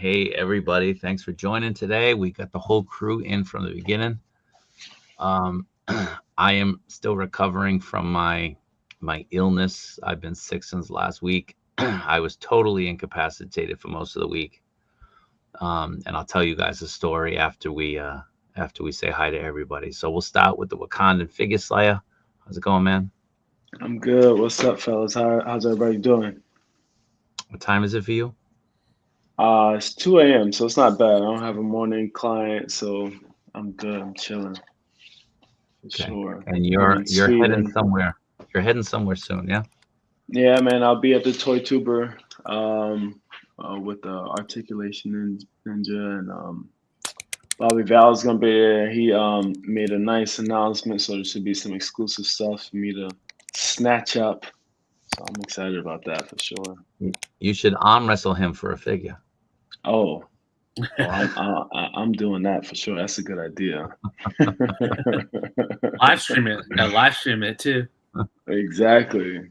Hey, everybody. Thanks for joining today. We got the whole crew in from the beginning. I am still recovering from my illness. I've been sick since last week. I was totally incapacitated for most of the week. And I'll tell you guys a story after we say hi to everybody. So we'll start with the Wakandan Figure Slayer. How's it going, man? I'm good. What's up, fellas? How's everybody doing? What time is it for you? It's 2 a.m., so it's not bad. I don't have a morning client, so I'm good. I'm chilling for Okay. sure. And I'm you're in you're heading Sweden. somewhere. You're heading somewhere soon, yeah? Yeah, man, I'll be at the Toy Tuber with the Ninja, and Bobby Val's gonna be there. He made a nice announcement, so there should be some exclusive stuff for me to snatch up. So I'm excited about that for sure. You should arm wrestle him for a figure. Oh. Oh, I'm doing that for sure. That's a good idea. Live stream it. Gotta live stream it too. Exactly.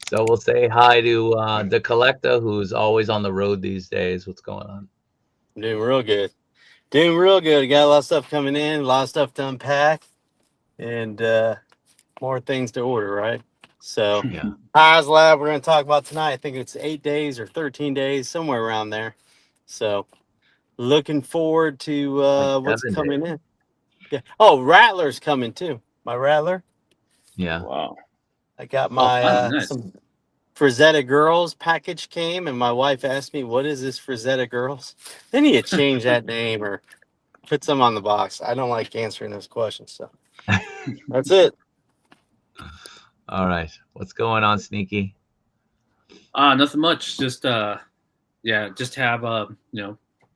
So we'll say hi to the collector, who's always on the road these days. What's going on? Doing real good. Doing real good. Got a lot of stuff coming in, a lot of stuff to unpack, and more things to order, right? So, Yeah. Haslab, we're going to talk about tonight. I think it's 8 days or 13 days, somewhere around there. So, looking forward to Like what's 7 days. coming in. Yeah. Oh, Rattler's coming too. My Rattler. Yeah. Wow. I got Oh, my fun, nice. some Frazetta Girls package came, and my wife asked me, "What is this Frazetta Girls?" They need to change that name or put some on the box. I don't like answering those questions, so that's it. All right. What's going on, Sneaky? Nothing much. Just just have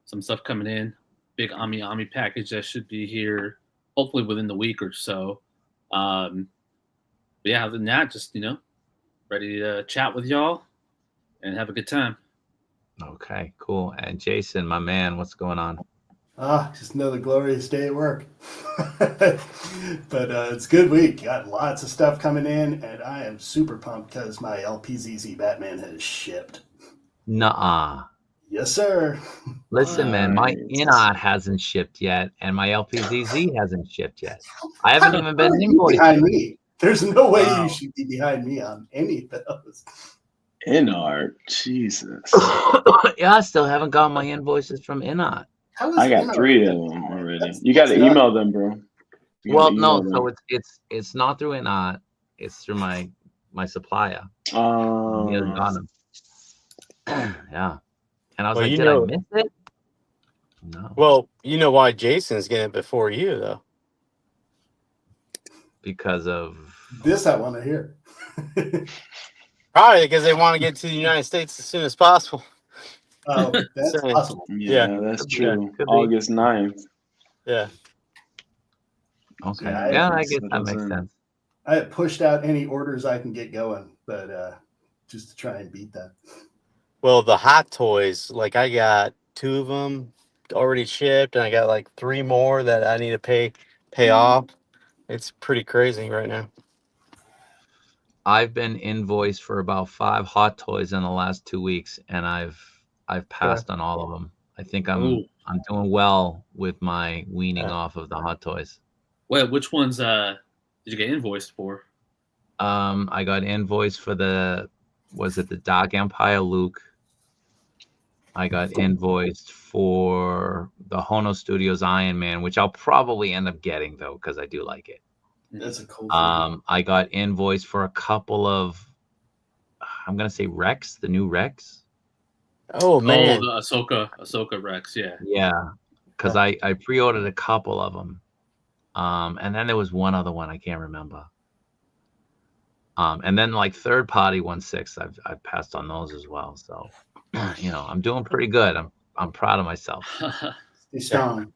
some stuff coming in. Big Ami package that should be here hopefully within the week or so. But yeah, other than that, just ready to chat with y'all and have a good time. Okay, cool. And Jason, my man, what's going on? Just another glorious day at work. But it's a good week. Got lots of stuff coming in, and I am super pumped because my LPZZ Batman has shipped. Nuh-uh. Yes, sir. Listen, man, my Nice. InArt hasn't shipped yet, and my LPZZ hasn't shipped yet. I haven't even How been are you invoiced. behind me? There's no way Wow. you should be behind me on any of those. InArt. Jesus. Yeah, I still haven't got my invoices from InArt. How is I got InArt 3 of behind them me? already. You got to nuts. email them, bro. You got Well, to no, email so them. it's not through InArt. It's through my supplier. He hasn't Uh, gotten them. Yeah. And I was Well, like, you did I know, miss it? No, well, you know why Jason's getting it before you, though. because of This I want to hear. Probably because they want to get to the United States as soon as possible. Oh, that's Sorry. possible. yeah, that's Could be. true. Could be. August 9th. Yeah. Okay. Yeah, Yeah, Hopefully I guess that settles makes in. sense. I had pushed out any orders I can get going, but just to try and beat that. Well, the hot toys, like I got 2 of them already shipped, and I got like 3 more that I need to pay off. It's pretty crazy right now. I've been invoiced for about 5 hot toys in the last 2 weeks, and I've passed on all of them. I think Ooh. I'm doing well with my weaning Yeah. off of the hot toys. Wait, which ones did you get invoiced for? I got invoiced for the Dark Empire Luke. I got invoiced for the Hono Studios Iron Man, which I'll probably end up getting though, because I do like it. That's a cool thing. I got invoiced for a couple of, I'm gonna say Rex, the new Rex. Oh man. Oh, the Ahsoka Rex, yeah. Yeah, because I pre-ordered a couple of them, and then there was one other one I can't remember. And then like third party 1/6, I've passed on those as well. So, I'm doing pretty good. I'm proud of myself. Stay strong,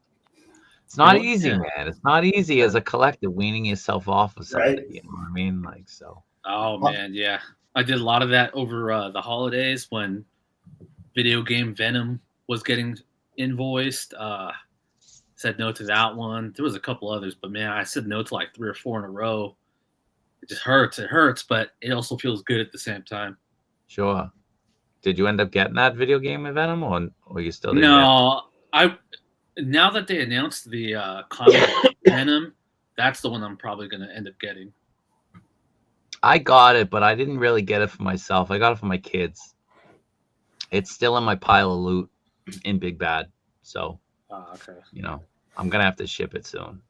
It's not Well, easy, yeah. man. It's not easy as a collector weaning yourself off of something. right? You know what I mean? Like so. Oh man, yeah. I did a lot of that over the holidays when video game Venom was getting invoiced. Said no to that one. There was a couple others, but man, I said no to like 3 or 4 in a row. It just hurts. It hurts, but it also feels good at the same time. Sure. did you end up getting that video game Venom, or you still didn't? No, now that they announced the comic Venom, that's the one I'm probably going to end up getting. I got it, but I didn't really get it for myself. I got it for my kids. It's still in my pile of loot in Big Bad. So, Okay. You know, I'm going to have to ship it soon.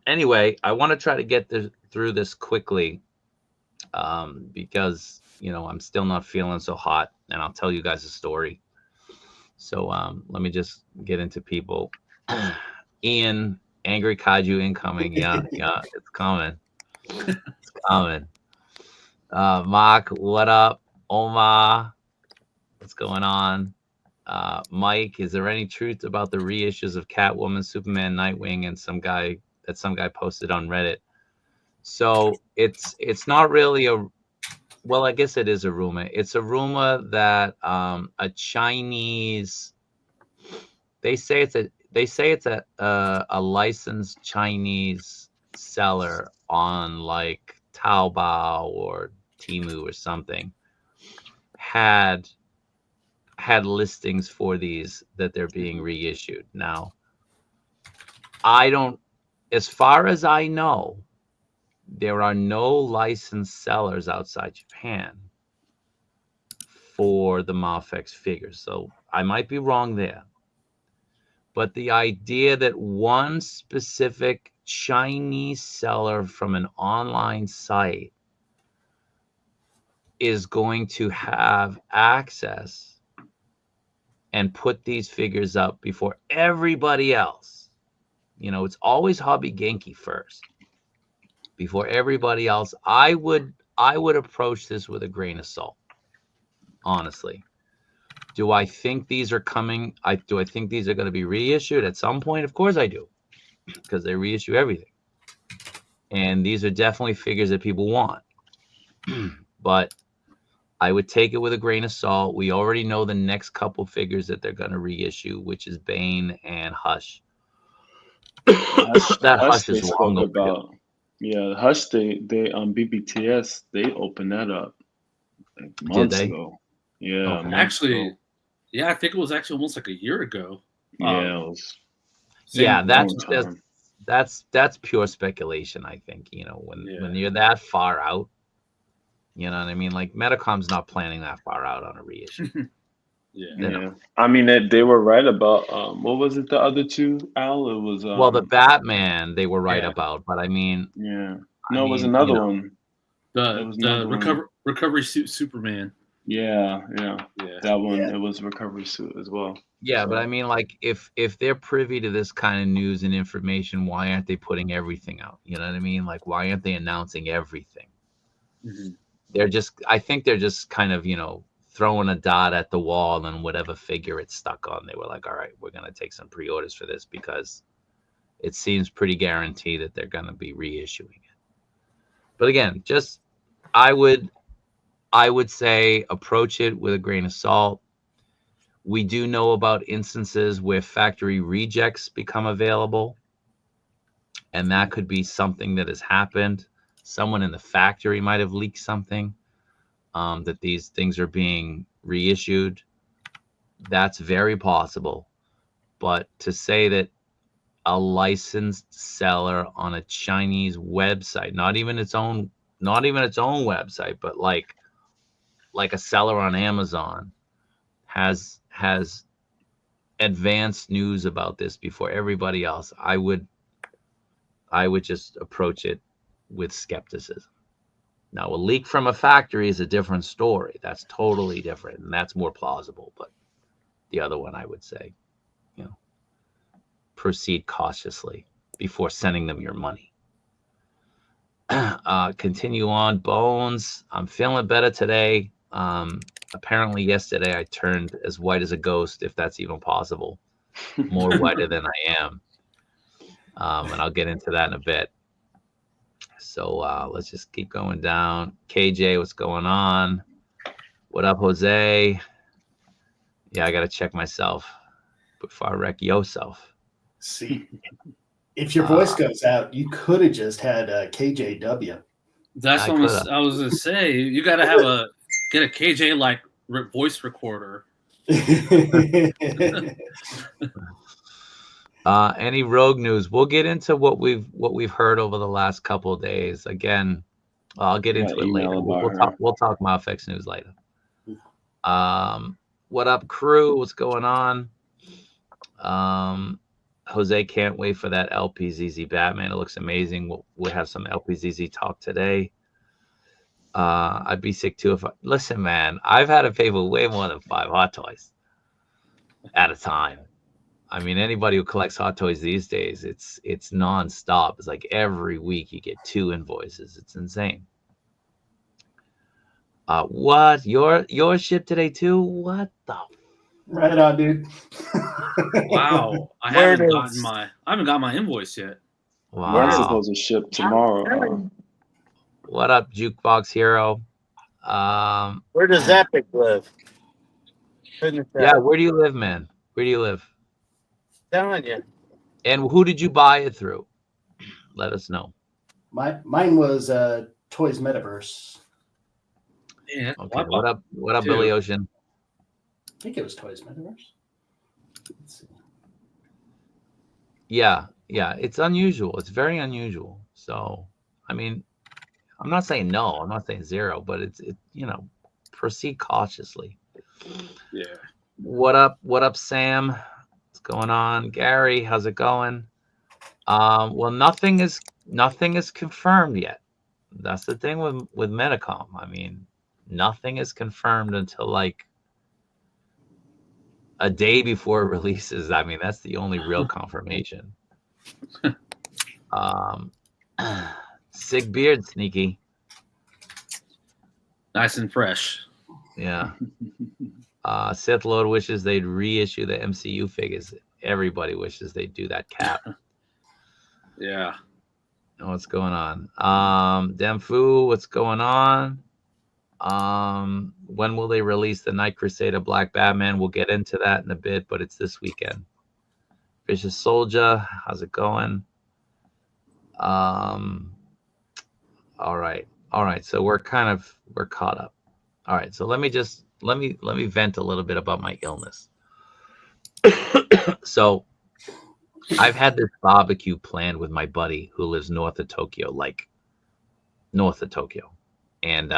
Anyway, I want to try to get through this quickly because, you know, I'm still not feeling so hot, and I'll tell you guys a story. So let me just get into people. Ian, Angry Kaiju incoming. Yeah, it's coming. It's coming. Mark, what up? Omar, what's going on? Mike, is there any truth about the reissues of Catwoman, Superman, Nightwing, and some guy posted on Reddit? So it's not really well, I guess it is a rumor. It's a rumor that a Chinese, they say it's a licensed Chinese seller on like Taobao or Temu or something had listings for these that they're being reissued. Now, as far as I know, there are no licensed sellers outside Japan for the Mafex figures. So I might be wrong there. But the idea that one specific Chinese seller from an online site is going to have access and put these figures up before everybody else. You know, it's always Hobby Genki first. Before everybody else, I would approach this with a grain of salt. Honestly. Do I think these are coming? Do I think these are going to be reissued at some point? Of course I do. Because they reissue everything. And these are definitely figures that people want. But I would take it with a grain of salt. We already know the next couple figures that they're going to reissue, which is Bane and Hush. That Hush is long about. Yeah, Hush, they BBTS, they opened that up like months ago. Yeah, Okay. Actually, yeah, I think it was actually almost like a year ago. Yeah, it was. Yeah, that's pure speculation. I think, you know, when you're that far out, you know what I mean. Like Metacom's not planning that far out on a reissue. Yeah. I mean, they were right about what was it? The other two, Al? It was well, the Batman they were right about, but I mean, it was another one. The recovery suit Superman. Yeah. That one, it was recovery suit as well. Yeah, so. But I mean, like, if they're privy to this kind of news and information, why aren't they putting everything out? You know what I mean? Like, why aren't they announcing everything? Mm-hmm. I think they're just kind of, you know, throwing a dot at the wall and whatever figure it's stuck on. They were like, all right, we're going to take some pre-orders for this because it seems pretty guaranteed that they're going to be reissuing it. But again, just I would say approach it with a grain of salt. We do know about instances where factory rejects become available, and that could be something that has happened. Someone in the factory might have leaked something that these things are being reissued. That's very possible. But to say that a licensed seller on a Chinese website, not even its own website, but like a seller on Amazon has advanced news about this before everybody else, I would just approach it with skepticism. Now, a leak from a factory is a different story. That's totally different, and that's more plausible. But the other one, I would say, you know, proceed cautiously before sending them your money. Continue on. Bones, I'm feeling better today. Apparently yesterday I turned as white as a ghost, if that's even possible. More whiter than I am. And I'll get into that in a bit. So let's just keep going down. KJ, what's going on? What up, Jose? Yeah, I got to check myself before I wreck yourself. See, if your voice goes out, you could have just had KJW. That's what I was going to say. You got to have Get a KJ like voice recorder. Any rogue news? We'll get into what we've heard over the last couple of days. Again, I'll get into it later. We'll talk Mafex news later. What up, crew? What's going on? Jose can't wait for that LPZZ Batman. It looks amazing. We'll have some LPZZ talk today. I'd be sick too if listen, man. I've had to pay for way more than 5 hot toys at a time. I mean, anybody who collects hot toys these days, it's nonstop. It's like every week you get 2 invoices. It's insane. What? Your ship today too? What the? Right on, dude. Wow, I haven't got my invoice yet. Wow. Mine's supposed to ship tomorrow. What up, Jukebox Hero? Where does Epic live? Yeah, where do you live, man? Where do you live? Telling you. And who did you buy it through? Let us know. Mine was Toys Metaverse. Yeah. Okay. What up, Billy Ocean? I think it was Toys Metaverse. Let's see. Yeah, it's unusual. It's very unusual. So, I mean, I'm not saying no. I'm not saying zero, but it's proceed cautiously. Yeah. What up, Sam? What's going on? Gary, how's it going? Well, nothing is confirmed yet. That's the thing with Medicom. I mean, nothing is confirmed until like a day before it releases. I mean, that's the only real confirmation. Sick beard, Sneaky. Nice and fresh. Yeah. Sith Lord wishes they'd reissue the MCU figures. Everybody wishes they'd do that cap. Yeah. What's going on? Demfu, what's going on? When will they release the Night Crusader Black Batman? We'll get into that in a bit, but it's this weekend. Vicious Soldier, how's it going? All right. So we're caught up. All right. So let me vent a little bit about my illness. So I've had this barbecue planned with my buddy who lives north of Tokyo, and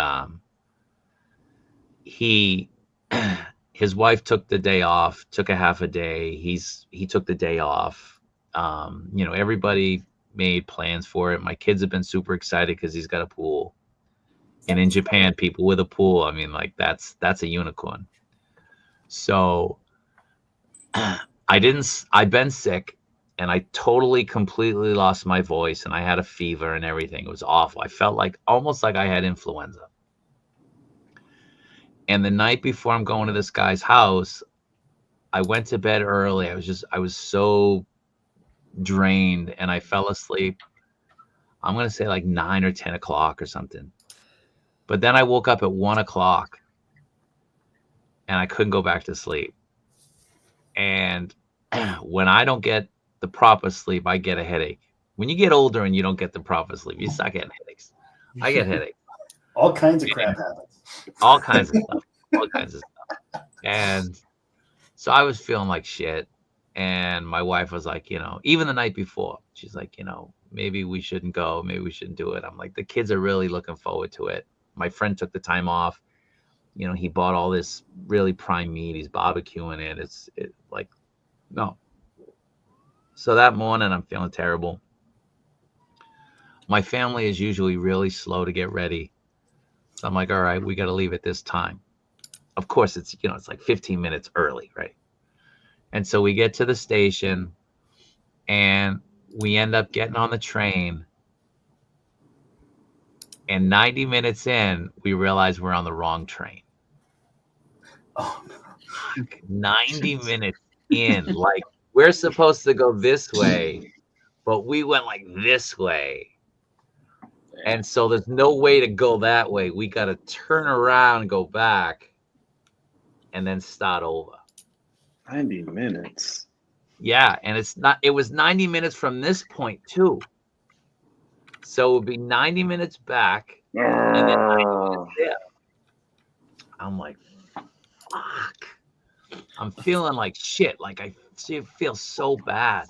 his wife took the day off, took a half a day. He took the day off. Everybody made plans for it. My kids have been super excited because he's got a pool. And in Japan, people with a pool, I mean, like that's a unicorn. So I've been sick and I completely lost my voice and I had a fever and everything. It was awful. I felt almost like I had influenza. And the night before I'm going to this guy's house, I went to bed early. I was so drained and I fell asleep. I'm going to say like 9 or 10 o'clock or something. But then I woke up at 1 o'clock and I couldn't go back to sleep. And when I don't get the proper sleep, I get a headache. When you get older and you don't get the proper sleep, you start getting headaches. I get headaches. All kinds of crap happens. All kinds of stuff. And so I was feeling like shit. And my wife was like, even the night before, she's like, maybe we shouldn't go. Maybe we shouldn't do it. I'm like, the kids are really looking forward to it. My friend took the time off. He bought all this really prime meat. He's barbecuing it. It's like, no. So that morning, I'm feeling terrible. My family is usually really slow to get ready. So I'm like, all right, we got to leave at this time. Of course, it's like 15 minutes early, right? And so we get to the station and we end up getting on the train. And 90 minutes in, we realize we're on the wrong train. Oh, no. 90 minutes in, like we're supposed to go this way, but we went like this way. And so there's no way to go that way. We got to turn around and go back and then start over. 90 minutes. Yeah. And it was 90 minutes from this point too. So it would be 90 minutes back and then 90 minutes there. I'm like, fuck. I'm feeling like shit. Like I feel so bad,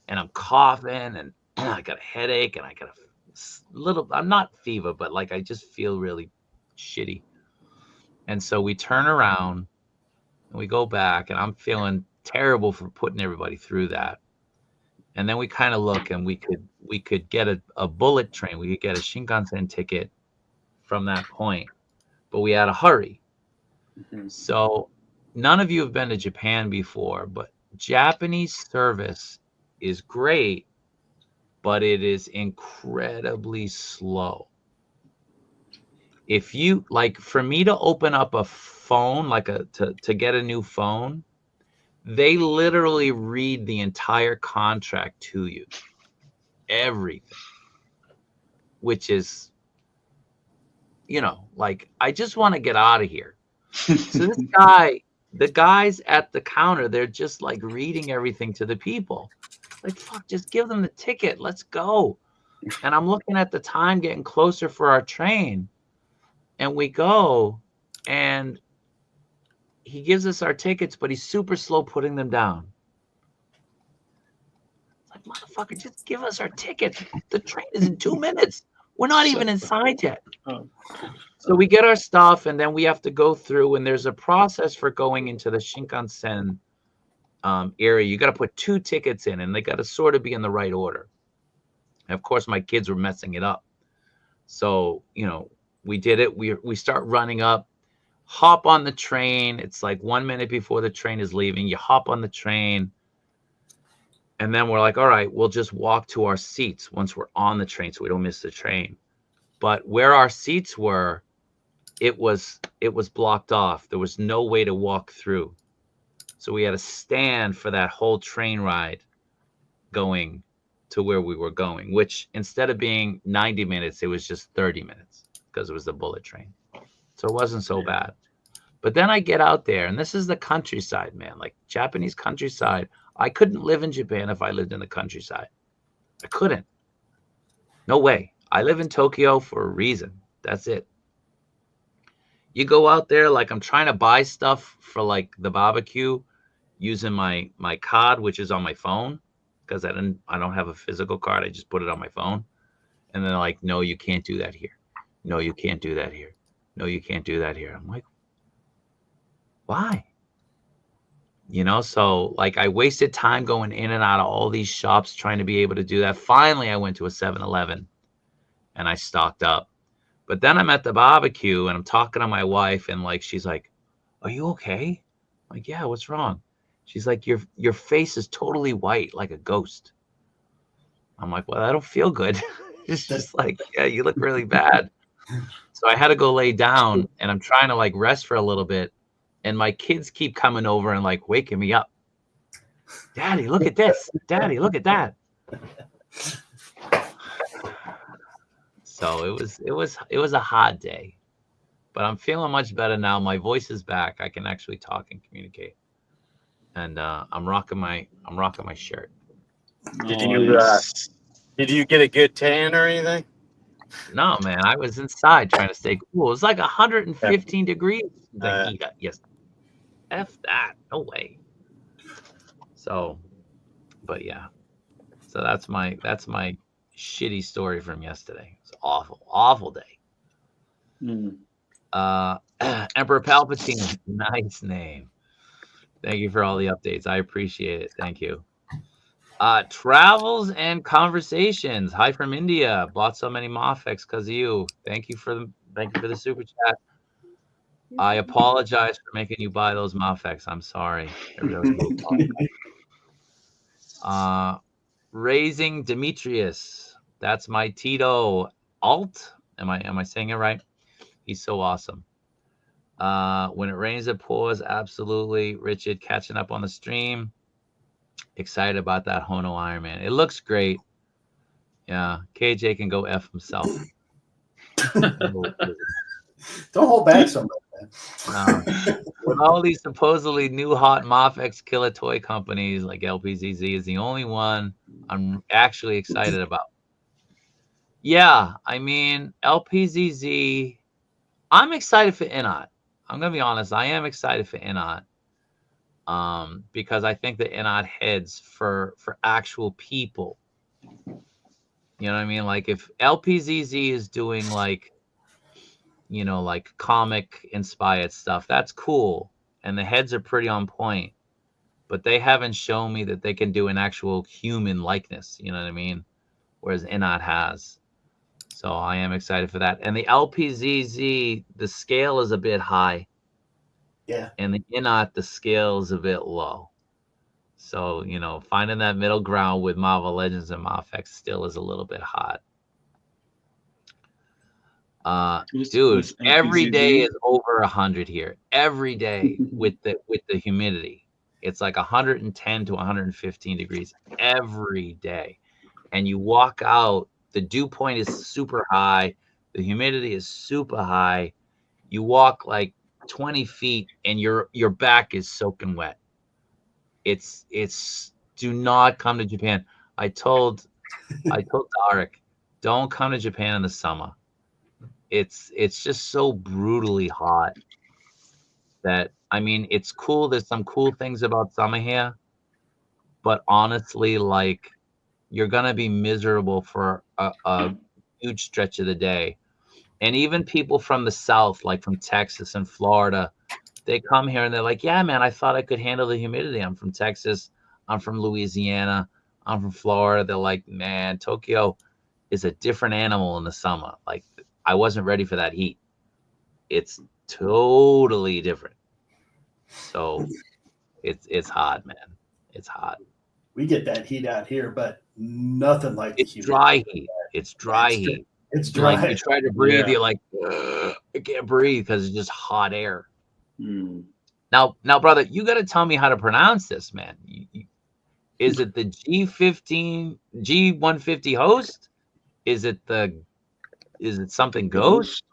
and I'm coughing, and I got a headache, and I got a little. I'm not fever, but like I just feel really shitty. And so we turn around and we go back, and I'm feeling terrible for putting everybody through that. And then we kind of look, and we could get a bullet train. We could get a Shinkansen ticket from that point, but we had to hurry. Mhm. So none of you have been to Japan before, but Japanese service is great, but it is incredibly slow. If you like, for me to open up a phone, like to get a new phone, they literally read the entire contract to you, everything, which is, like, I just want to get out of here. So this guy, the guys at the counter, they're just like reading everything to the people. Like, fuck, just give them the ticket. Let's go. And I'm looking at the time getting closer for our train. And we go, and he gives us our tickets, but he's super slow putting them down. It's like, motherfucker, just give us our tickets. The train is in 2 minutes. We're not even inside yet. So we get our stuff, and then we have to go through, and there's a process for going into the Shinkansen area. You got to put 2 tickets in, and they got to sort of be in the right order. And of course, my kids were messing it up. So, we did it. We start running up, hop on the train. It's like 1 minute before the train is leaving. You hop on the train, and then we're like, all right, we'll just walk to our seats once we're on the train so we don't miss the train. But where our seats were, it was blocked off. There was no way to walk through. So we had to stand for that whole train ride going to where we were going, which instead of being 90 minutes, it was just 30 minutes because it was the bullet train. So it wasn't so bad. But then I get out there, and this is the countryside, man, like Japanese countryside. I couldn't live in Japan if I lived in the countryside. I couldn't. No way. I live in Tokyo for a reason. That's it. You go out there, like I'm trying to buy stuff for like the barbecue using my card, which is on my phone, because I don't have a physical card. I just put it on my phone. And they're like, no, you can't do that here. No, you can't do that here. No, you can't do that here. I'm like, why? So like I wasted time going in and out of all these shops trying to be able to do that. Finally, I went to a 7-Eleven and I stocked up. But then I'm at the barbecue and I'm talking to my wife, and like she's like, are you okay? I'm like, yeah, what's wrong? She's like, your face is totally white like a ghost. I'm like, well, I don't feel good. It's just like, yeah, you look really bad. So I had to go lay down, and I'm trying to like rest for a little bit. And my kids keep coming over and like waking me up. Daddy, look at this. Daddy, look at that. So it was a hard day, but I'm feeling much better now. My voice is back. I can actually talk and communicate. And I'm rocking my shirt. Did you get a good tan or anything? No, man, I was inside trying to stay cool. It was like 115 degrees. Yes. F that. No way. So, but yeah. So that's my shitty story from yesterday. It's awful day. Emperor Palpatine, nice name. Thank you for all the updates. I appreciate it. Thank you. Travels and conversations. Hi from India. Bought so many Mafex because of you. Thank you for the super chat. I apologize for making you buy those Mafex. I'm sorry. I really do apologize. Raising Demetrius. That's my Tito Alt. Am I saying it right? He's so awesome. When it rains, it pours. Absolutely. Richard catching up on the stream. Excited about that Hono Iron Man. It looks great. Yeah. KJ can go F himself. Don't hold back so much. With all these supposedly new hot Mafex killer toy companies, like LPZZ is the only one I'm actually excited about. Yeah, I mean, LPZZ, I'm excited for InArt. I'm gonna be honest. I am excited for InArt, because I think the InArt heads for actual people. You know what I mean? Like if LPZZ is doing like, you know, like comic inspired stuff, that's cool, and the heads are pretty on point. But they haven't shown me that they can do an actual human likeness. You know what I mean? Whereas InArt has. So I am excited for that. And the LPZZ, the scale is a bit high. Yeah. And the InArt, the scale is a bit low. So, you know, finding that middle ground with Marvel Legends and Mafex still is a little bit hot. Dude, every day is over 100 here. Every day with the humidity. It's like 110 to 115 degrees every day. And you walk out, the dew point is super high, the humidity is super high. You walk like 20 feet and your back is soaking wet. It's do not come to Japan. I told Tarek, don't come to Japan in the summer. It's just so brutally hot that, I mean, it's cool. There's some cool things about summer here, but honestly, like, you're gonna be miserable for a huge stretch of the day. And even people from the South, like from Texas and Florida, they come here and they're like, yeah, man, I thought I could handle the humidity. I'm from Texas. I'm from Louisiana. I'm from Florida. They're like, man, Tokyo is a different animal in the summer. Like, I wasn't ready for that heat. It's totally different. So it's hot, man. It's hot. We get that heat out here, but nothing like the It's humidity. dry heat. It's dry heat. It's dry. Like you try to breathe, Yeah. you're like, I can't breathe because it's just hot air. Mm. Now, brother, you got to tell me how to pronounce this, man. Is it the G150 host? Is it something ghost?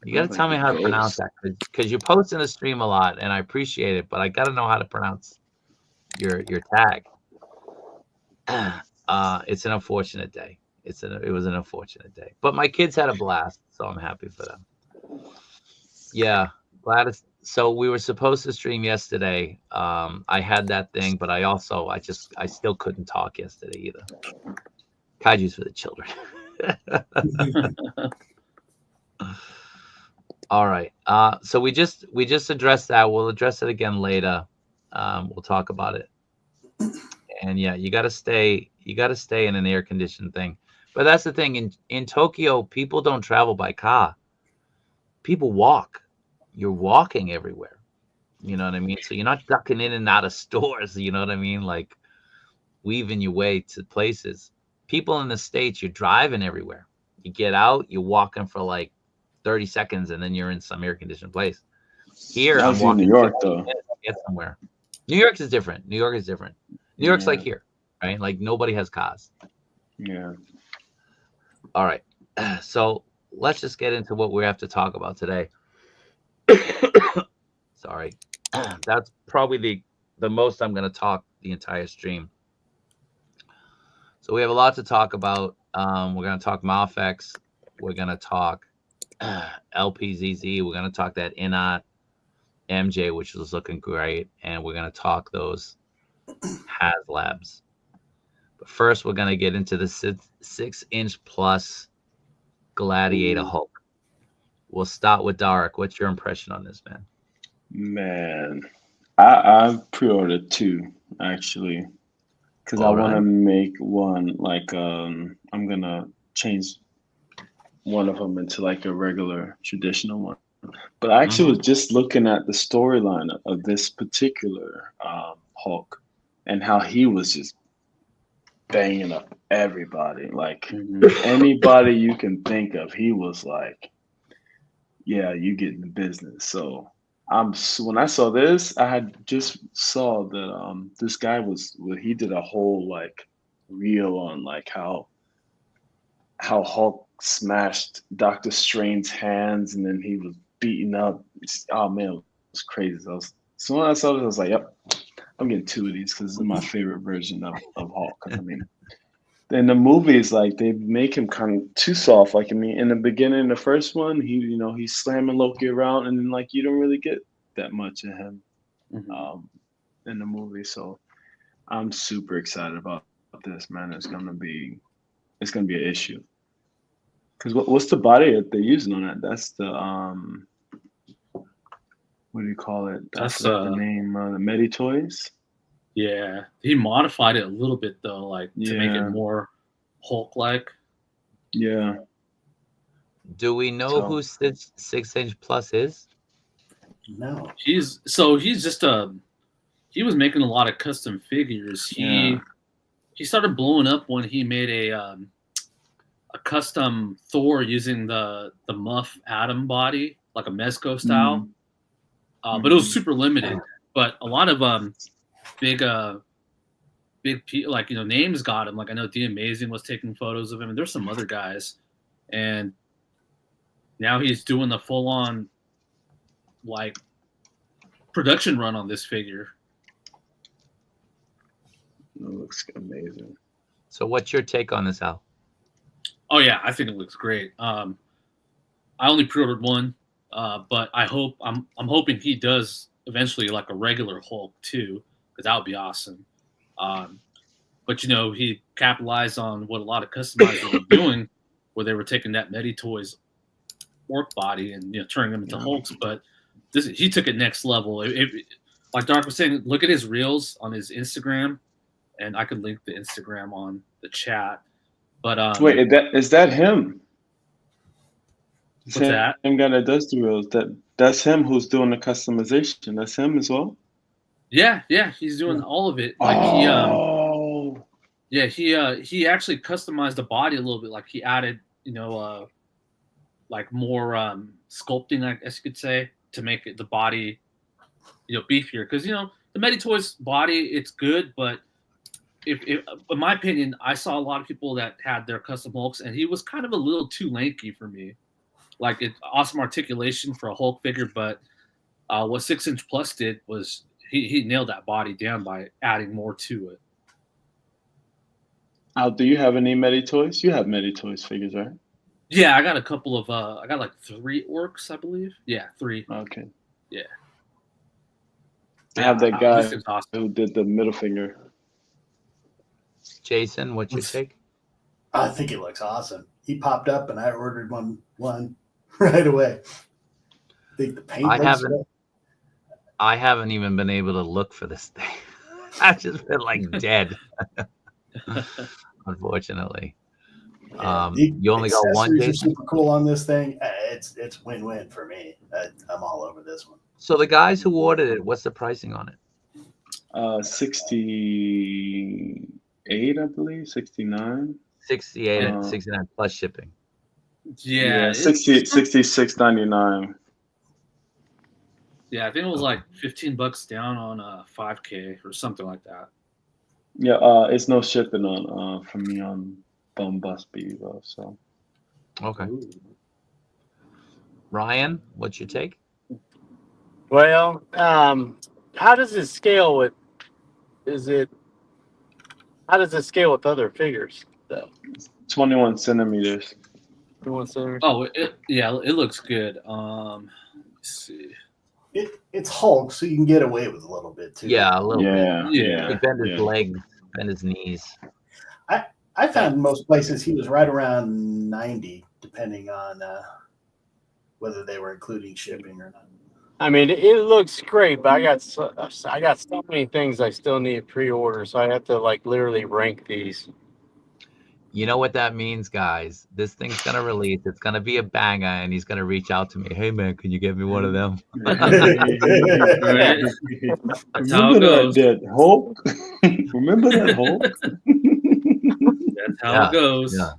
You got to tell me how to pronounce that, because you're posting the stream a lot, and I appreciate it, but I got to know how to pronounce your tag. It's an unfortunate day. It was an unfortunate day, but my kids had a blast, so I'm happy for them. Yeah, Gladys. So we were supposed to stream yesterday. I had that thing, but I still couldn't talk yesterday either. Kaiju's for the children. All right. So we just addressed that. We'll address it again later. We'll talk about it. And yeah, you got to stay in an air conditioned thing. But that's the thing, in Tokyo, people don't travel by car. People walk. You're walking everywhere. You know what I mean? So you're not ducking in and out of stores, you know what I mean? Like weaving your way to places. People in the States, you're driving everywhere. You get out, you're walking for like 30 seconds, and then you're in some air conditioned place. Here, I'm walking in New York though. to get somewhere. New York is different. New York's like here, right? Like nobody has cars. Yeah. All right. So let's just get into what we have to talk about today. Sorry. That's probably the most I'm going to talk the entire stream. So we have a lot to talk about. We're going to talk Mafex. We're going to talk LPZZ. We're going to talk that InArt MJ, which was looking great. And we're going to talk those Haslabs. But first, we're going to get into the 6-inch plus Gladiator Hulk. We'll start with Darek. What's your impression on this, man? Man, I pre-ordered 2 actually, because I want to make one like I'm gonna change one of them into like a regular traditional one. But I actually was just looking at the storyline of this particular Hulk and how he was just banging up everybody, like anybody you can think of. He was like, yeah, you get in the business. So when I saw this, I had just saw that this guy he did a whole like reel on like how Hulk smashed Doctor Strange's hands, and then he was beaten up. Oh man, it was crazy. So when I saw this, I was like, yep, I'm getting 2 of these because this is my favorite version of Hulk. I mean, in the movies, like they make him kind of too soft. Like I mean, in the beginning, the first one, he's slamming Loki around, and then like you don't really get that much of him in the movie. So I'm super excited about this, man. It's gonna be an issue. Because what's the body that they're using on that? That's the what do you call it? That's the name, the Medi Toys. Yeah, he modified it a little bit though, like to make it more Hulk-like. Yeah. Do we know who 6-inch Plus is? No. He's just he was making a lot of custom figures. He started blowing up when he made a custom Thor using the Muff Atom body, like a Mezco style. But it was super limited. But a lot of big like names got him. Like I know The Amazing was taking photos of him, and there's some other guys. And now he's doing the full on like production run on this figure. It looks amazing. So what's your take on this, Al? Oh yeah, I think it looks great. I only pre-ordered one, but I'm hoping he does eventually like a regular Hulk too, because that would be awesome. But he capitalized on what a lot of customizers were doing, where they were taking that Medi Toys orc body and turning them into Hulks. But he took it next level. Like Dark was saying, look at his reels on his Instagram, and I can link the Instagram on the chat. But wait, is that him? What's that? Same guy that does the reels. That's him who's doing the customization. That's him as well. Yeah, he's doing all of it. Like he actually customized the body a little bit. Like he added, like more sculpting, I guess you could say, to make the body, beefier. Because the Medi Toys body, it's good, but if in my opinion, I saw a lot of people that had their custom Hulks, and he was kind of a little too lanky for me. Like awesome articulation for a Hulk figure, but what 6-inch Plus did was he nailed that body down by adding more to it. Al, do you have any Medi Toys? You have Medi Toys figures, right? Yeah, I got a couple of I got like 3 orcs, I believe. Yeah, 3. Okay. Yeah. I have that guy awesome. who did the middle finger. Jason, what's your take? I think it looks awesome. He popped up, and I ordered one right away. I think the paint. I haven't even been able to look for this thing. I've just been like dead, unfortunately. Yeah, you only got one. Accessories are super cool on this thing. It's win-win for me. I'm all over this one. So the guys who ordered it, what's the pricing on it? 68, I believe, 69. 68 and 69 plus shipping. Yeah, 66.99. Yeah, I think it was like $15 down on 5K or something like that. Yeah, it's no shipping on from me on Bombusby though. So okay. Ooh. Ryan, what's your take? Well, how does it scale with? How does it scale with other figures though? 21 centimeters. 21 centimeters. Oh, it looks good. Let's see. It's Hulk, so you can get away with a little bit too. Yeah, a little bit. Yeah. He bend his legs, bend his knees. I found in most places he was right around 90, depending on whether they were including shipping or not. I mean, it looks great, but I got so many things I still need to pre-order, so I have to like literally rank these. You know what that means, guys? This thing's going to release. It's going to be a banger, and he's going to reach out to me. Hey, man, can you get me one of them? That's how it goes. That Hulk? Remember that Hulk? That's how it goes. Yeah.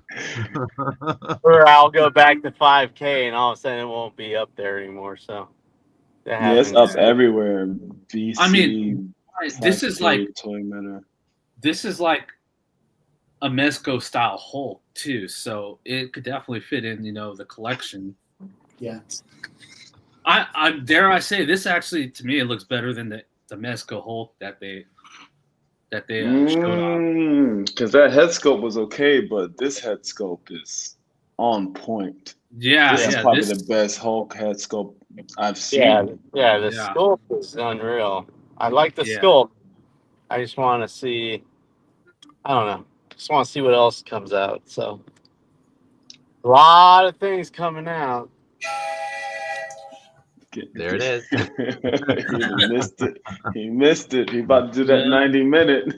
Or I'll go back to 5K, and all of a sudden it won't be up there anymore. So it's up everywhere. BC, I mean, this is like a Mezco style Hulk too, so it could definitely fit in, the collection. Yeah. I dare I say this actually to me it looks better than the Mezco Hulk that that they showed off. Because that head sculpt was okay, but this head sculpt is on point. Yeah, this is probably the best Hulk head sculpt I've seen. Yeah, the sculpt is unreal. I like the sculpt. I just want to see. I don't know. Just want to see what else comes out. So, a lot of things coming out. There it is. He missed it. He missed it. He about to do that 90-minute.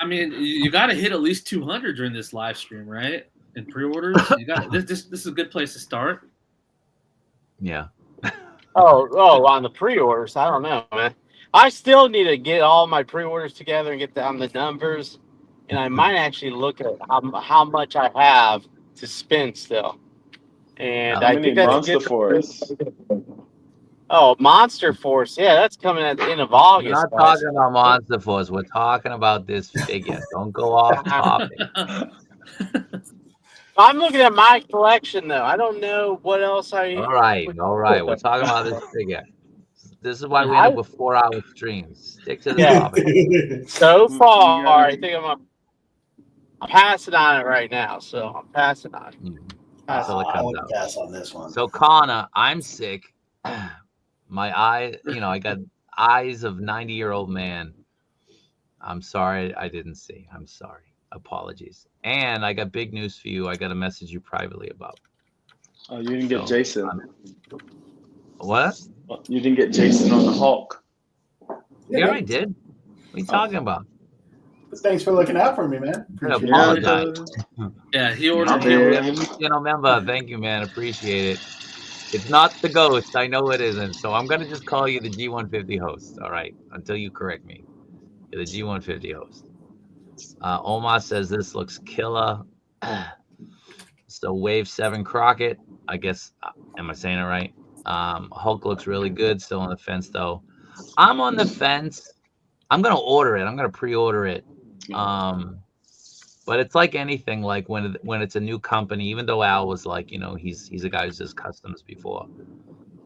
I mean, you got to hit at least 200 during this live stream, right? In pre-orders, you got this is a good place to start. Yeah. Oh, on the pre-orders, I don't know, man. I still need to get all my pre-orders together and get down the numbers, and I might actually look at how much I have to spend still. And I think that's Monster Force. Oh, Monster Force. Yeah, that's coming at the end of August. We're not talking about Monster Force. We're talking about this figure. Don't go off topic. I'm looking at my collection, though. I don't know what else I... All right. We're talking about this figure. This is why we do a 4-hour stream. Stick to the topic. So far, I think I'm passing on it right now. So I'm passing on it. Until it comes out. Pass on this one. So Connor, I'm sick. My eye, I got eyes of 90-year-old man. I'm sorry I didn't see. I'm sorry. Apologies. And I got big news for you. I got to message you privately about. Oh, you didn't get Jason. What? You didn't get Jason on the Hulk. Yeah, I did. What are you talking about? Thanks for looking out for me, man. I apologize. Yeah, he ordered member. Thank you, man. Appreciate it. It's not the ghost. I know it isn't. So I'm going to just call you the G150 host. All right. Until you correct me. You're the G150 host. Omar says this looks killer. So Wave 7 Crockett. I guess, am I saying it right? Hulk looks really good. Still on the fence, though. I'm on the fence. I'm going to order it. I'm going to pre-order it. But it's like anything, like when it's a new company, even though Al was like, he's a guy who's just customs before,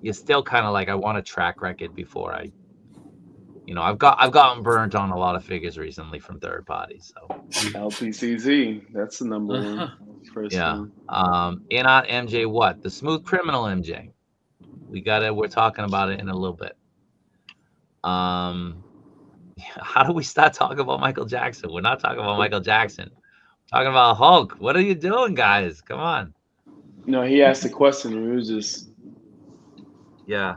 you're still kind of like, I want a track record before I've gotten burnt on a lot of figures recently from third parties. So LPZZ, that's the number one. First one. InArt MJ, what? The Smooth Criminal MJ. We're talking about it in a little bit. How do we start talking about Michael Jackson? We're not talking about Michael Jackson. We're talking about Hulk. What are you doing, guys? Come on. No, he asked a question and we was just... Yeah.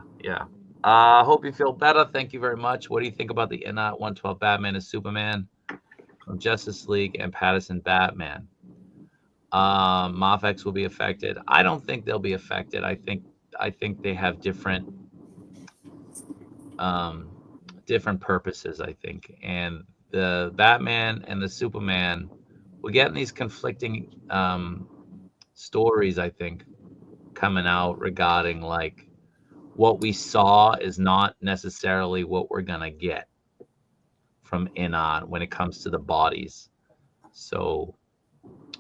Hope you feel better. Thank you very much. What do you think about the InArt 112 Batman and Superman from Justice League and Patterson Batman? Mafex will be affected. I don't think they'll be affected. I think they have different purposes, I think. And the Batman and the Superman, we're getting these conflicting stories, I think, coming out regarding like what we saw is not necessarily what we're gonna get from InArt when it comes to the bodies. So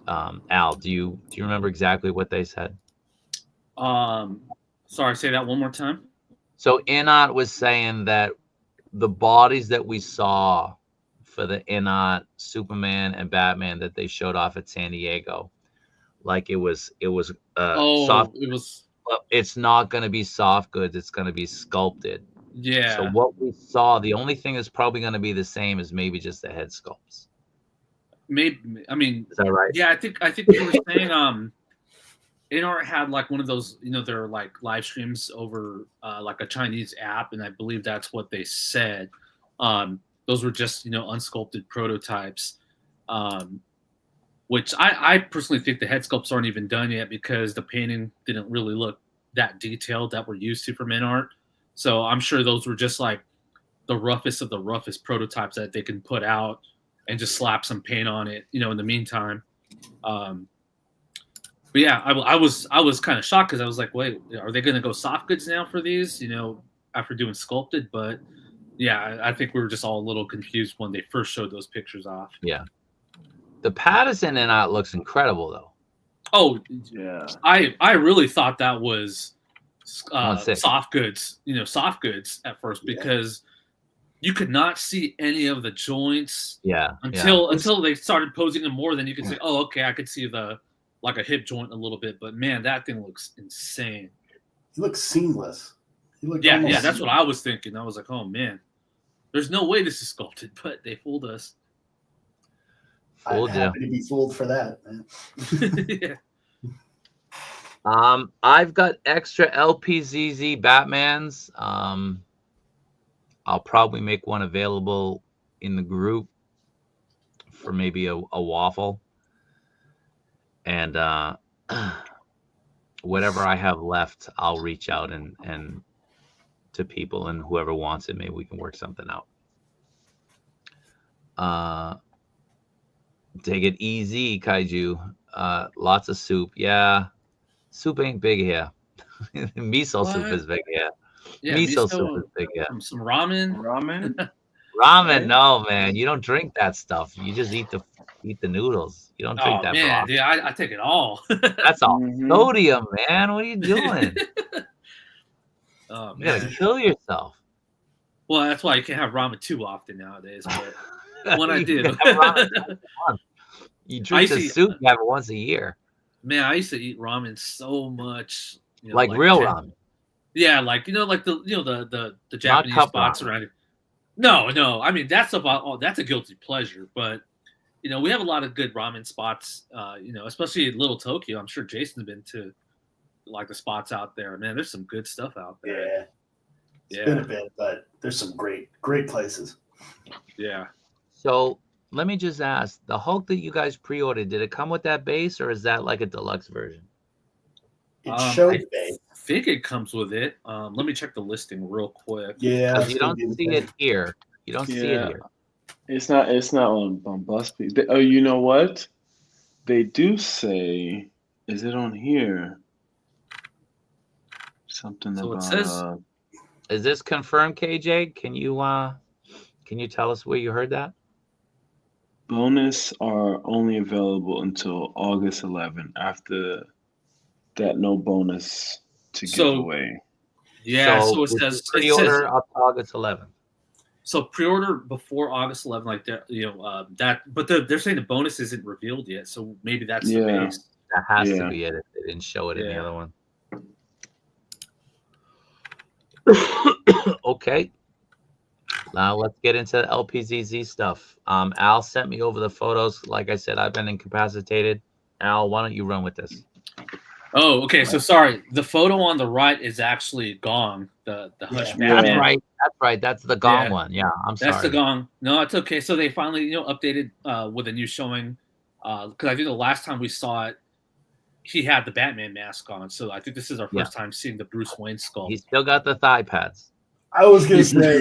Al, do you remember exactly what they said? Sorry, say that one more time. So InArt was saying that the bodies that we saw for the InArt Superman and Batman that they showed off at San Diego, like it was soft. It's not going to be soft goods. It's going to be sculpted. Yeah. So what we saw, the only thing is probably going to be the same is maybe just the head sculpts. Maybe, I mean, is that right? Yeah, I think you were saying InArt had like one of those, their like live streams over like a Chinese app, and I believe that's what they said. Those were just unsculpted prototypes, which I personally think the head sculpts aren't even done yet because the painting didn't really look that detailed that we're used to from InArt. So I'm sure those were just like the roughest of the roughest prototypes that they can put out and just slap some paint on it, in the meantime. But yeah, I was kind of shocked because I was like, wait, are they going to go soft goods now for these, after doing sculpted? But yeah, I think we were just all a little confused when they first showed those pictures off. Yeah. The Patterson InArt looks incredible, though. Oh, yeah. I really thought that was soft goods, soft goods at first because you could not see any of the joints. Yeah. Until they started posing them more, then you could say, oh, okay, I could see like a hip joint a little bit. But man, that thing looks insane. He looks seamless. Yeah, that's what I was thinking. I was like, oh man, there's no way this is sculpted, but they fooled us. I'm happy to be fooled for that. Yeah. I've got extra LPZZ Batmans. I'll probably make one available in the group for maybe a waffle. And whatever I have left, I'll reach out and to people, and whoever wants it, maybe we can work something out. Take it easy, Kaiju. Lots of soup. Yeah. Soup ain't big here. Miso soup is big here. Yeah, miso soup is big here. Some ramen. Ramen, no, man. You don't drink that stuff. You just eat the noodles. You don't drink that. Man, dude, I take it all. That's all sodium, man. What are you doing? Oh, you gotta kill yourself. Well, that's why you can't have ramen too often nowadays. But when I do, you drink the soup, you have it once a year. Man, I used to eat ramen so much. Like real ramen. Yeah, like the Japanese spots around here. No. I mean, that's a guilty pleasure, but we have a lot of good ramen spots. Especially in Little Tokyo. I'm sure Jason's been to like the spots out there. Man, there's some good stuff out there. Yeah. It's been a bit, but there's some great places. Yeah. So let me just ask, the Hulk that you guys pre-ordered, did it come with that base, or is that like a deluxe version? It showed base. I think it comes with it. Let me check the listing real quick. Yeah, you don't see it here. You don't see it here. It's not on BuzzFeed. Oh, you know what? They do say, is it on here? Something so about. It says, is this confirmed, KJ? Can you tell us where you heard that? Bonus are only available until August 11. After that, no bonus to give away. Yeah, so it says pre-order up to August 11th. So pre-order before August 11th, like that, that. But they're saying the bonus isn't revealed yet, so maybe that's the base. That has to be it if they didn't show it in the other one. Okay. Now let's get into the LPZZ stuff. Al sent me over the photos. Like I said, I've been incapacitated. Al, why don't you run with this? Oh, okay. So sorry. The photo on the right is actually Gong, the Hush Batman. That's right. That's the Gong one. Yeah, I'm sorry. That's the Gong. No, it's okay. So they finally, updated with a new showing. Because I think the last time we saw it, he had the Batman mask on. So I think this is our first time seeing the Bruce Wayne skull. He's still got the thigh pads. I was gonna say,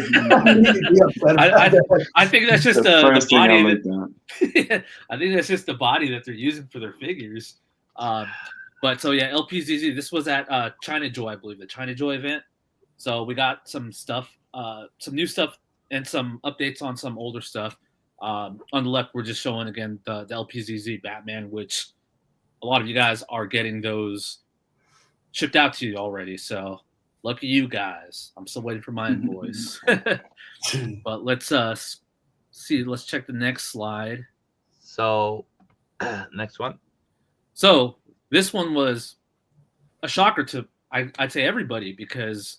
I think that's just the body. I think that's just the body that they're using for their figures. But so yeah, LPZZ. This was at China Joy, I believe, the China Joy event. So we got some stuff, some new stuff, and some updates on some older stuff. On the left, we're just showing again the LPZZ Batman, which a lot of you guys are getting those shipped out to you already. So. Lucky you guys. I'm still waiting for my invoice. But let's see. Let's check the next slide. So, next one. So this one was a shocker to I'd say everybody because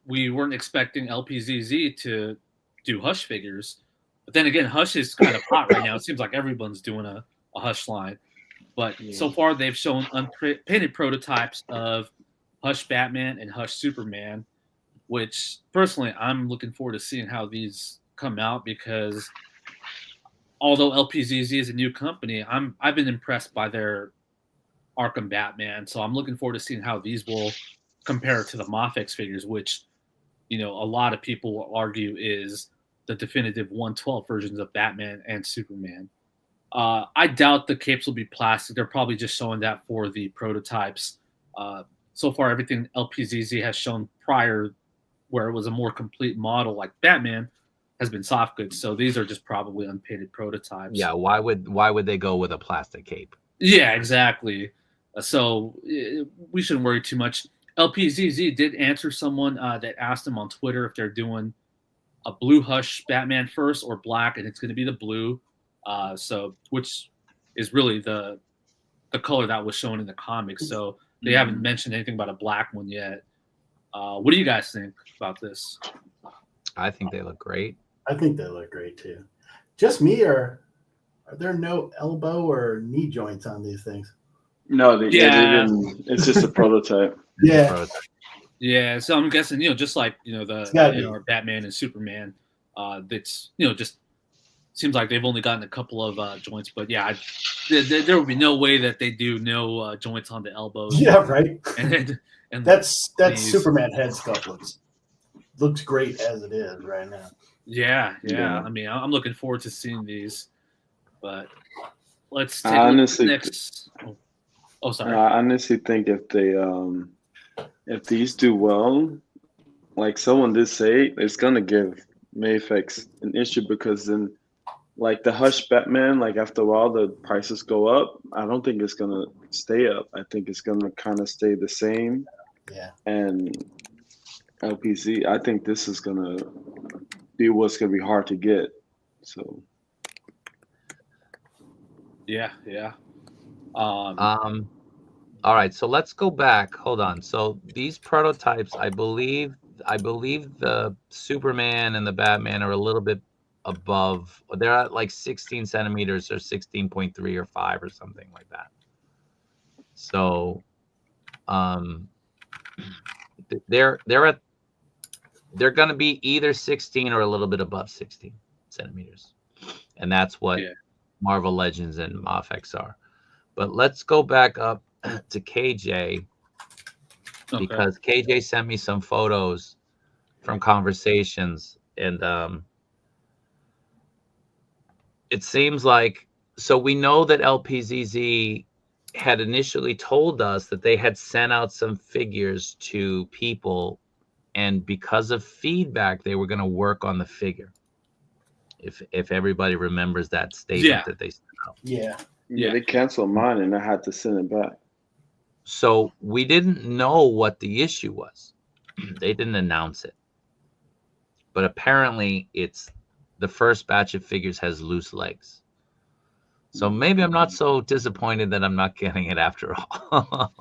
we weren't expecting LPZZ to do Hush figures. But then again, Hush is kind of hot right now. It seems like everyone's doing a Hush line. But so far they've shown unpainted prototypes of Hush Batman and Hush Superman, which personally I'm looking forward to seeing how these come out because although LPZZ is a new company, I've been impressed by their Arkham Batman, so I'm looking forward to seeing how these will compare to the Mafex figures, which a lot of people will argue is the definitive 1/12 versions of Batman and Superman. I doubt the capes will be plastic. They're probably just showing that for the prototypes. So far, everything LPZZ has shown prior, where it was a more complete model like Batman, has been soft goods. So these are just probably unpainted prototypes. Yeah, why would they go with a plastic cape? Yeah, exactly. So we shouldn't worry too much. LPZZ did answer someone that asked them on Twitter if they're doing a blue Hush Batman first or black, and it's going to be the blue. So which is really the color that was shown in the comics. So they haven't mentioned anything about a black one yet. What do you guys think about this? I think they look great. I think they look great too. Just me, or are there no elbow or knee joints on these things? No, they didn't. It's just a prototype. Yeah. Yeah, so I'm guessing, just like, the Batman and Superman, that's, just seems like they've only gotten a couple of joints, but yeah, there would be no way that they do no joints on the elbows. Yeah, right. And that's Superman head sculpt looks great as it is right now. Yeah. I mean, I'm looking forward to seeing these, but let's take a look at the next. Oh, sorry. I honestly think if these do well, like someone did say, it's gonna give Mafex an issue, because then, like the Hush Batman, like after a while the prices go up. I don't think it's gonna stay up. I think it's gonna kind of stay the same. Yeah. And LPZ, I think this is gonna be what's gonna be hard to get. So. Yeah. All right, so let's go back. Hold on. So these prototypes, I believe the Superman and the Batman are a little bit above. They're at like 16 centimeters or 16.3 or 5 or something like that. So they're going to be either 16 or a little bit above 16 centimeters, and that's what Marvel Legends and Mafex are. But let's go back up to KJ, because KJ sent me some photos from conversations, and it seems like, so we know that LPZZ had initially told us that they had sent out some figures to people, and because of feedback they were going to work on the figure, if everybody remembers that statement that they sent out. Yeah, they canceled mine and I had to send it back. So we didn't know what the issue was. They didn't announce it. But apparently it's the first batch of figures has loose legs. So maybe I'm not so disappointed that I'm not getting it after all.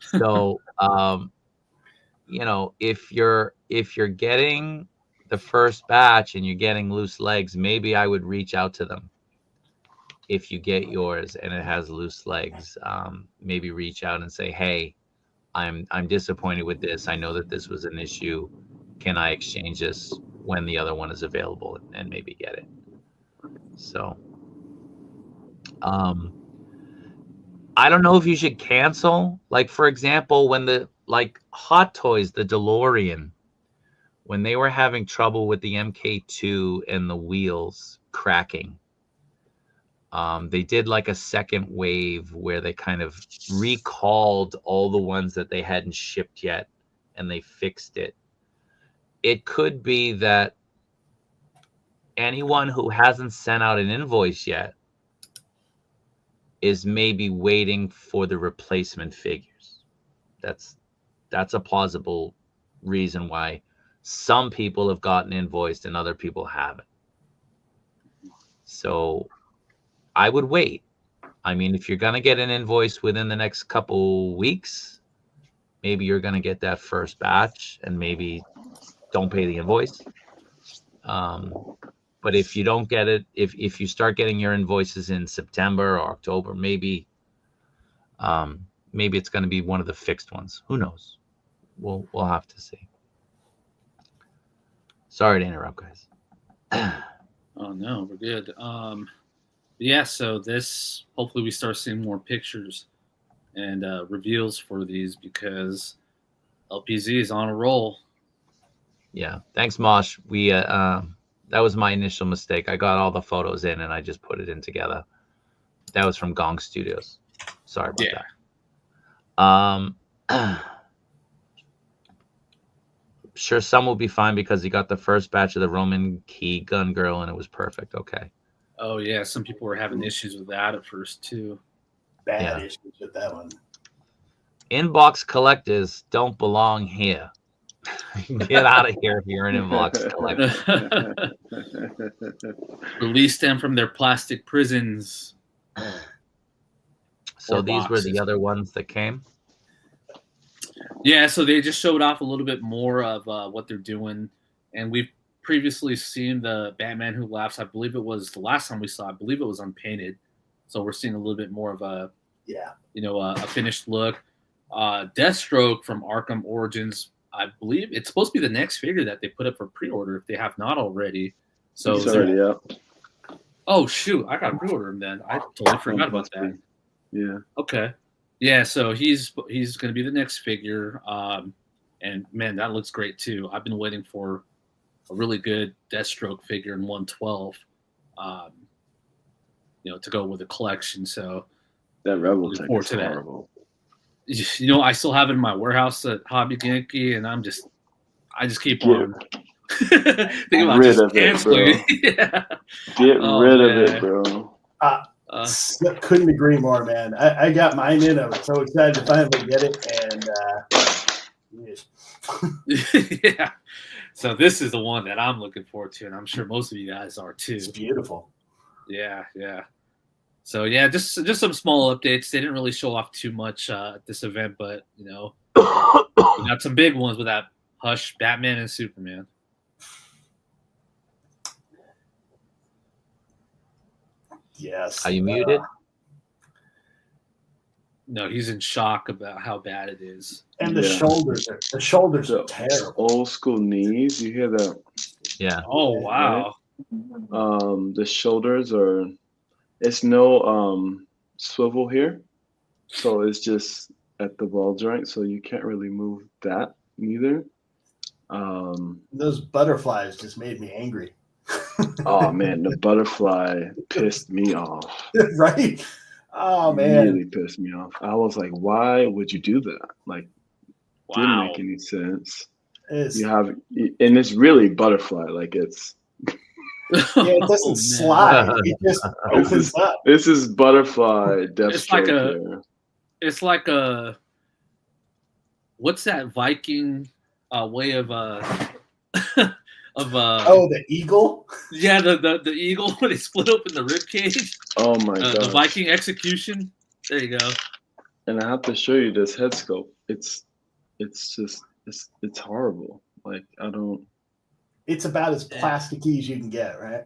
So if you're getting the first batch and you're getting loose legs, maybe I would reach out to them. If you get yours and it has loose legs, maybe reach out and say, hey, I'm disappointed with this. I know that this was an issue. Can I exchange this when the other one is available, and maybe get it? So I don't know if you should cancel. Like, for example, when the Hot Toys, the DeLorean, when they were having trouble with the MK2 and the wheels cracking, they did like a second wave where they kind of recalled all the ones that they hadn't shipped yet, and they fixed it. It could be that anyone who hasn't sent out an invoice yet is maybe waiting for the replacement figures. That's a plausible reason why some people have gotten invoiced and other people haven't. So I would wait. I mean, if you're going to get an invoice within the next couple weeks, maybe you're going to get that first batch, and maybe don't pay the invoice. But if you don't get it, if you start getting your invoices in September or October, maybe it's going to be one of the fixed ones. Who knows? We'll have to see. Sorry to interrupt, guys. Oh no, we're good. Yeah, so this, hopefully we start seeing more pictures and reveals for these, because LPZ is on a roll. Yeah, thanks, Mosh. We that was my initial mistake. I got all the photos in and I just put it in together. That was from Gong Studios. Sorry about that. Sure, some will be fine because he got the first batch of the Roman Key Gun Girl and it was perfect. Okay. Oh yeah, some people were having issues with that at first too. Bad issues with that one. Inbox collectors don't belong here. Get out of here if you're an Invox collector. Release them from their plastic prisons. So these were the other ones that came? Yeah, so they just showed off a little bit more of what they're doing. And we've previously seen the Batman Who Laughs. I believe it was the last time we saw, I believe it was unpainted. So we're seeing a little bit more of a, a finished look. Deathstroke from Arkham Origins, I believe it's supposed to be the next figure that they put up for pre-order if they have not already. So it's already up. Oh shoot, I got to pre-order him then. I totally forgot about that. Yeah. Okay. Yeah, so he's going to be the next figure, and man, that looks great too. I've been waiting for a really good Deathstroke figure in 112, to go with the collection. So that Rebel tech is horrible. I still have it in my warehouse at Hobby Genki, and I just keep on thinking about rid just of canceling it, bro. Yeah. Get rid of it, bro. Couldn't agree more, man. I got mine in. I was so excited to finally get it, and yeah. So this is the one that I'm looking forward to, and I'm sure most of you guys are too. It's beautiful. Yeah. So yeah, just some small updates. They didn't really show off too much at this event, but we got some big ones with that Hush, Batman, and Superman. Yes. Are you muted? No, he's in shock about how bad it is. And the shoulders are terrible. Old school knees. You hear that? Yeah. Oh wow. The shoulders are. It's no swivel here, so it's just at the ball joint, so you can't really move that neither. Those butterflies just made me angry. Oh man, the butterfly pissed me off. Right? Oh man, really pissed me off. I was like, why would you do that? Like, didn't make any sense. You have, and it's really butterfly. Like it's. It doesn't slide. It just opens up. This is butterfly Deathstroke. It's like a. What's that Viking way of the eagle? Yeah, the eagle when they split open the rib cage. Oh my god. The Viking execution. There you go. And I have to show you this head sculpt. It's horrible. Like I don't. It's about as plasticky as you can get, right?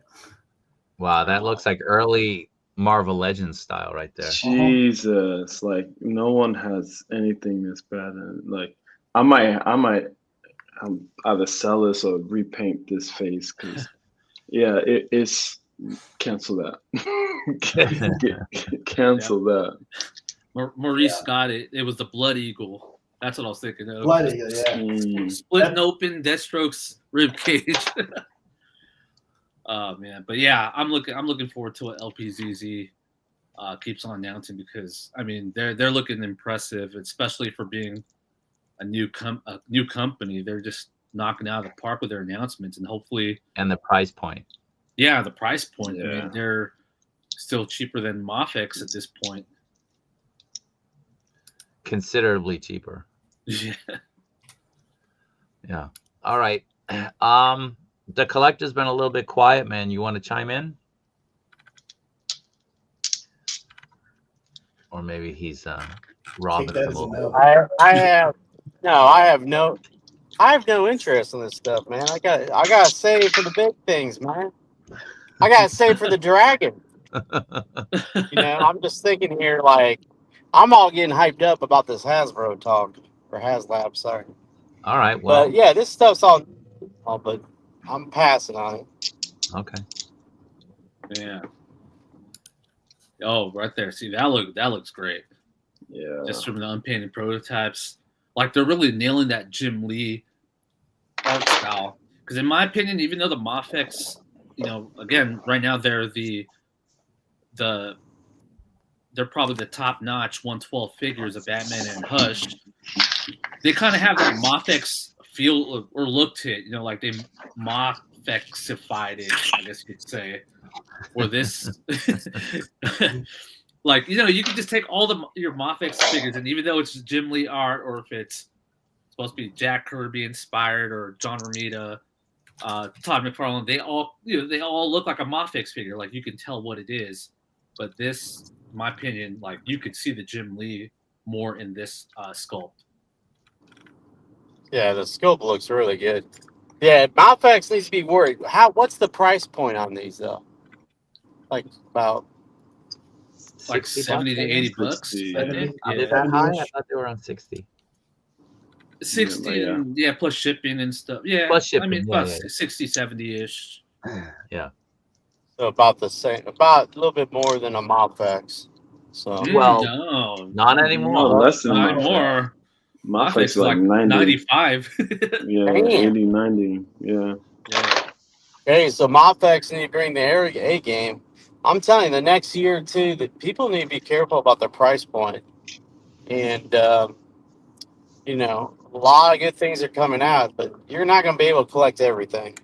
Wow, that looks like early Marvel Legends style right there. Jesus, like no one has anything this bad. Like I might either sell this or repaint this face because, yeah, it's cancel that. Cancel that. Maurice got it. It was the Blood Eagle. That's what I was thinking of. Blood Eagle, yeah. Splitting open Deathstroke's rib cage. Oh man, but yeah, I'm looking forward to what LPZZ keeps on announcing because I mean they're looking impressive, especially for being a new company. They're just knocking out of the park with their announcements, and hopefully. And the price point. Yeah, the price point. Yeah. I mean, they're still cheaper than Mafex at this point. Considerably cheaper. Yeah. Yeah. All right. The collector's been a little bit quiet, man. You want to chime in? Or maybe he's robbing them a little bit. I have no interest in this stuff, man. I gotta save for the big things, man. I gotta save for the dragon. I'm just thinking here, like, I'm all getting hyped up about this Hasbro talk or Haslab, sorry. All right, well, but yeah, this stuff's all, but I'm passing on it. Okay. Yeah. Oh, right there. See, that looks great. Yeah. Just from the unpainted prototypes, like they're really nailing that Jim Lee art style. Because in my opinion, even though the Mafex, again, right now they're they're probably the top-notch 112 figures of Batman and Hush. They kind of have that Mafex feel or look to it, like they Mafexified it, I guess you could say. Or this, like, you can just take all your Mafex figures, and even though it's Jim Lee art or if it's supposed to be Jack Kirby inspired or John Romita, Todd McFarlane. They all look like a Mafex figure. Like you can tell what it is. But this, in my opinion, like you could see the Jim Lee more in this sculpt. Yeah, the sculpt looks really good. Yeah, Mafex needs to be worried. What's the price point on these though? Like about like 70 to 80 bucks. 60. I think. Are Yeah. they that high? I thought they were on 60. 60 Yeah. and plus shipping and stuff. Yeah. Plus shipping, I mean, yeah, about yeah. 60, 70-ish. Yeah. so about the same, about a little bit more than a Mafex. So Well, no, not No, anymore. less than not Mafex. more. Mafex Mafex is like 90. 95. Yeah, Damn. 80, 90. Yeah. Yeah. hey, so Mafex need to bring the A game. I'm telling you, the next year or two, that people need to be careful about their price point. And you know, a lot of good things are coming out, but you're not going to be able to collect everything.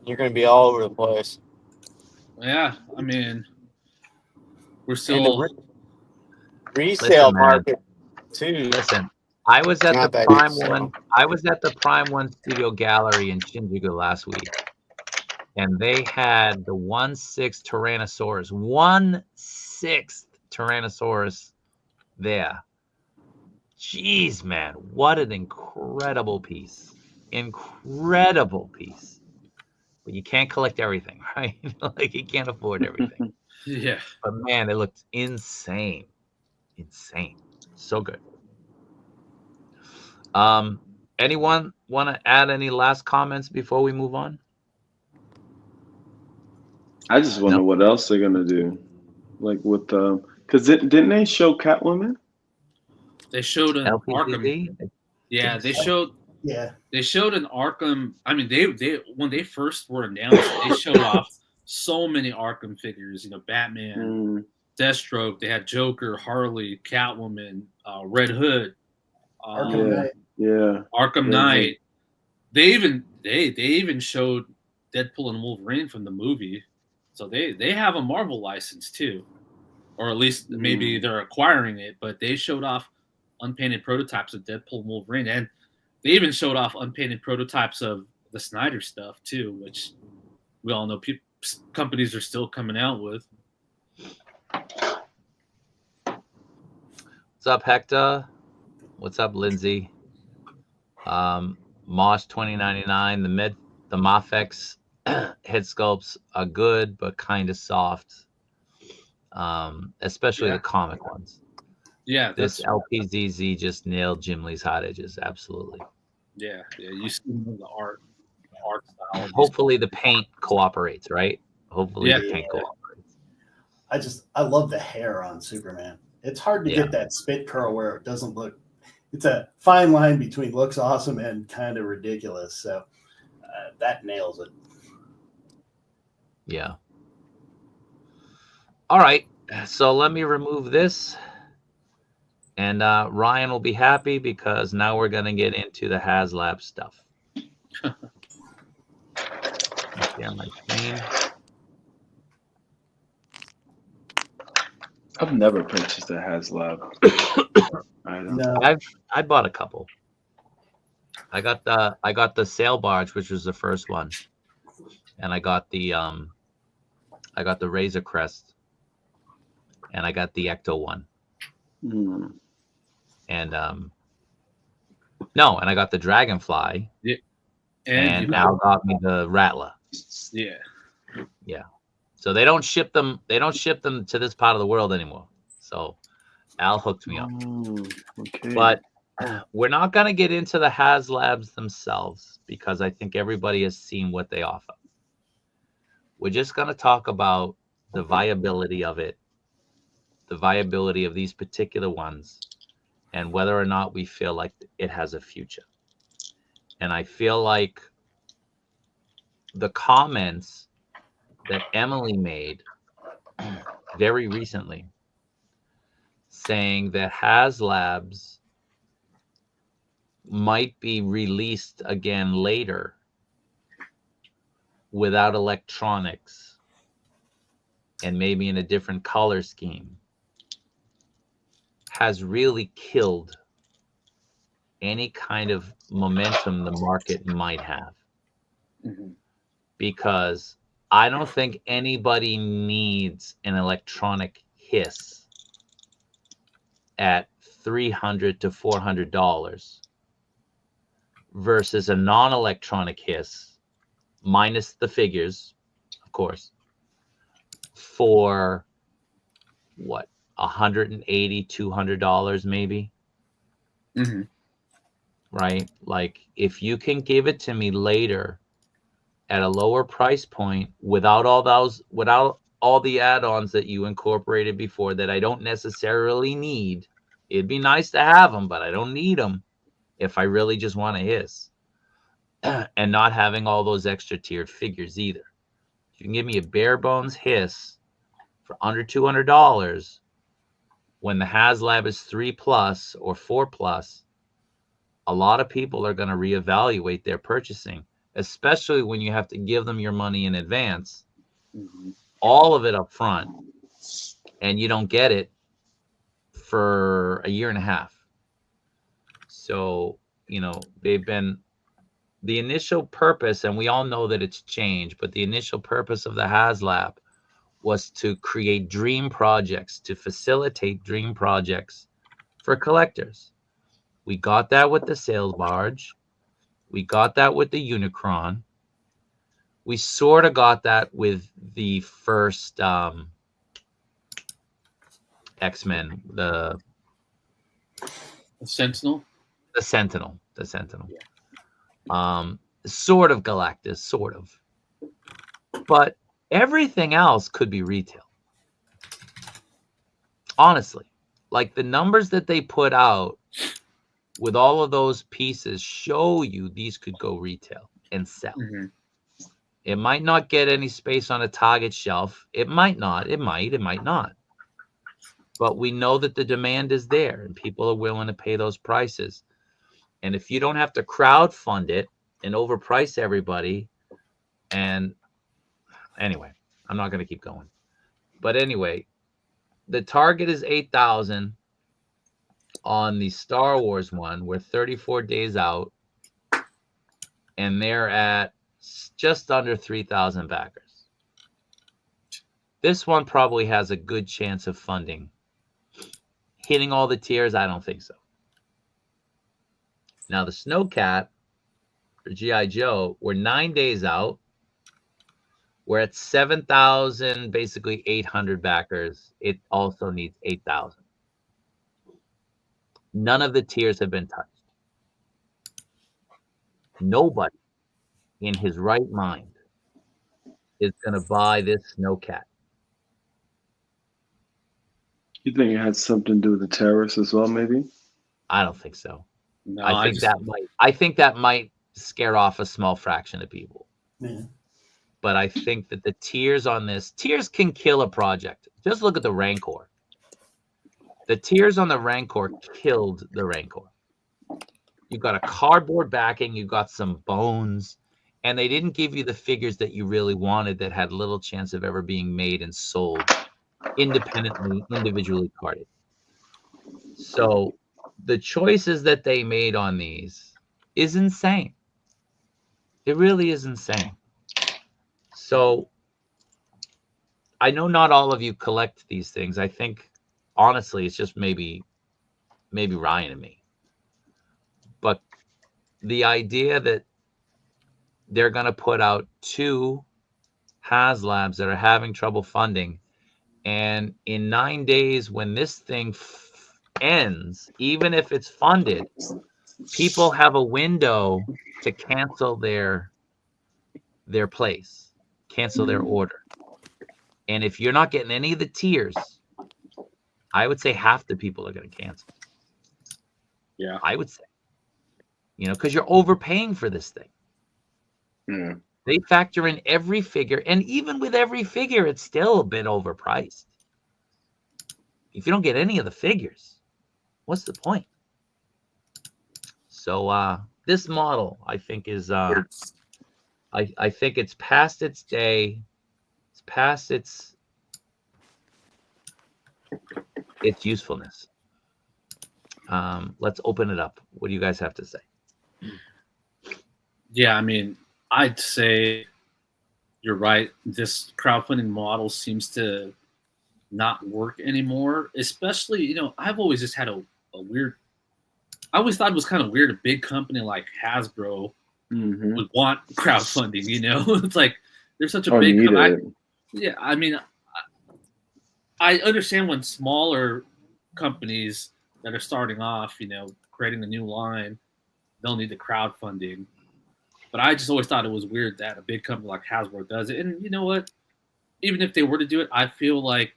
You're going to be all over the place. Yeah, I mean, we're And still. the resale Listen, man. market too. Listen, I was at Not the that Prime easy, so. One. I was at the Prime One Studio Gallery in Shinjuku last week, and they had the 1/6 Tyrannosaurus, 1/6 Tyrannosaurus there. Jeez, man, what an incredible piece! Incredible piece. But you can't collect everything, right? Like you can't afford everything. Yeah. But man, it looked insane. Insane. So good. Anyone want to add any last comments before we move on? I just wonder No. what else they're gonna do, like with because didn't they show Catwoman? They showed an Arkham. LPZZ? Yeah, think they so. showed. Yeah. They showed an Arkham. I mean, they when they first were announced, they showed off so many Arkham figures. You know, Batman, Deathstroke. They had Joker, Harley, Catwoman, Red Hood, Arkham Yeah. Knight. Yeah. Arkham Red Knight. They even showed Deadpool and Wolverine from the movie, so they have a Marvel license too, or at least maybe they're acquiring it. But they showed off unpainted prototypes of Deadpool and Wolverine, and they even showed off unpainted prototypes of the Snyder stuff too, which we all know companies are still coming out with. What's up, Hector? What's up, Lindsay? Mosh 2099. The Mafex head sculpts are good, but kind of soft. Especially the comic ones. Yeah, This LPZZ just nailed Jim Lee's hot edges. Absolutely. Yeah. You see the art style. Hopefully the paint cooperates, right? Hopefully the paint cooperates. I love the hair on Superman. It's hard to get that spit curl where it doesn't look. It's a fine line between looks awesome and kind of ridiculous. So that nails it. Yeah. All right. So let me remove this. And Ryan will be happy because now we're going to get into the Haslab stuff. Share my screen. I've never purchased a Haslab. No. I bought a couple. I got the sail barge, which was the first one, and I got the Razor Crest, and I got the Ecto one, and I got the Dragonfly, and now got me the Rattler. Yeah. So they don't ship them. They don't ship them to this part of the world anymore. So Al hooked me up. Okay. But we're not going to get into the Haslabs themselves because I think everybody has seen what they offer. We're just going to talk about the viability of it, the viability of these particular ones, and whether or not we feel like it has a future. And I feel like the comments that Emily made very recently saying that Haslabs might be released again later without electronics and maybe in a different color scheme has really killed any kind of momentum the market might have. Because I don't think anybody needs an electronic hiss at $300 to $400 versus a non-electronic hiss, minus the figures, of course, for what, $180, $200 maybe. Right? Like, if you can give it to me later at a lower price point without all the add-ons that you incorporated before that I don't necessarily need. It'd be nice to have them, but I don't need them if I really just want to hiss. And not having all those extra tiered figures either. If you can give me a bare bones hiss for under $200 when the Haslab is 3+ or 4+, a lot of people are going to reevaluate their purchasing, especially when you have to give them your money in advance, all of it up front, and you don't get it for a year and a half. So, you know, they've been the initial purpose, and we all know that it's changed, but the initial purpose of the Haslab was to create dream projects, to facilitate dream projects for collectors. We got that with the sales barge. We got that with the Unicron. We sort of got that with the first X-Men, the Sentinel. The Sentinel. Yeah. Sort of Galactus, sort of. But everything else could be retail. Honestly, like the numbers that they put out with all of those pieces show you these could go retail and sell. It might not get any space on a Target shelf. It might not. It might not. But we know that the demand is there and people are willing to pay those prices. And if you don't have to crowdfund it and overprice everybody, and anyway, I'm not going to keep going. But anyway, the target is 8,000 on the Star Wars one. We're 34 days out, and they're at just under 3,000 backers. This one probably has a good chance of funding. Hitting all the tiers, I don't think so. Now, the Snowcat for G.I. Joe, we're 9 days out. We're at 7,000, basically 800 backers. It also needs 8,000. None of the tiers have been touched. Nobody in his right mind is going to buy this Snowcat. You think it had something to do with the terrorists as well, maybe? I don't think so. No, I think that might scare off a small fraction of people. Yeah. But I think that the tiers on this, tiers can kill a project. Just look at the Rancor. The tiers on the Rancor killed the Rancor. You got a cardboard backing, you got some bones, and they didn't give you the figures that you really wanted that had little chance of ever being made and sold independently, individually carded. So the choices that they made on these is insane. It really is insane. So I know not all of you collect these things. I think, honestly, it's just maybe Ryan and me. But the idea that they're going to put out 2 Haslabs that are having trouble funding, and in 9 days when this thing ends, even if it's funded, people have a window to cancel their place, cancel their order. And if you're not getting any of the tiers, I would say half the people are going to cancel. Yeah, I would say, because you're overpaying for this thing. Yeah. They factor in every figure, and even with every figure, it's still a bit overpriced. If you don't get any of the figures, what's the point? So this model, I think, is I think it's past its day. It's past its usefulness. Let's open it up. What do you guys have to say? Yeah, I mean, I'd say you're right. This crowdfunding model seems to not work anymore. Especially, I've always just had a weird. I always thought it was kind of weird. A big company like Hasbro would want crowdfunding. It's like they're such a big company. Yeah, I mean, I understand when smaller companies that are starting off, creating a new line, they'll need the crowdfunding. But I just always thought it was weird that a big company like Hasbro does it. And you know what? Even if they were to do it, I feel like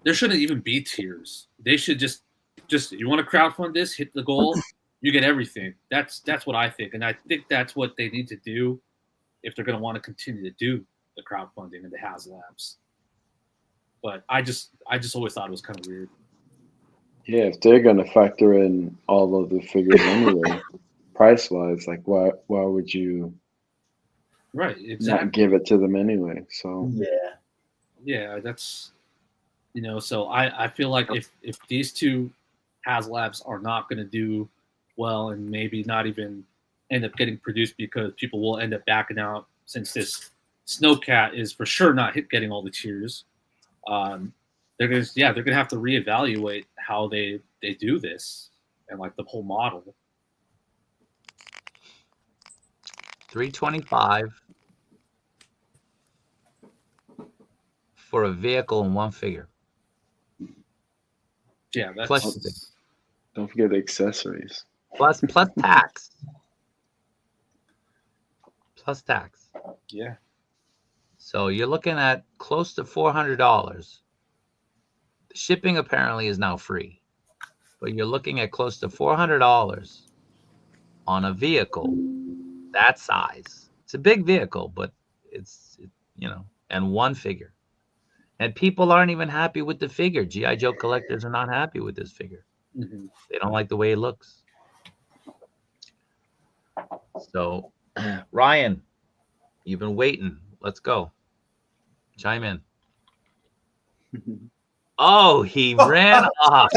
there shouldn't even be tiers. They should just you want to crowdfund this, hit the goal, you get everything. That's what I think, and I think that's what they need to do if they're going to want to continue to do the crowdfunding and the Haslabs. But I just always thought it was kind of weird. Yeah, if they're going to factor in all of the figures anyway, price wise, like why would you not give it to them anyway? So yeah, that's so I feel like if these two Haslabs are not going to do well and maybe not even end up getting produced because people will end up backing out since this Snowcat is for sure not getting all the tiers. They're gonna have to reevaluate how they do this and like the whole model. $325 for a vehicle and one figure. Yeah, that's plus, don't forget the accessories. Plus tax. Plus tax. Yeah. So you're looking at close to $400. The shipping apparently is now free, but you're looking at close to $400 on a vehicle that size. It's a big vehicle, but it's and one figure. And people aren't even happy with the figure. G.I. Joe collectors are not happy with this figure. Mm-hmm. They don't like the way it looks. So, Ryan, you've been waiting. Let's go. Chime in. Oh, he ran off.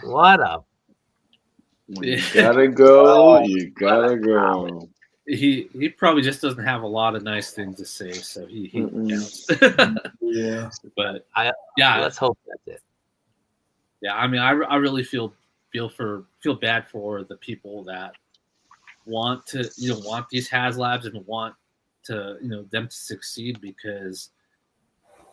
What up? You gotta go. You gotta go. He probably just doesn't have a lot of nice things to say, so he counts. Yeah, but let's hope that's it. Yeah, I mean, I really feel bad for the people that want to want these Haslabs and want to them to succeed, because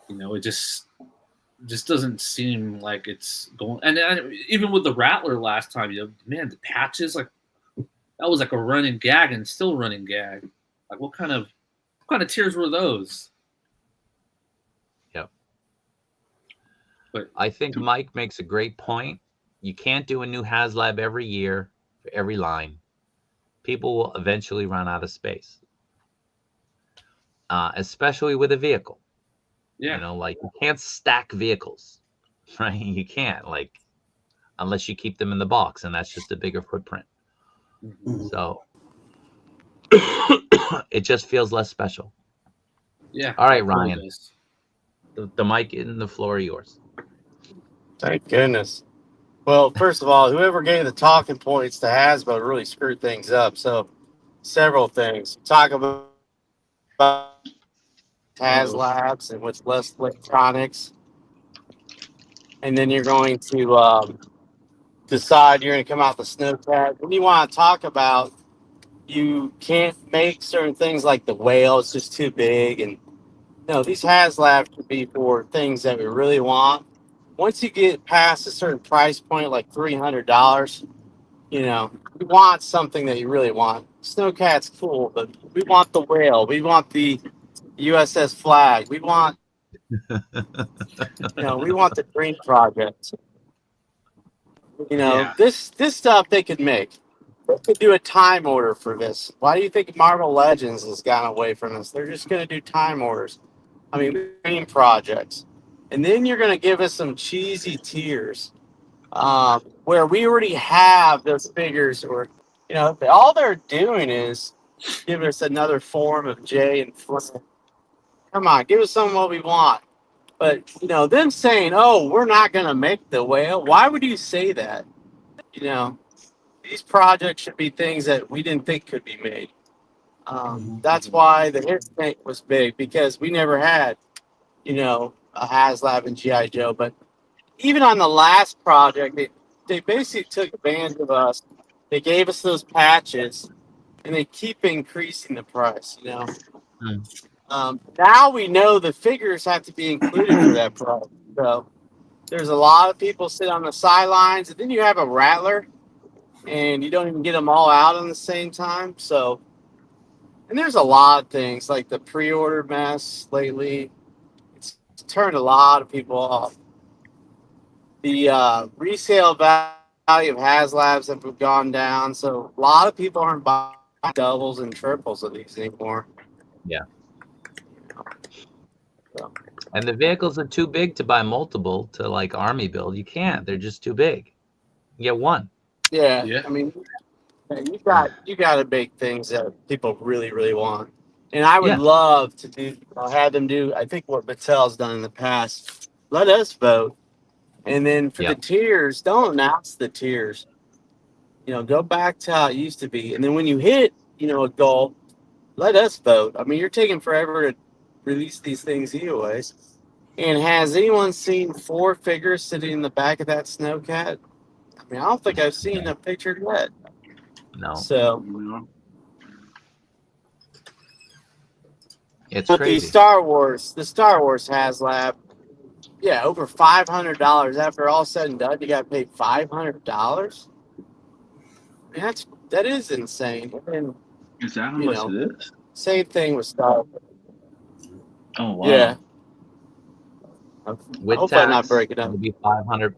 it just doesn't seem like it's going. And even with the Rattler last time, man, the patches, like that was like a running gag and still running gag. Like what kind of tiers were those? Yep. But I think Mike makes a great point. You can't do a new Haslab every year for every line. People will eventually run out of space, especially with a vehicle. Yeah. Like you can't stack vehicles, right? You can't, like, unless you keep them in the box, and that's just a bigger footprint. Mm-hmm. So it just feels less special. Yeah. All right, Ryan. The mic and the floor are yours. Thank goodness. Well, first of all, whoever gave the talking points to Hasbro really screwed things up. So, several things. Talk about Haslabs and what's less electronics. And then you're going to decide you're going to come out the Snowcat. When you want to talk about you can't make certain things like the whale, it's just too big. And these Haslabs should be for things that we really want. Once you get past a certain price point, like $300, we want something that you really want. Snowcat's cool, but we want the whale. We want the USS Flag. We want, we want the Dream Project. This stuff they could make. They could do a time order for this. Why do you think Marvel Legends has gone away from us? They're just going to do time orders. I mean, Dream Projects. And then you're going to give us some cheesy tiers where we already have those figures, or, all they're doing is give us another form of Jay and Flynn. Come on, give us some of what we want. But, you know, them saying, oh, we're not going to make the whale. Why would you say that? You know, these projects should be things that we didn't think could be made. That's why the hit tank was big, because we never had, you know, a Haslab and G.I. Joe. But even on the last project, they basically took advantage of us. They gave us those patches, and they keep increasing the price, you know. Now we know the figures have to be included for that price. So there's a lot of people sit on the sidelines, and then you have a rattler, and you don't even get them all out on the same time. So, and there's a lot of things like the pre-order mess lately. It's turned a lot of people off. The resale value of Haslabs have gone down, so a lot of people aren't buying doubles and triples of these anymore. Yeah. So. And the vehicles are too big to buy multiple to like army build. You can't. They're just too big. You get one. Yeah. I mean, you got to make things that people really, really want. And I would love to do, have them do, I think what Mattel's done in the past. Let us vote. And then for the tiers, don't announce the tiers. You know, go back to how it used to be. And then when you hit, you know, a goal, let us vote. I mean, you're taking forever to release these things anyways. And has anyone seen 4 figures sitting in the back of that snowcat? I mean, I don't think I've seen a picture yet. No. So it's but crazy. the Star Wars Haslab, yeah, over $500. After all said and done, you got to pay $500. That is insane. And, is that how much it is? Same thing with Star Wars. Oh wow. Yeah. With I hope tax, I'm not breaking up. It'll be 500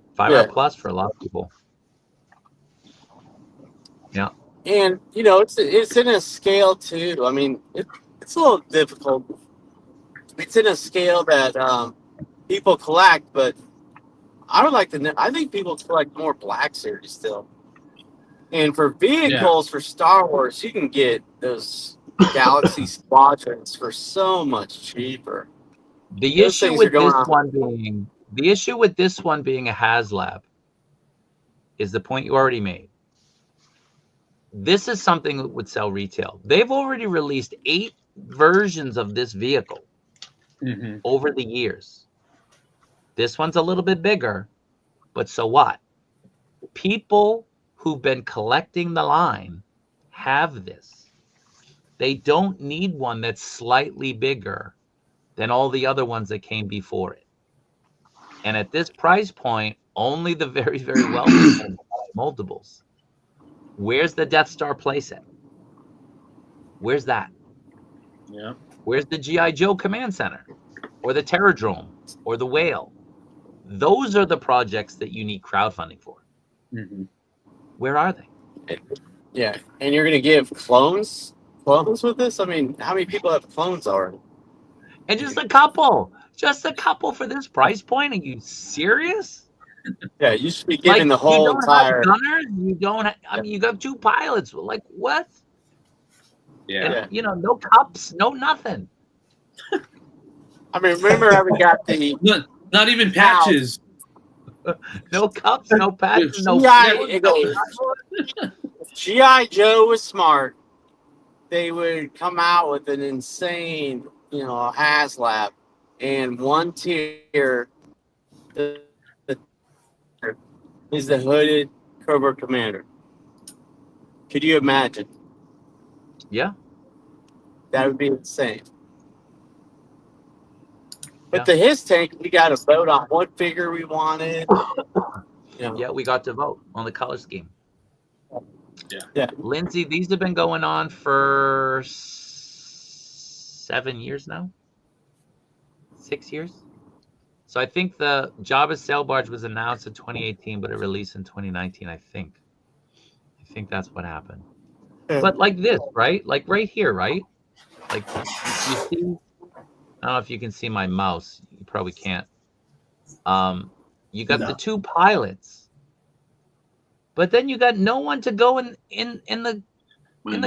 plus for a lot of people. Yeah. And you know, it's in a scale too. I mean, it's a little difficult. It's in a scale that people collect, but I would like to know. I think people collect more Black Series still. And for vehicles for Star Wars, you can get those Galaxy Squadrons for so much cheaper. The issue with this one being a Haslab is the point you already made. This is something that would sell retail. They've already released 8 versions of this vehicle over the years. This one's a little bit bigger, but so what? People who've been collecting the line have this. They don't need one that's slightly bigger than all the other ones that came before it. And at this price point, only the very, very wealthy can buy multiples. Where's the Death Star playset? Where's that? Yeah. Where's the G.I. Joe Command Center? Or the Terradrome? Or the Whale? Those are the projects that you need crowdfunding for. Where are they? Yeah. And you're going to give clones with this? I mean, how many people have clones already? And just a couple. Just a couple for this price point? Are you serious? Yeah, you should be giving the whole entire gunners. You don't. I mean, you got 2 pilots. Like what? Yeah. And, you know, no cups, no nothing. I mean, remember we got the not even patches. No cups, no patches, no. G.I. Joe was smart. They would come out with an insane, you know, Haslab, and one tier is the hooded Cobra Commander. Could you imagine? Yeah. That would be insane. But the His Tank, we got to vote on what figure we wanted. You know. Yeah, we got to vote on the color scheme. Yeah. Lindsay, these have been going on for 7 years now. 6 years. So I think the Jabba Sail Barge was announced in 2018, but it released in 2019, I think. I think that's what happened. But like this, right? Like right here, right? Like you see, I don't know if you can see my mouse. You probably can't. You got the 2 pilots, but then you got no one to go in the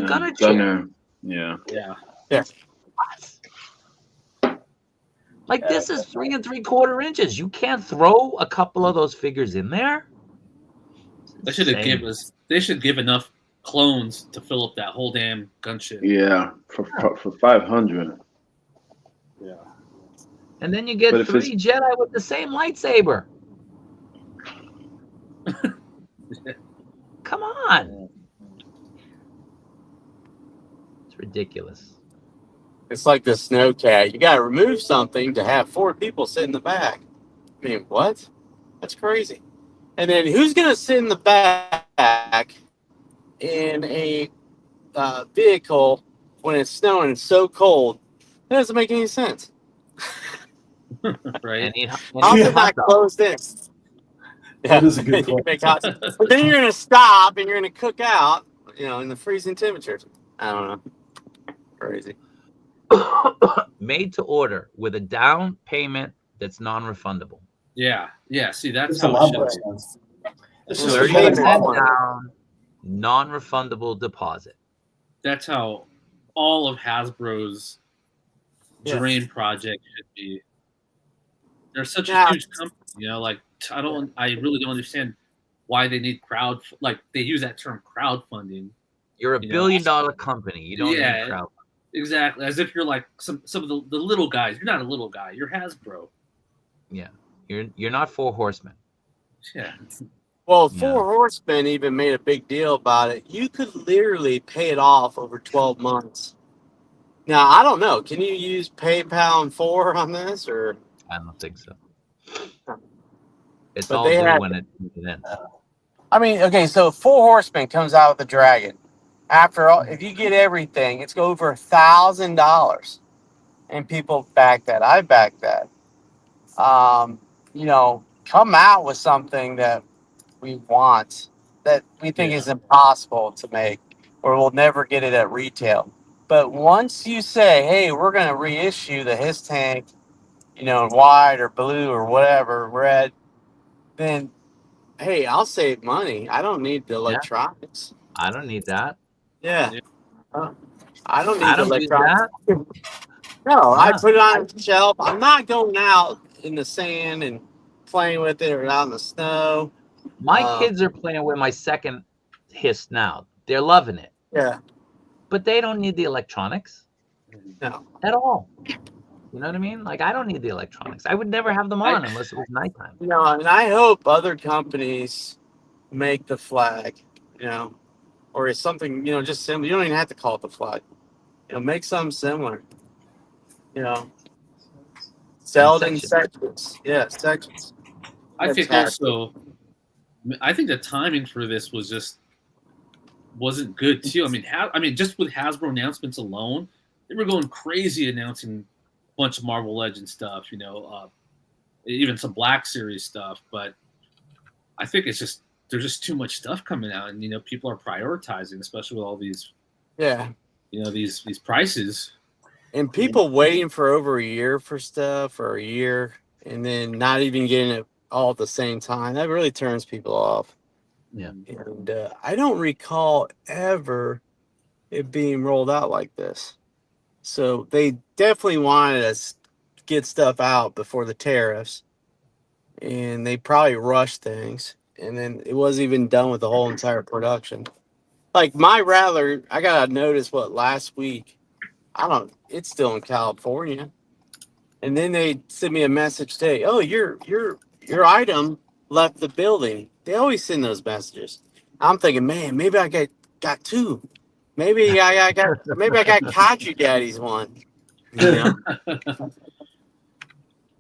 gunner chair. Yeah. What? Like this is 3 3/4 inches. You can't throw a couple of those figures in there. They should have give us. They should give enough clones to fill up that whole damn gunship. Yeah, for 500. Yeah. And then you get 3 Jedi with the same lightsaber. Come on. It's ridiculous. It's like the snowcat. You got to remove something to have 4 people sit in the back. I mean, what? That's crazy. And then who's going to sit in the back in a vehicle when it's snowing and so cold? That doesn't make any sense. Right. How's it not closed in? That is a good point. But then you're going to stop and you're going to cook out, in the freezing temperatures. I don't know. Crazy. Made to order with a down payment that's non-refundable. Yeah. See, that's It's how a lot it more should be. expensive. 30% down, non-refundable deposit. That's how all of Hasbro's dream project should be. They're such a huge company, I really don't understand why they need they use that term crowdfunding. You're a billion-dollar company. You don't need crowdfunding. Exactly. As if you're like some of the little guys. You're not a little guy. You're Hasbro. Yeah. You're not 4 Horsemen. Yeah. Well, 4 Horsemen even made a big deal about it. You could literally pay it off over 12 months. Now, I don't know. Can you use PayPal and 4 on this, or? I don't think so. It's all good when it ends. I mean, okay, so 4 Horsemen comes out with the dragon. After all, if you get everything, it's over $1,000, and people back that. I back that. Come out with something that we want, that we think is impossible to make, or we'll never get it at retail. But once you say, hey, we're going to reissue the His Tank, in white or blue or whatever, red, then, hey, I'll save money. I don't need the electronics. I don't need that. Yeah. I don't need the electronics. No, I put it on the shelf. I'm not going out in the sand and playing with it or out in the snow. My kids are playing with my second Hiss now. They're loving it. Yeah. But they don't need the electronics. No. At all. You know what I mean? Like, I don't need the electronics. I would never have them on unless it was nighttime. And I hope other companies make the flag, or it's something, just similar. You don't even have to call it the flag. Make something similar. Sell it in sections. Yeah, sections. I think the timing for this wasn't good too. I mean, just with Hasbro announcements alone, they were going crazy announcing a bunch of Marvel Legends stuff. Even some Black Series stuff. But I think there's just too much stuff coming out, and people are prioritizing, especially with all these. Yeah. These prices. And people waiting for over a year for stuff, or a year, and then not even getting it all at the same time. That really turns people off. Yeah. And I don't recall ever it being rolled out like this. So they definitely wanted us to get stuff out before the tariffs. And they probably rushed things. And then it wasn't even done with the whole entire production. Like my Rattler, I got a notice, last week? It's still in California. And then they sent me a message today. Oh, your item left the building. They always send those messages. I'm thinking, man, maybe I got 2. Maybe I got Kaiju Daddy's one.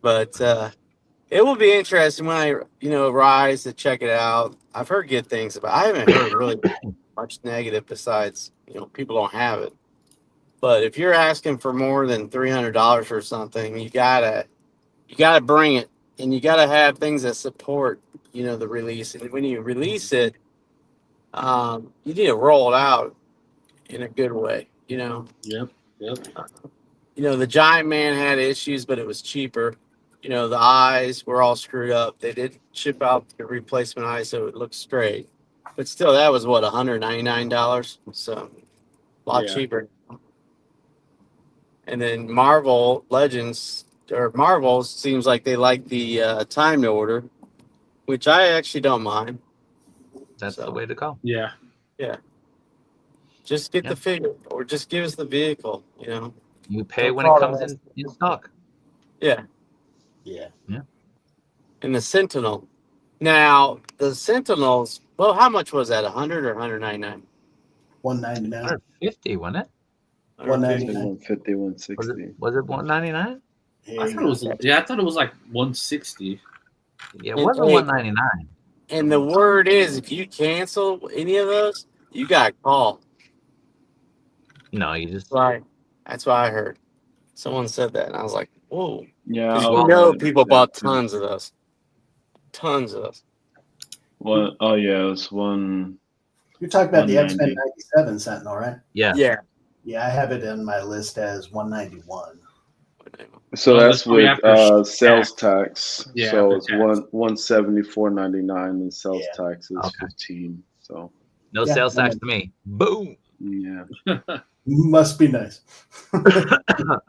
But it will be interesting when I rise to check it out. I've heard good things about it. I haven't heard really much negative besides people don't have it. But if you're asking for more than $300 for something, you gotta bring it, and you gotta have things that support the release. And when you release it, you need to roll it out in a good way. Yep. The Giant Man had issues, but it was cheaper. The eyes were all screwed up. They did ship out the replacement eyes, so it looked straight. But still, that was $199. So a lot cheaper. And then Marvel Legends or Marvel seems like they like the timed order, which I actually don't mind. That's the way to go. Yeah. Just get the figure, or just give us the vehicle. You pay when it comes in stock. Yeah. Yeah. And the Sentinel. Now the Sentinels. Well, how much was that? 100 or 199? 199. 150, wasn't it? 199. 150, 160. Was it 199? I thought it was. Yeah, I thought it was like 160. Yeah, it wasn't 199. And the word is, if you cancel any of those, you got a call. No, you just Right. That's what I heard. Someone said that, and I was like, whoa. Yeah. People bought tons of those. Tons of those. Well, oh yeah, it was one. You're talking about the X-Men 190. 97 Sentinel, right? yeah. Yeah, I have it in my list as 191. So that's with sales tax. Yeah, so after it's tax. 174.99 and sales tax is Okay. 15. So No sales tax to me. Boom. yeah. Must be nice.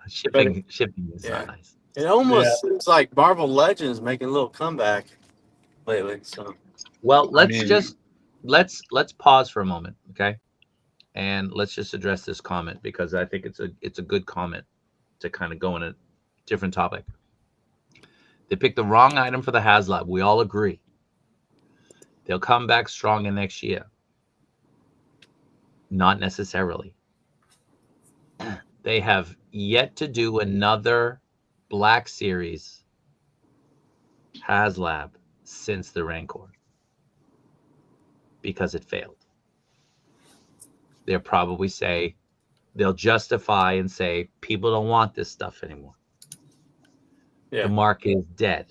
Shipping is not nice. It almost seems like Marvel Legends making a little comeback lately. So, well, let's pause for a moment, okay? And let's just address this comment, because I think it's a good comment to kind of go in a different topic. They picked the wrong item for the Haslab. We all agree. They'll come back stronger next year. Not necessarily. They have yet to do another Black Series Haslab since the Rancor, because it failed. They'll probably say, they'll justify and say, people don't want this stuff anymore. yeah. The market is dead.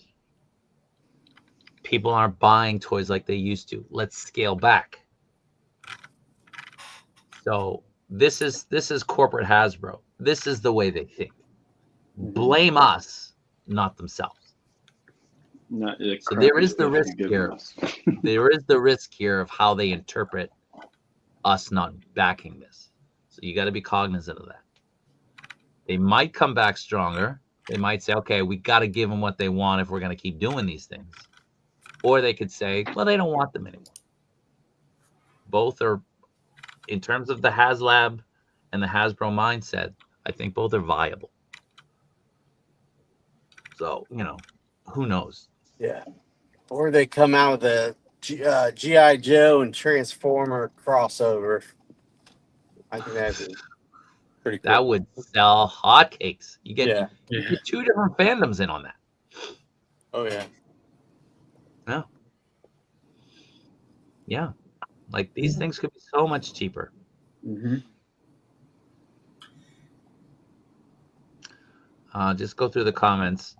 People aren't buying toys like they used to. Let's scale back. So this is corporate Hasbro. This is the way they think. Blame us, not themselves. So there is the risk here. There is the risk here of how they interpret us not backing this. So you got to be cognizant of that. They might come back stronger. They might say, okay, we got to give them what they want if we're going to keep doing these things. Or they could say, well, they don't want them anymore. Both are, in terms of the Haslab and the Hasbro mindset, I think both are viable. So, who knows? Yeah. Or they come out with a G.I. Joe and Transformer crossover. I think that'd be pretty cool. That would sell hotcakes. You get Yeah. two different fandoms in on that. Oh, yeah. Yeah. Like, these things could be so much cheaper. Mm-hmm. Just go through the comments.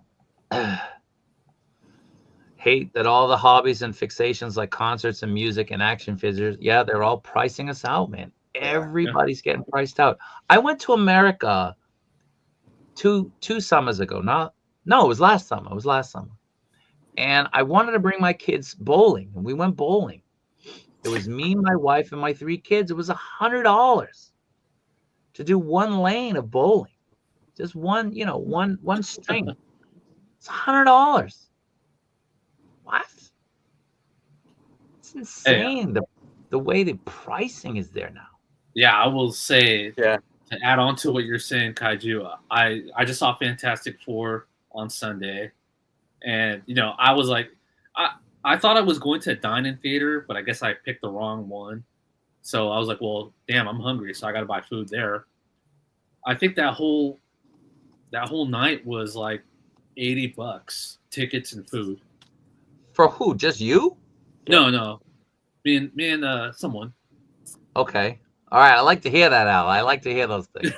Hate that all the hobbies and fixations like concerts and music and action figures, they're all pricing us out, man. Everybody's getting priced out. I went to America two summers ago. No, it was last summer. And I wanted to bring my kids bowling, and we went bowling. It was me, my wife, and my 3 kids. It was $100 to do one lane of bowling. Just one string. It's $100. What? It's insane. The way the pricing is there now. Yeah, I will say, to add on to what you're saying, Kaiju, I just saw Fantastic Four on Sunday, and I was like, I thought I was going to a dine-in theater, but I guess I picked the wrong one. So I was like, well, damn, I'm hungry, so I got to buy food there. I think that whole night was like $80, tickets and food. For who? Just you? No. Me and someone. Okay. All right. I like to hear that, Al. I like to hear those things.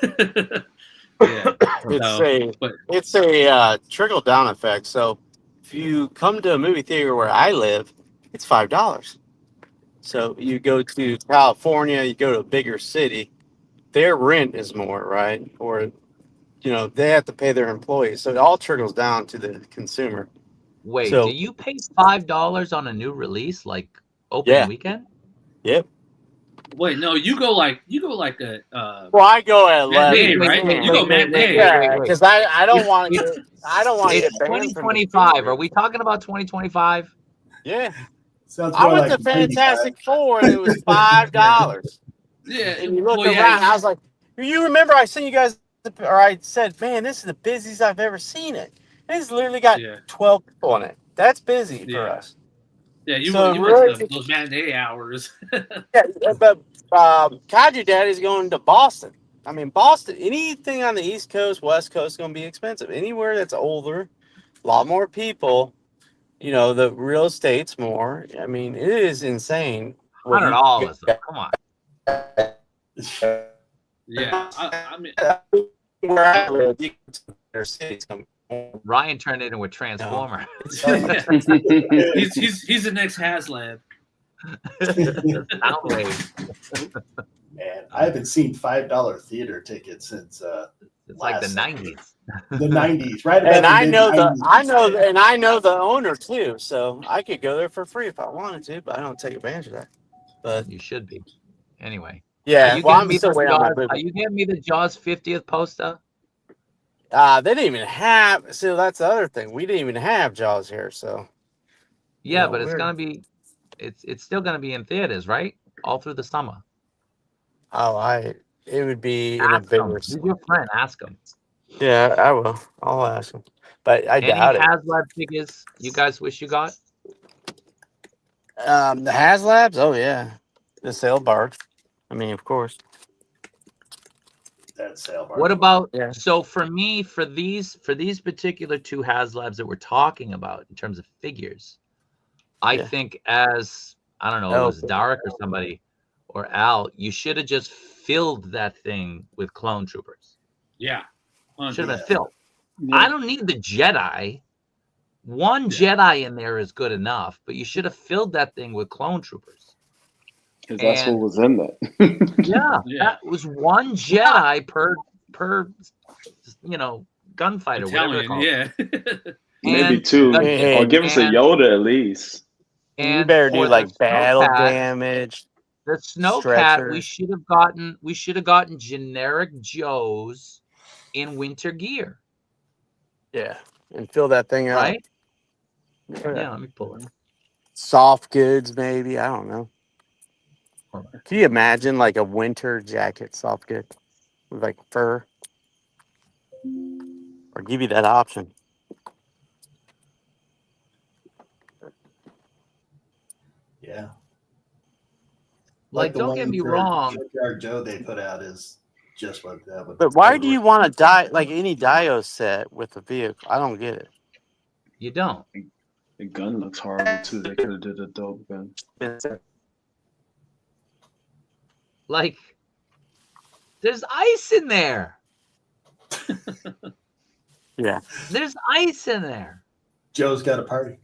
It's a trickle down effect. So if you come to a movie theater where I live, it's $5. So you go to California, you go to a bigger city, their rent is more, right? Or they have to pay their employees. So it all trickles down to the consumer. Wait, do you pay $5 on a new release like opening weekend? Yep. Wait, no, you go like a Well, I go at 11. matinee, right? wait, You go wait, matinee. Yeah, because I don't want to It's, get it's banned from the 2025. theater. Are we talking about 2025? Yeah, Sounds I more went like to 95. Fantastic Four and it was $5. Yeah, And you look well, around, yeah, I was like, you remember I sent you guys, or I said, man, this is the busiest I've ever seen it. And it's literally got yeah, 12 people in it. That's busy for yeah. us. Yeah, you So you went really, to those matinee hours. yeah, but Kaiju Daddy's going to Boston. I mean, Boston, anything on the East Coast, West Coast is going to be expensive. Anywhere that's older, a lot more people, you know, the real estate's more. I mean, it is insane. What you $100 though. Come on. Yeah, I mean, where I live, you can see their cities come. Ryan turned it into a transformer. yeah. he's the next Haslab. Soundwave. Man, I haven't seen $5 theater tickets since It's like the 90s. the 90s, right about And the I know mid-90s. and I know the owner too, so I could go there for free if I wanted to, but I don't take advantage of that. But You should be. Anyway. yeah, Are you well, getting I'm me still the waiting on my Jaws? Are movie. you getting me the Jaws 50th poster? They didn't even have. So that's the other thing. We didn't even have Jaws here, so Yeah, know, but it's weird. gonna be. It's still gonna be in theaters, right? All through the summer. it would be in a Ask him. bigger. He's your friend. Ask him. Yeah, I will. I'll ask him, but I Any doubt it. Haslab figures you guys wish you got? The Haslabs. Oh yeah, the sail barge. I mean, of course. That sale bar. What about? Yeah. So for me, for these particular two Haslabs that we're talking about in terms of figures, I Yeah. think as I don't know, it was Darek or somebody or Al, you should have just filled that thing with clone troopers. Yeah, Should have Yeah. been filled. I don't need the Jedi. One Jedi in there is good enough, but you should have filled that thing with clone troopers. Because that's what was in that. Yeah, Yeah. that was one Jedi per gunfighter, whatever they're Italian. called. Yeah, Maybe And two. Hey, Or give us a and- Yoda at least. And you And better for do like the battle snowcat, damage. the snowcat, we stretchers. should have gotten generic Joes in winter gear, Yeah, and fill that thing up. right? Yeah. Yeah, let me pull it. Soft goods, maybe. I don't know. Can you imagine like a winter jacket, soft good, with like fur? Or give you that option. Yeah. Like, the don't one get me for wrong. Junkyard Joe they put out is just what that would. But why totally do you want to die like any Dio set with a vehicle? I don't get it. You don't. The gun looks horrible too. They could have did a dope gun. Like, there's ice in there. Yeah. There's ice in there. Joe's got a party.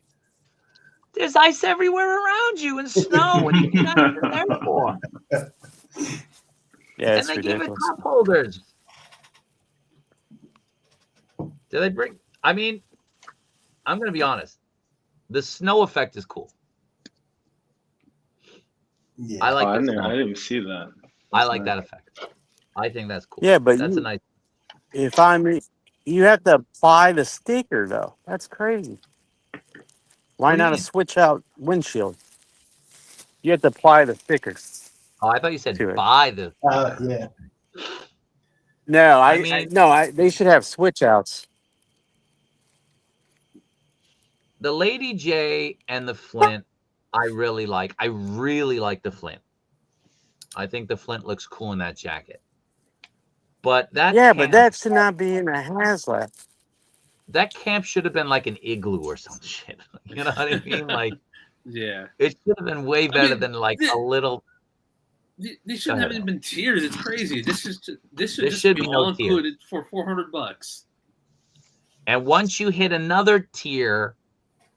There's ice everywhere around you and snow. What are you guys in there for? Yeah, And it's they give it ridiculous. cup holders. Do they bring? I mean, I'm going to be honest. The snow effect is cool. Yeah. I like I the didn't snow. even see that. I like that effect. I think that's cool. Yeah, but that's you- a nice. If you have to apply the sticker though. That's crazy. Why What do you not a mean? switch out windshield? You have to apply the sticker. Oh, I thought you said To it. buy the. Yeah. No, they should have switch outs. The Lady J and the Flint, I really like. I really like the Flint. I think the Flint looks cool in that jacket. But that But that should not be in a Haslab. that camp should have been like an igloo or some shit. You know what I mean? Like, yeah. it should have been way better mean, than like a little. These shouldn't have even been tiers. It's crazy. This should should be be no all tier. included for $400. And once you hit another tier,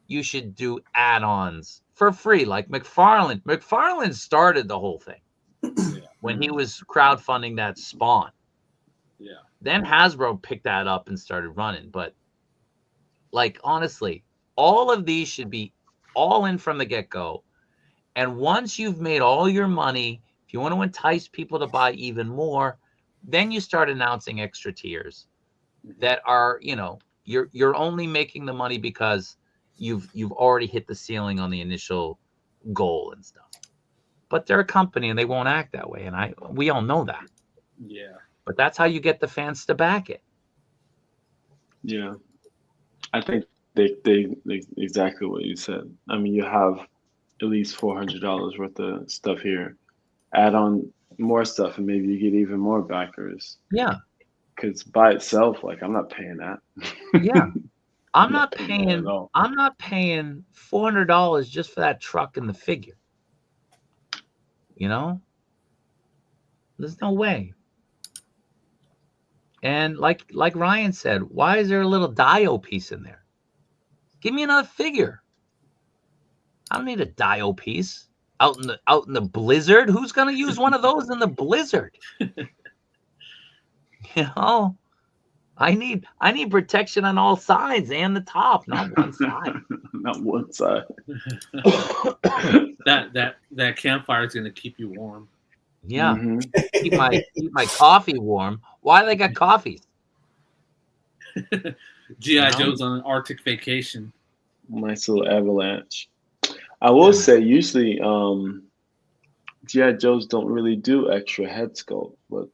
you should do add-ons for free, like McFarlane. McFarlane started the whole thing when he was crowdfunding that Spawn. Yeah. Then Hasbro picked that up and started running. But like, honestly, all of these should be all in from the get-go. And once you've made all your money If you want to entice people to buy even more, then you start announcing extra tiers that are, you know, you're only making the money because you've already hit the ceiling on the initial goal and stuff. But they're a company and they won't act that way, and we all know that. Yeah. But that's how you get the fans to back it. Yeah, I think they exactly what you said. I mean, you have at least $400 worth of stuff here. Add on more stuff, and maybe you get even more backers. Yeah. Because by itself, like, I'm not paying that. Yeah. I'm not not paying that at all. I'm not paying $400 just for that truck and the figure. You know? There's no way. And like Ryan said, why is there a little Dio piece in there? Give me another figure. I don't need a Dio piece out in the blizzard. Who's gonna use one of those in the blizzard? You know, I need protection on all sides and the top, not one side. Not one side. that campfire is gonna keep you warm. Yeah. Mm-hmm. keep my coffee warm. Why they got coffees? G.I. Joe's on an Arctic vacation. Nice little avalanche. I will say, usually, G.I. Joes don't really do extra head sculpt, but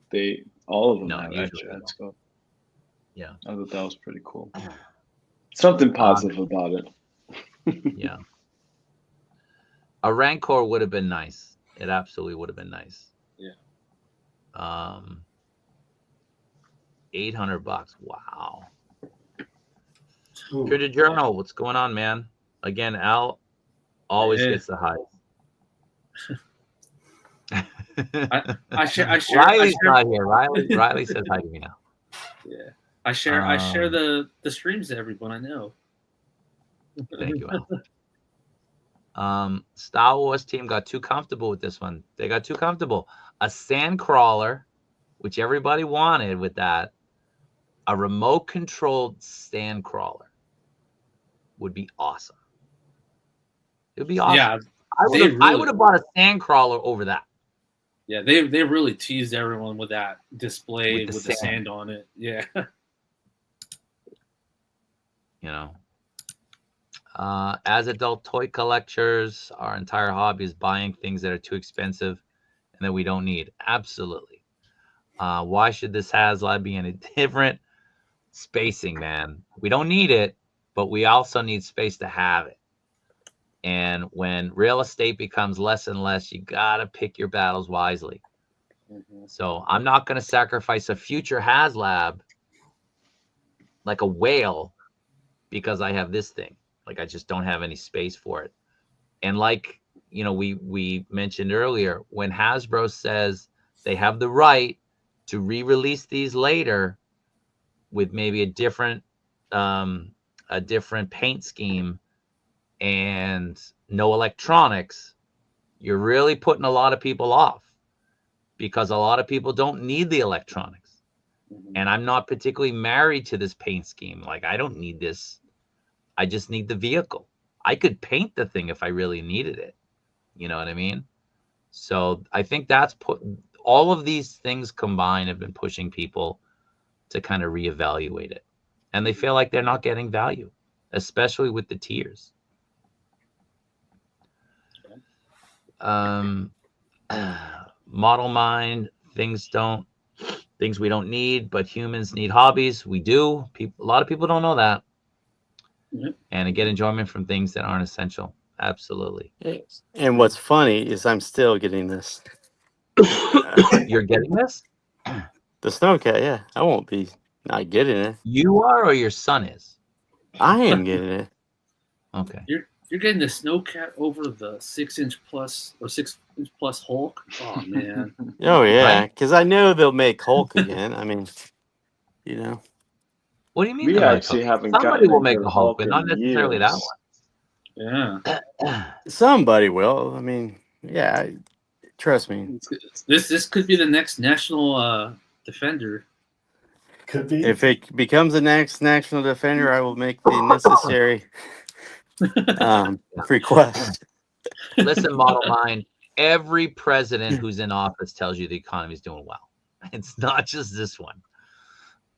all of them have extra head sculpt. Yeah. I thought that was pretty cool. Something positive about it. Yeah. A Rancor would have been nice. It absolutely would have been nice. Yeah. $800. Wow. Ooh. Trader Journal, what's going on, man? Again, Al always gets the highs. I share. Riley's not here. Riley says hi to me now. Yeah, I share the streams to everyone I know. Thank you, Al. Star Wars team got too comfortable with this one. They got too comfortable. A sand crawler, which everybody wanted with that. A remote controlled sand crawler would be awesome. It would be awesome. Yeah, I would have bought a sand crawler over that. Yeah, they really teased everyone with that display with the sand on it. Yeah. You know, as adult toy collectors, our entire hobby is buying things that are too expensive and that we don't need. Absolutely. Why should this Haslab be in a different spacing, man? We don't need it, but we also need space to have it. And when real estate becomes less and less, you got to pick your battles wisely. Mm-hmm. So I'm not going to sacrifice a future Haslab like a whale because I have this thing. Like, I just don't have any space for it. And like, you know, we mentioned earlier, when Hasbro says they have the right to re-release these later with maybe a different paint scheme and no electronics, you're really putting a lot of people off because a lot of people don't need the electronics. Mm-hmm. And I'm not particularly married to this paint scheme. Like, I don't need this. I just need the vehicle. I could paint the thing if I really needed it. You know what I mean? So I think that's all of these things combined have been pushing people to kind of reevaluate it. And they feel like they're not getting value, especially with the tiers. Model mind, things we don't need, but humans need hobbies. We do. A lot of people don't know that. Mm-hmm. And I get enjoyment from things that aren't essential. Absolutely. And what's funny is I'm still getting this. You're getting this? The Snowcat, yeah. I won't be not getting it. You are, or your son is? I am getting it. Okay. You're getting the Snowcat over the 6-inch plus or 6-inch plus Hulk. Oh man. Oh yeah, because I know they'll make Hulk again. I mean, you know. What do you mean? We actually haven't. Somebody will make a Hulk, but not necessarily that one. Yeah. Somebody will. I mean, yeah. Trust me. This could be the next national defender. Could be. If it becomes the next national defender, I will make the necessary request. Listen, Model Mind, every president who's in office tells you the economy is doing well. It's not just this one.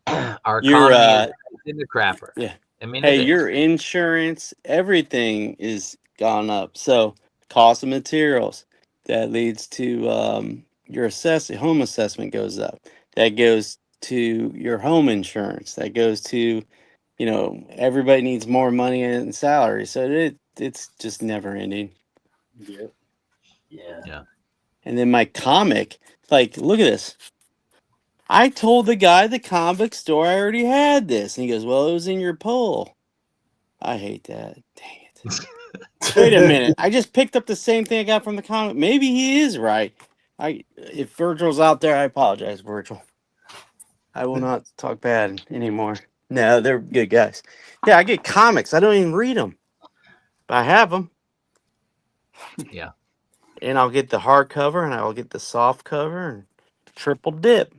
Our economy is in the crapper. Yeah. I mean, Hey, your insurance, everything is gone up. So cost of materials, that leads to your home assessment goes up. That goes to your home insurance. That goes to, everybody needs more money in salary. So it's just never ending. Yeah. And then my comic, like, look at this. I told the guy at the comic store I already had this. And he goes, well, it was in your poll. I hate that. Dang it. Wait a minute. I just picked up the same thing I got from the comic. Maybe he is right. If Virgil's out there, I apologize, Virgil. I will not talk bad anymore. No, they're good guys. Yeah, I get comics. I don't even read them. But I have them. Yeah. And I'll get the hardcover and I'll get the soft cover and triple dip.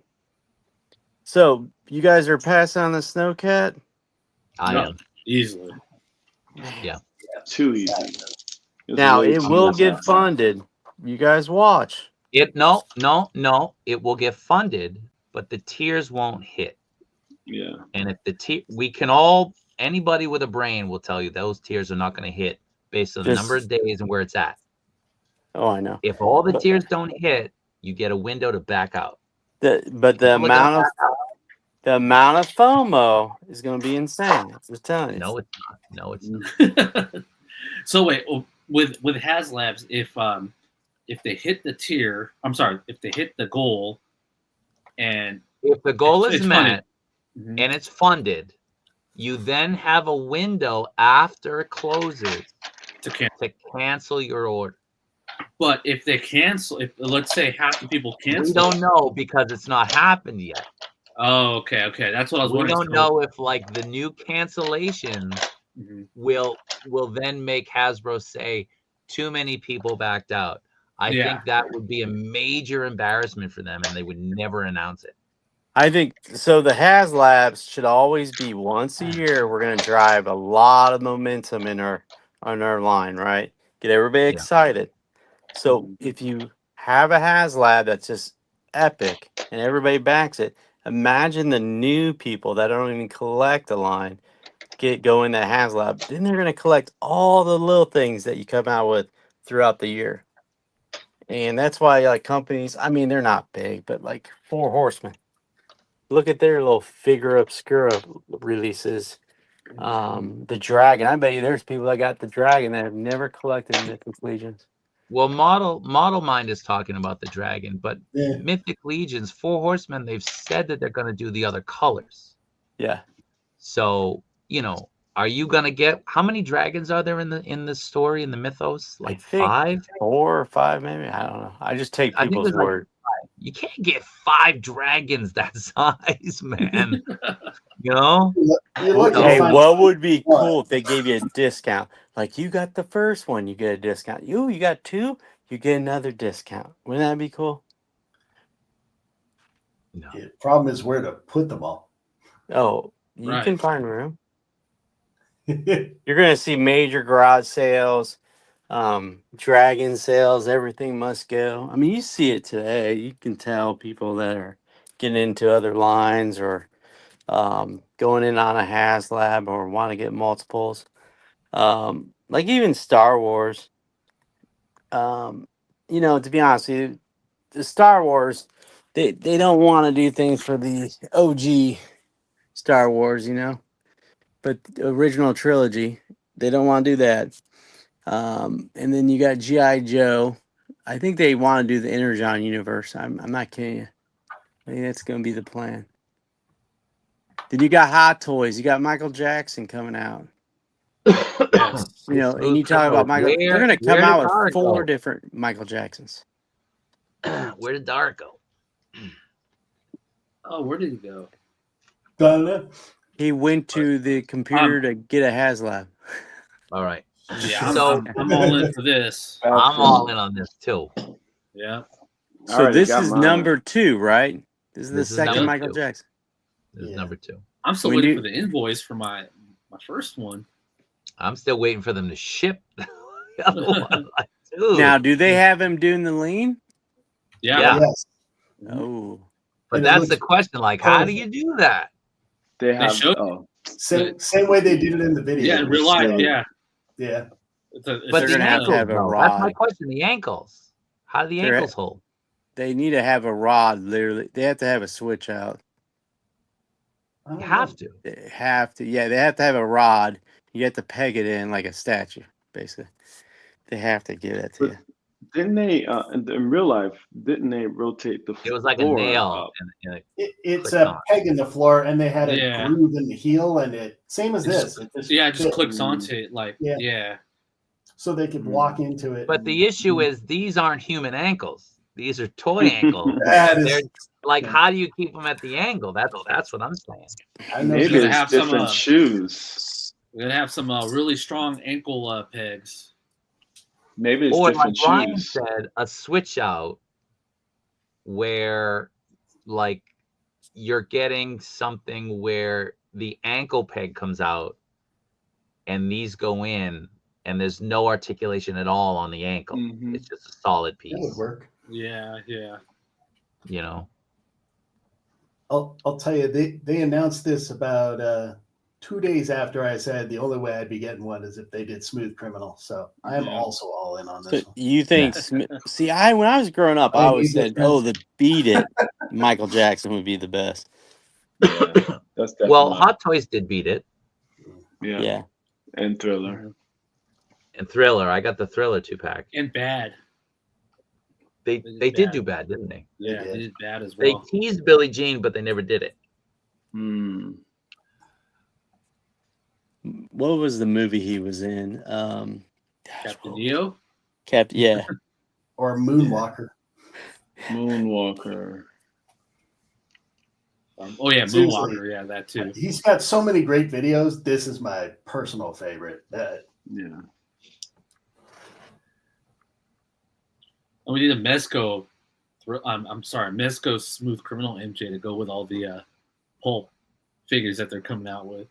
So you guys are passing on the Snowcat? I am. Easily. Yeah. Too easy. Now it will get funded. You guys watch. No. It will get funded, but the tiers won't hit. Yeah. And if anybody with a brain will tell you those tiers are not going to hit based on the number of days and where it's at. Oh, I know. If all the tiers don't hit, you get a window to back out. But the amount of FOMO is going to be insane. I'm just telling you. No, it's not. No, it's not. So wait, with Haslabs, if they hit the tier, if they hit the goal, and if the goal is met funded, and it's funded, you then have a window after it closes to cancel your order. But if they cancel, let's say half the people cancel, we don't know because it's not happened yet. Oh, okay. That's what I was wondering. We don't know if like the new cancellations will then make Hasbro say too many people backed out. I think that would be a major embarrassment for them, and they would never announce it. I think so. The Haslabs should always be once a year. We're going to drive a lot of momentum on our line, right? Get everybody excited. So if you have a Haslab that's just epic and everybody backs it, imagine the new people that don't even collect a line go in that Haslab. Then they're going to collect all the little things that you come out with throughout the year. And that's why like companies, I mean, they're not big, but like Four Horsemen. Look at their little figure obscura releases. The Dragon. I bet you there's people that got the Dragon that have never collected Mythic Legions. Well, Model Mind is talking about the Dragon, but Mythic Legions, Four Horsemen, they've said that they're going to do the other colors. Yeah. So, are you going to get, how many dragons are there in the story, in the mythos? Like 5? 4 or 5, maybe. I don't know. I just take people's word. You can't get 5 dragons that size, man. Hey, what would be cool if they gave you a discount? Like you got the first one, you get a discount. You got 2, you get another discount. Wouldn't that be cool? No. The problem is where to put them all. Oh, you can find room. You're going to see major garage sales, dragon sales. Everything must go. I mean, you see it today. You can tell people that are getting into other lines or going in on a Haslab or want to get multiples. Like even Star Wars. To be honest with you, the Star Wars, they don't want to do things for the OG Star Wars, but the original trilogy, they don't want to do that. And then you got G.I. Joe. I think they want to do the Energon universe. I'm not kidding you. I think that's going to be the plan. Then you got Hot Toys. You got Michael Jackson coming out. And you talk about Michael. They're going to come out with 4 different Michael Jacksons. Where did Dark go? Oh, where did he go? He went to the computer to get a Haslab. All right. Yeah, I'm all in for this. I'm all in on this too. Yeah. So this is number 2, right? This is the second Michael 2. Jackson. This is number 2. I'm still waiting for the invoice for my first one. I'm still waiting for them to ship the other one. Dude. Now, do they have him doing the lean? Yeah. Yes. Oh, But And it that's looks the question. Like, how do you do that? They have. showed- Oh, same way they did it in the video. Yeah, in real life, Yeah. Yeah. But They're the gonna have to ankles, have a though. That's my rod. question. The ankles. How do the They're- ankles hold? they need to have a rod. Literally, they have to have a switch out. I don't You know. have to. They have to. Yeah, they have to have a rod. You have to peg it in like a statue, basically. They have to give that to you. Didn't they? In real life, didn't they rotate the? It was like a floor nail. up? And It's clicked a on. peg in the floor, and they had a Yeah. groove in the heel, and it same as It this. just- It it just fit, clicks onto it. Like, yeah. so they could walk into it. But the issue is these aren't human ankles. These are toy ankles. That They're is, like, how do you keep them at the angle? That's what I'm saying. I know. Maybe Gotta it's have some, different shoes. We're gonna have some really strong ankle pegs. Maybe it's Or like different Ryan shoes. said, a switch out where like you're getting something where the ankle peg comes out and these go in and there's no articulation at all on the ankle. Mhm. It's just a solid That would piece. work. Yeah, yeah. You know? I'll tell you, they announced this about 2 days after I said the only way I'd be getting one is if they did Smooth Criminal. So I am Yeah. also all in on So this one. you think? See, when I was growing up, I Oh, always these are said, friends. "Oh, the Beat It, Michael Jackson would be the best." Yeah, that's definitely. Well, Hot Toys did beat it. yeah. Yeah. And Thriller. And Thriller, I got the Thriller 2-pack. And bad. They did do bad, didn't they? Yeah, did. they did bad as They well. teased Billie Jean, but they never did it. Hmm. What was the movie he was in? Captain Neo. Yeah. Or Moonwalker. Moonwalker. Oh yeah, Seriously. Moonwalker. Yeah, that too. He's got so many great videos. This is my personal favorite. Yeah. And we need a Mezco. I'm sorry, Mezco Smooth Criminal MJ to go with all the pulp figures that they're coming out with.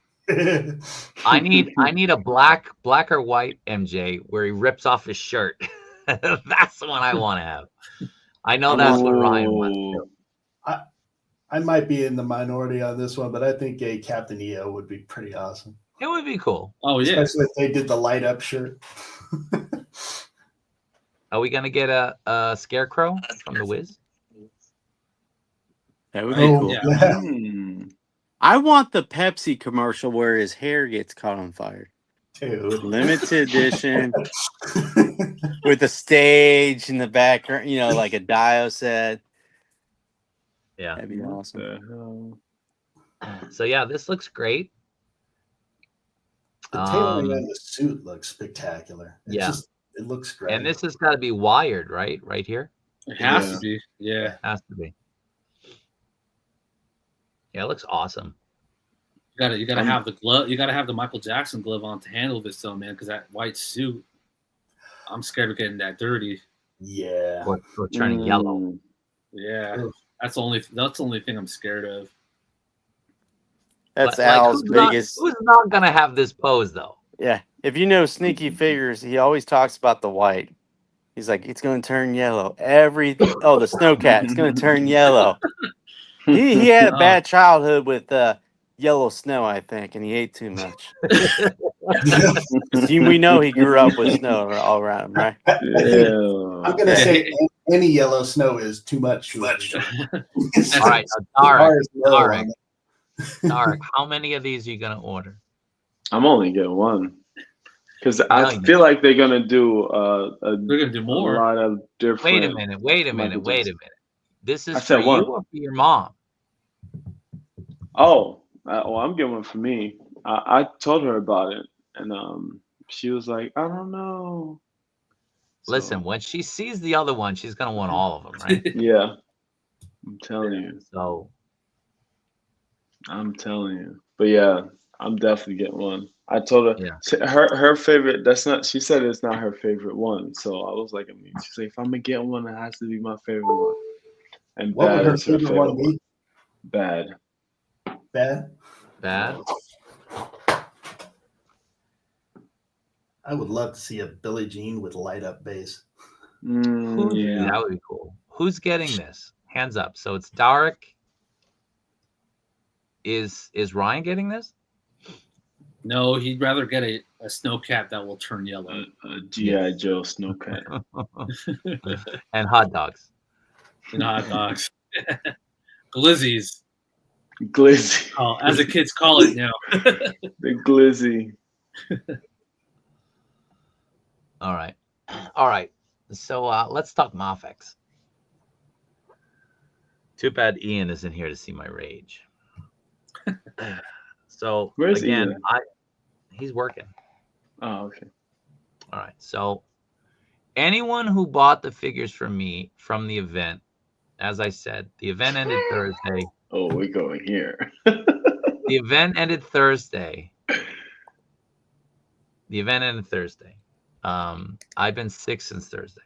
I need a black or white MJ where he rips off his shirt. That's the one I want to have. I know that's what Ryan wants. I might be in the minority on this one, but I think a Captain EO would be pretty awesome. It would be cool. Oh yeah, Especially if they did the light up shirt. Are we gonna get a Scarecrow from the Wiz? That would be Oh, cool. yeah. Hmm. I want the Pepsi commercial where his hair gets caught on fire. Dude. Limited edition with a stage in the background, like a Dio set. Yeah. That'd be awesome. The hell? So yeah, this looks great. The tailoring on the suit looks spectacular. It looks great. And this has got to be wired, right? Right here. it has Yeah. to be. Yeah, Has to be. Yeah, it looks awesome. you gotta have the glove. You gotta have the Michael Jackson glove on to handle this, though, man. Because that white suit, I'm scared of getting that dirty. Yeah. Or turning yellow. Yeah, Oof. that's the only thing I'm scared of. That's Like, Al's who's biggest. Who's not gonna have this pose though? Yeah. If you know Sneaky Figures, he always talks about the white. He's like, it's going to turn yellow. The snowcat, it's going to turn yellow. He had a bad childhood with yellow snow, I think, and he ate too much. We know he grew up with snow all around him, right? Yeah. I'm going to say any yellow snow is too much. All right, Tarek, how many of these are you gonna order? I'm only getting one because I No, feel like they're gonna do They're gonna do a more. lot of different. Wait a minute. This is I for said you one. or for your mom? I'm getting one for me. I told her about it, and she was like, I don't know. Listen, when she sees the other one, she's gonna want all of them, right? Yeah, I'm telling you. So I'm telling you. But yeah, I'm definitely getting one. I told her Yeah. her favorite. That's not. She said it's not her favorite one. So I was like, she's like, if I'm gonna get one, it has to be my favorite one. And What would Bad her is her favorite favorite one be? one. Bad. Bad? bad. I would love to see a Billie Jean with light up bass. Yeah. That would be cool. Who's getting this? Hands up. So it's Dark. Is Ryan getting this? No, he'd rather get a snowcat that will turn yellow. G.I. Joe Snowcat. And hot dogs. And hot dogs. Glizzies. Glizzy. Oh, as the kids call it now. The Glizzy. All right. All right. So let's talk Mafex. Too bad Ian isn't here to see my rage. So Where's again, Ian? he's working. Oh, okay. All right. So anyone who bought the figures from me from the event, as I said, the event ended Thursday. Oh, we're going here. The event ended Thursday. I've been sick since Thursday.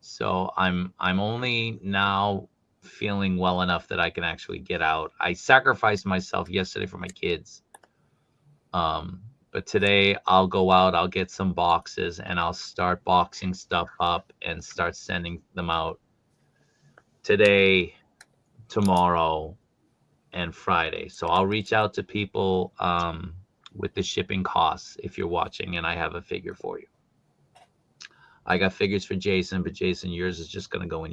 So I'm only now feeling well enough that I can actually get out. I sacrificed myself yesterday for my kids. But today I'll go out, I'll get some boxes, and I'll start boxing stuff up and start sending them out today, tomorrow, and Friday. So I'll reach out to people with the shipping costs if you're watching and I have a figure for you. I got figures for Jason, but Jason, yours is just going to go in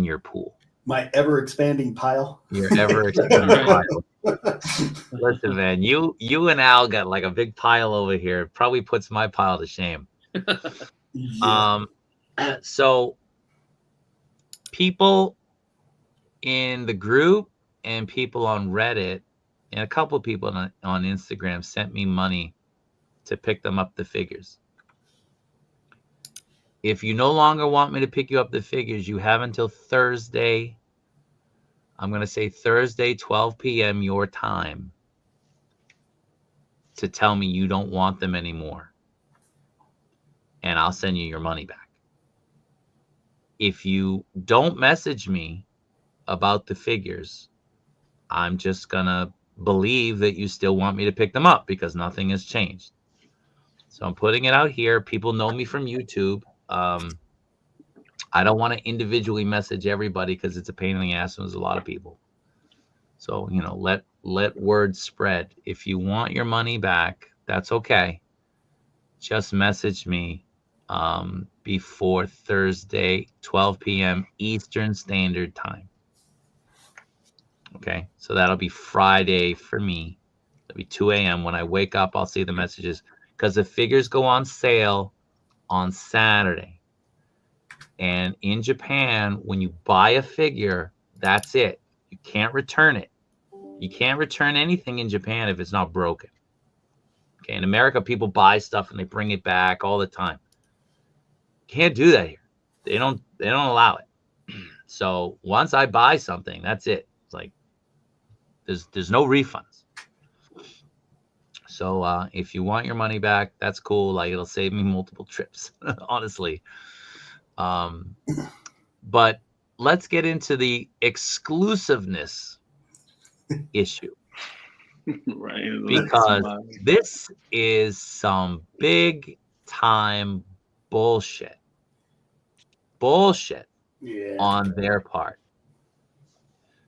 your pool. My ever expanding pile. Your ever expanding pile. Listen, man, you and Al got like a big pile over here. It probably puts my pile to shame. Yeah. So people in the group and people on Reddit and a couple of people on Instagram sent me money to pick them up the figures. If you no longer want me to pick you up the figures, you have until Thursday. I'm going to say Thursday, 12 p.m. your time, to tell me you don't want them anymore. And I'll send you your money back. If you don't message me about the figures, I'm just going to believe that you still want me to pick them up because nothing has changed. So I'm putting it out here. People know me from YouTube. I don't want to individually message everybody because it's a pain in the ass and there's a lot of people. So, let word spread. If you want your money back, that's okay. Just message me before Thursday, 12 p.m. Eastern Standard Time. Okay, so that'll be Friday for me. It'll be 2 a.m. When I wake up, I'll see the messages because the figures go on sale on Saturday. And in Japan, when you buy a figure, that's it. You can't return it. You can't return anything in Japan if it's not broken. Okay, in America, people buy stuff and they bring it back all the time. Can't do that here. They don't allow it. So once I buy something, that's it. It's like there's no refunds. So if you want your money back, that's cool. Like, it'll save me multiple trips, honestly. But let's get into the exclusiveness issue. Right. Because this is some big time bullshit. On their part.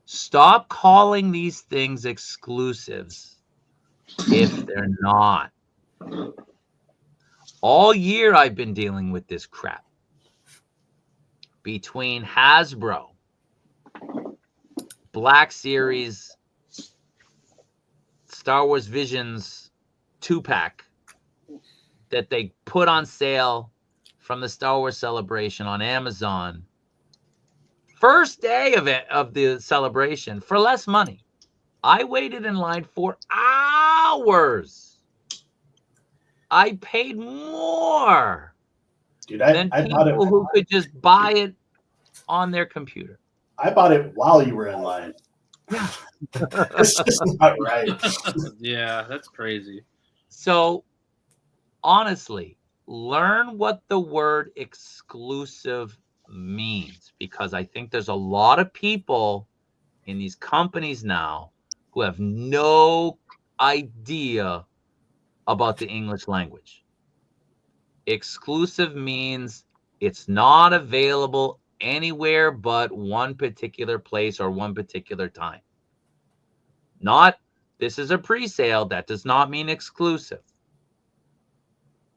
Stop calling these things exclusives if they're not. All year I've been dealing with this crap. Between Hasbro, Black Series, Star Wars Visions 2-pack that they put on sale from the Star Wars celebration on Amazon. First day of the celebration for less money. I waited in line for hours. I paid more than people who could just buy it on their computer. I bought it while you were in line. Yeah. That's just not right. Yeah, that's crazy. So, honestly, learn what the word exclusive means, because I think there's a lot of people in these companies now who have no idea about the English language. Exclusive means it's not available anywhere but one particular place or one particular time. Not, this is a pre-sale. That does not mean exclusive.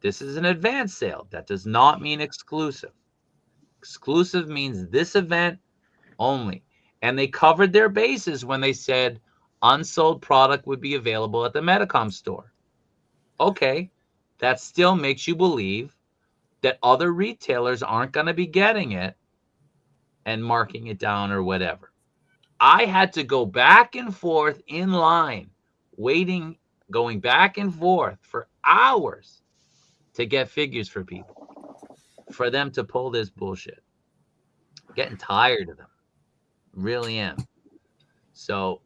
This is an advance sale. That does not mean exclusive. Exclusive means this event only. And they covered their bases when they said unsold product would be available at the Medicom store. Okay, that still makes you believe that other retailers aren't going to be getting it and marking it down or whatever. I had to go back and forth in line, waiting, going back and forth for hours to get figures for people, for them to pull this bullshit. Getting tired of them. Really am. So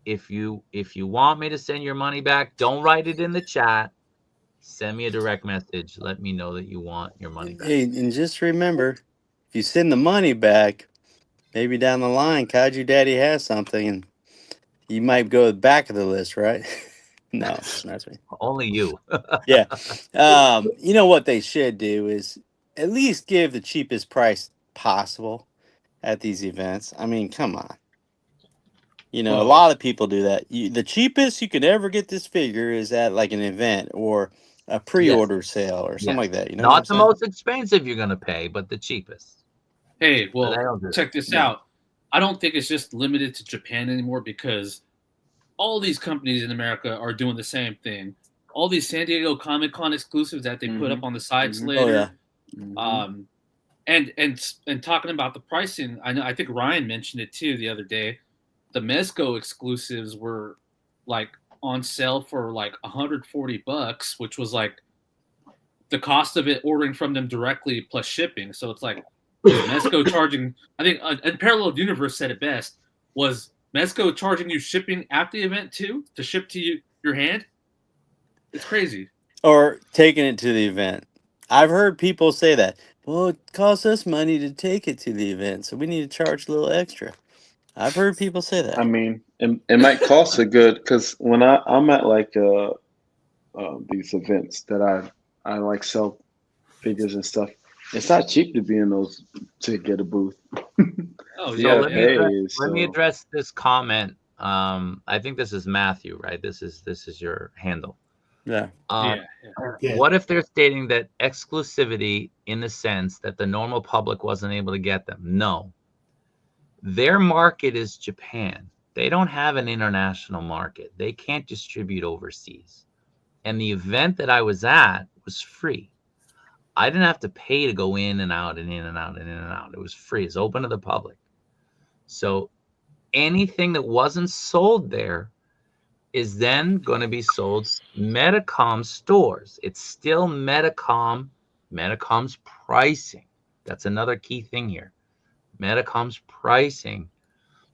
if you want me to send your money back, don't write it in the chat. Send me a direct message. Let me know that you want your money back. Hey, and just remember, if you send the money back, maybe down the line, Kaiju Daddy has something, and you might go to the back of the list, right? No, that's me. Only you. Yeah. You know what they should do is at least give the cheapest price possible at these events. I mean, come on. You know, a lot of people do that. The cheapest you could ever get this figure is at like an event or a pre-order sale or something like that. You know, not the most expensive you're going to pay, but the cheapest. Hey, well, check this out. I don't think it's just limited to Japan anymore, because all these companies in America are doing the same thing. All these San Diego Comic-Con exclusives that they put up on the sites later. And talking about the pricing, I think Ryan mentioned it too the other day. The Mezco exclusives were like on sale for like $140, which was like the cost of it ordering from them directly plus shipping. So it's like Mezco charging, I think Unparalleled Universe said it best, was Mezco charging you shipping at the event too, to ship to you your hand? It's crazy. Or taking it to the event. I've heard people say that. Well, it costs us money to take it to the event, so we need to charge a little extra. I've heard people say that. I mean, it might cost a good, because when I'm at like these events that I like sell figures and stuff, it's not cheap to be in those to get a booth. Oh yeah. Let me address this comment. I think this is Matthew, right? This is your handle. Yeah. What if they're stating that exclusivity in the sense that the normal public wasn't able to get them? No. Their market is Japan. They don't have an international market. They can't distribute overseas. And the event that I was at was free. I didn't have to pay to go in and out and in and out and in and out. It was free. It's open to the public. So anything that wasn't sold there is then going to be sold Medicom stores. It's still Medicom's pricing. That's another key thing here. Medicom's pricing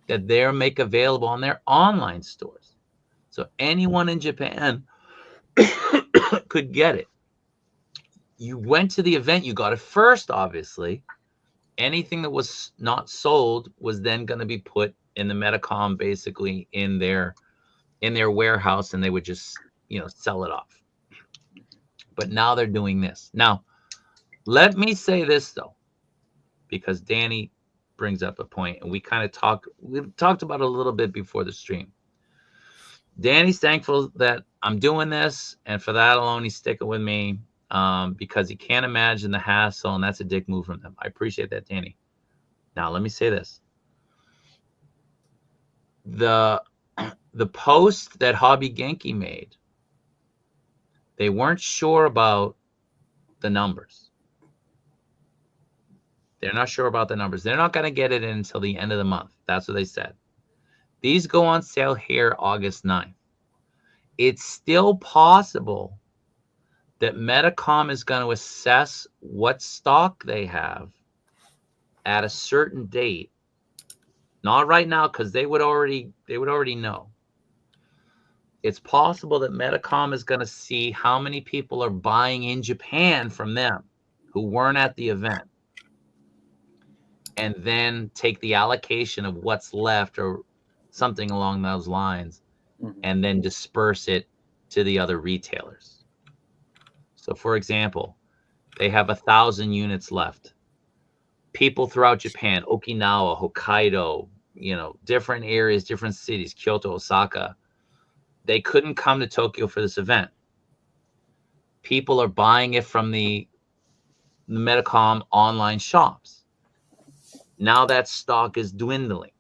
that they make available on their online stores. So anyone in Japan could get it. You went to the event, you got it first, obviously. Anything that was not sold was then going to be put in the Medicom, basically in their warehouse, and they would just, sell it off. But now they're doing this. Now, let me say this though, because Danny brings up a point, and we talked about it a little bit before the stream. Danny's thankful that I'm doing this, and for that alone, he's sticking with me, because he can't imagine the hassle, and that's a dick move from him. I appreciate that, Danny. Now, let me say this. The post that Hobby Genki made, they weren't sure about the numbers. They're not sure about the numbers. They're not going to get it in until the end of the month. That's what they said. These go on sale here August 9th. It's still possible that Medicom is going to assess what stock they have at a certain date. Not right now, because they would already know. It's possible that Medicom is going to see how many people are buying in Japan from them who weren't at the event, and then take the allocation of what's left or something along those lines, and then disperse it to the other retailers. So, for example, They have 1,000 units left. People throughout Japan, Okinawa, Hokkaido, you know, different areas, different cities, Kyoto, Osaka, they couldn't come to Tokyo for this event. People are buying it from the Medicom online shops. Now that stock is dwindling,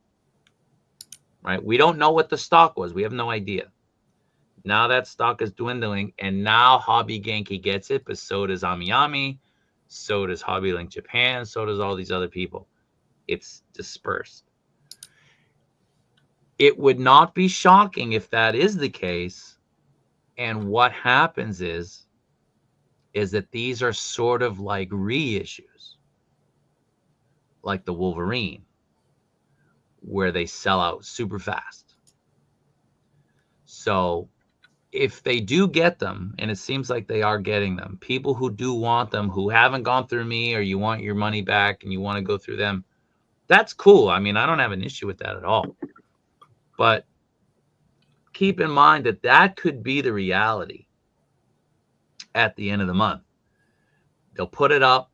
right? We don't know what the stock was. We have no idea. Now that stock is dwindling, and now Hobby Genki gets it, but so does Amiyami, so does Hobby Link Japan, so does all these other people. It's dispersed. It would not be shocking if that is the case. And what happens is that these are sort of like reissues, like the Wolverine, where they sell out super fast. So if they do get them, and it seems like they are getting them, people who do want them, who haven't gone through me, or you want your money back and you want to go through them, that's cool. I mean, I don't have an issue with that at all. But keep in mind that that could be the reality at the end of the month. They'll put it up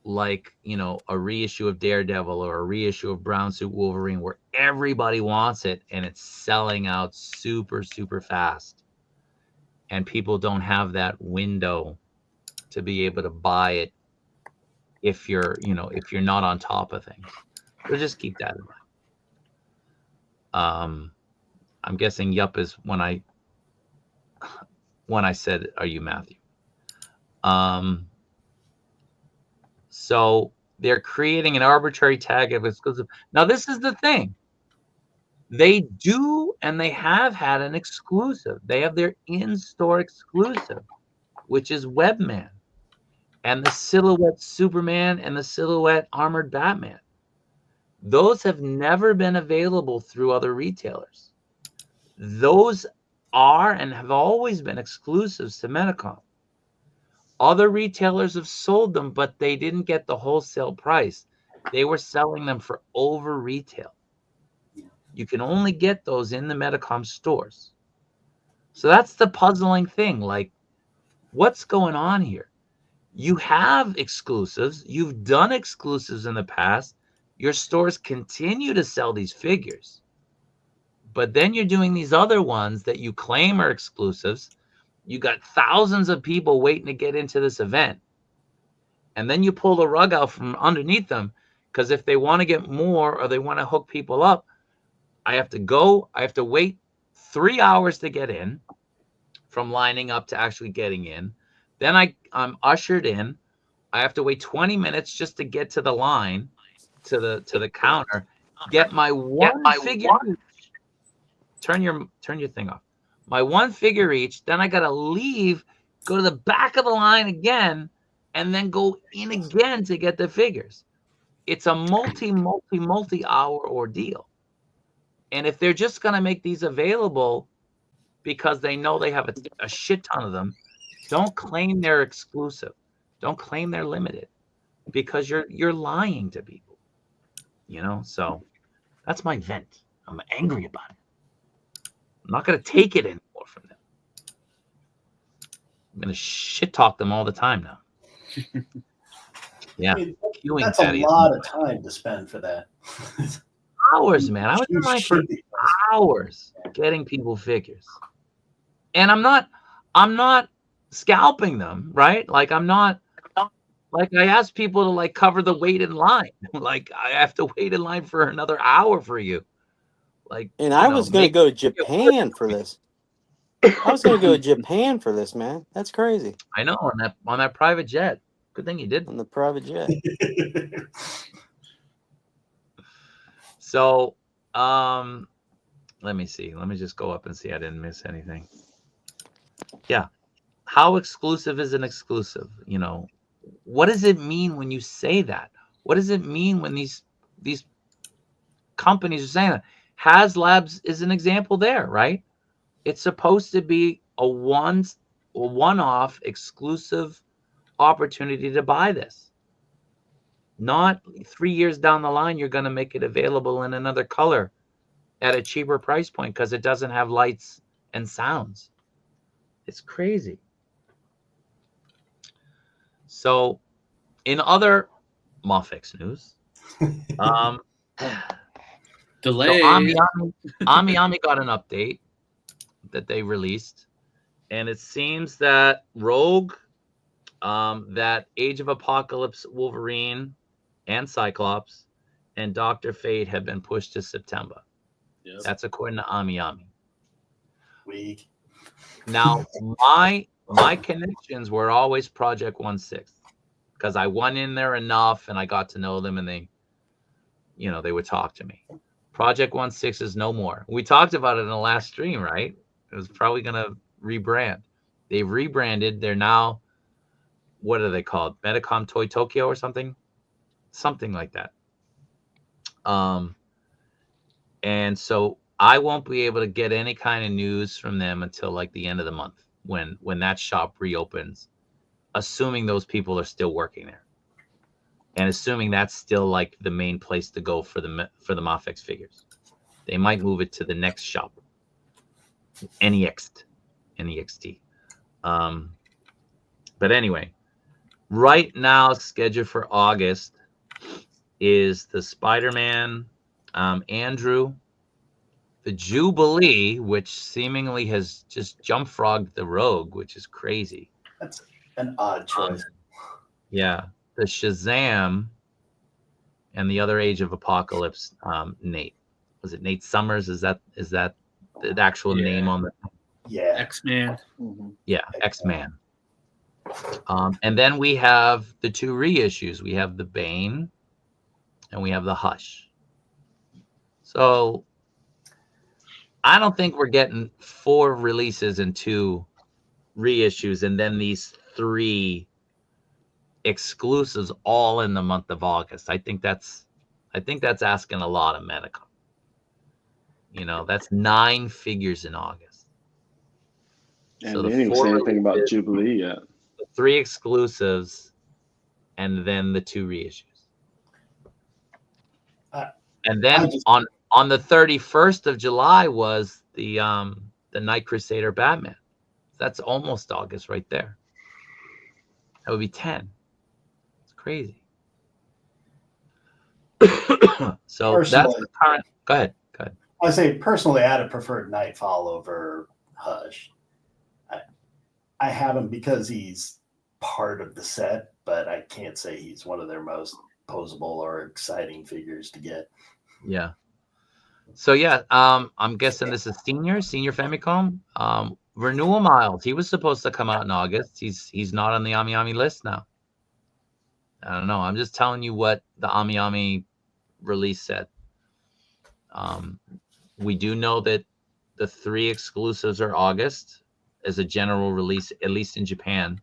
like, you know, a reissue of Daredevil or a reissue of Brown Suit Wolverine, where everybody wants it and it's selling out super, super fast. And people don't have that window to be able to buy it if you're, you know, if you're not on top of things. So just keep that in mind. I'm guessing yup is when I said, are you Matthew? So they're creating an arbitrary tag of exclusive. Now, this is the thing. They do, and they have had an exclusive. They have their in-store exclusive, which is Webman, and the Silhouette Superman and the Silhouette Armored Batman. Those have never been available through other retailers. Those are and have always been exclusives to Medicom. Other retailers have sold them, but they didn't get the wholesale price. They were selling them for over retail. You can only get those in the Medicom stores. So that's the puzzling thing. Like, what's going on here? You have exclusives. You've done exclusives in the past. Your stores continue to sell these figures. But then you're doing these other ones that you claim are exclusives. You got thousands of people waiting to get into this event. And then you pull the rug out from underneath them, because if they want to get more or they want to hook people up, I have to wait 3 hours to get in, from lining up to actually getting in. Then I'm ushered in. I have to wait 20 minutes just to get to the line, to the counter, get my one figure. Turn your thing off. My one figure each, then I got to leave, go to the back of the line again, and then go in again to get the figures. It's a multi-hour ordeal. And if they're just going to make these available because they know they have a shit ton of them, don't claim they're exclusive. Don't claim they're limited, because you're lying to people. You know, so that's my vent. I'm angry about it. I'm not going to take it anymore from them. I'm going to shit talk them all the time now. Yeah. I mean, that's a lot of time to spend for that. Hours, man. I was in line for hours getting people figures. And I'm not scalping them, right? Like, I'm not, like, I ask people to, like, cover the wait in line. Like, I have to wait in line for another hour for you. Like, and I was going to go to Japan for this. I was going to go to Japan for this, man. That's crazy. I know, on that private jet. Good thing you did. On the private jet. So, let me see. Let me just go up and see I didn't miss anything. Yeah. How exclusive is an exclusive? You know, what does it mean when you say that? What does it mean when these companies are saying that? Haslabs is an example there, right? It's supposed to be a one-off exclusive opportunity to buy this. Not 3 years down the line, you're going to make it available in another color at a cheaper price point because it doesn't have lights and sounds. It's crazy. So in other Mafex news, Delay. So Ami got an update that they released, and it seems that Rogue, that Age of Apocalypse Wolverine and Cyclops and Dr. Fate have been pushed to September. Yep. That's according to Ami. Weak. Now, my connections were always Project 1/6 because I went in there enough and I got to know them, and they would talk to me. Project 1/6 is no more. We talked about it in the last stream, right? It was probably going to rebrand. They've rebranded. They're now, what are they called? Medicom Toy Tokyo or something? Something like that. And so I won't be able to get any kind of news from them until like the end of the month when that shop reopens, assuming those people are still working there. And assuming that's still like the main place to go for the Mafex figures. They might move it to the next shop, NEXT. But anyway, right now scheduled for August is the Spider-Man, Andrew, the Jubilee, which seemingly has just jump frogged the Rogue, which is crazy. That's an odd choice. Yeah. The Shazam and the other Age of Apocalypse, Nate. Was it Nate Summers? Is that the actual name on the? Yeah. X-Man. Mm-hmm. Yeah, X-Man. And then we have the 2 reissues. We have the Bane and we have the Hush. So I don't think we're getting 4 releases and 2 reissues and then these 3 exclusives all in the month of August. I think that's asking a lot of Medicom. That's 9 figures in August. And so they didn't say anything about Jubilee yet. The 3 exclusives and then the 2 reissues. And then on the 31st of July was the Night Crusader Batman. That's almost August right there. That would be 10. It's crazy. So Personally, that's the current. Go ahead. I say personally, I'd have preferred Nightfall over Hush. I have him because he's part of the set, but I can't say he's one of their most posable or exciting figures to get. Yeah. So yeah, I'm guessing this is senior Famicom. Renewal Miles. He was supposed to come out in August. He's not on the Ami list now. I don't know. I'm just telling you what the Ami release said. We do know that the 3 exclusives are August as a general release, at least in Japan,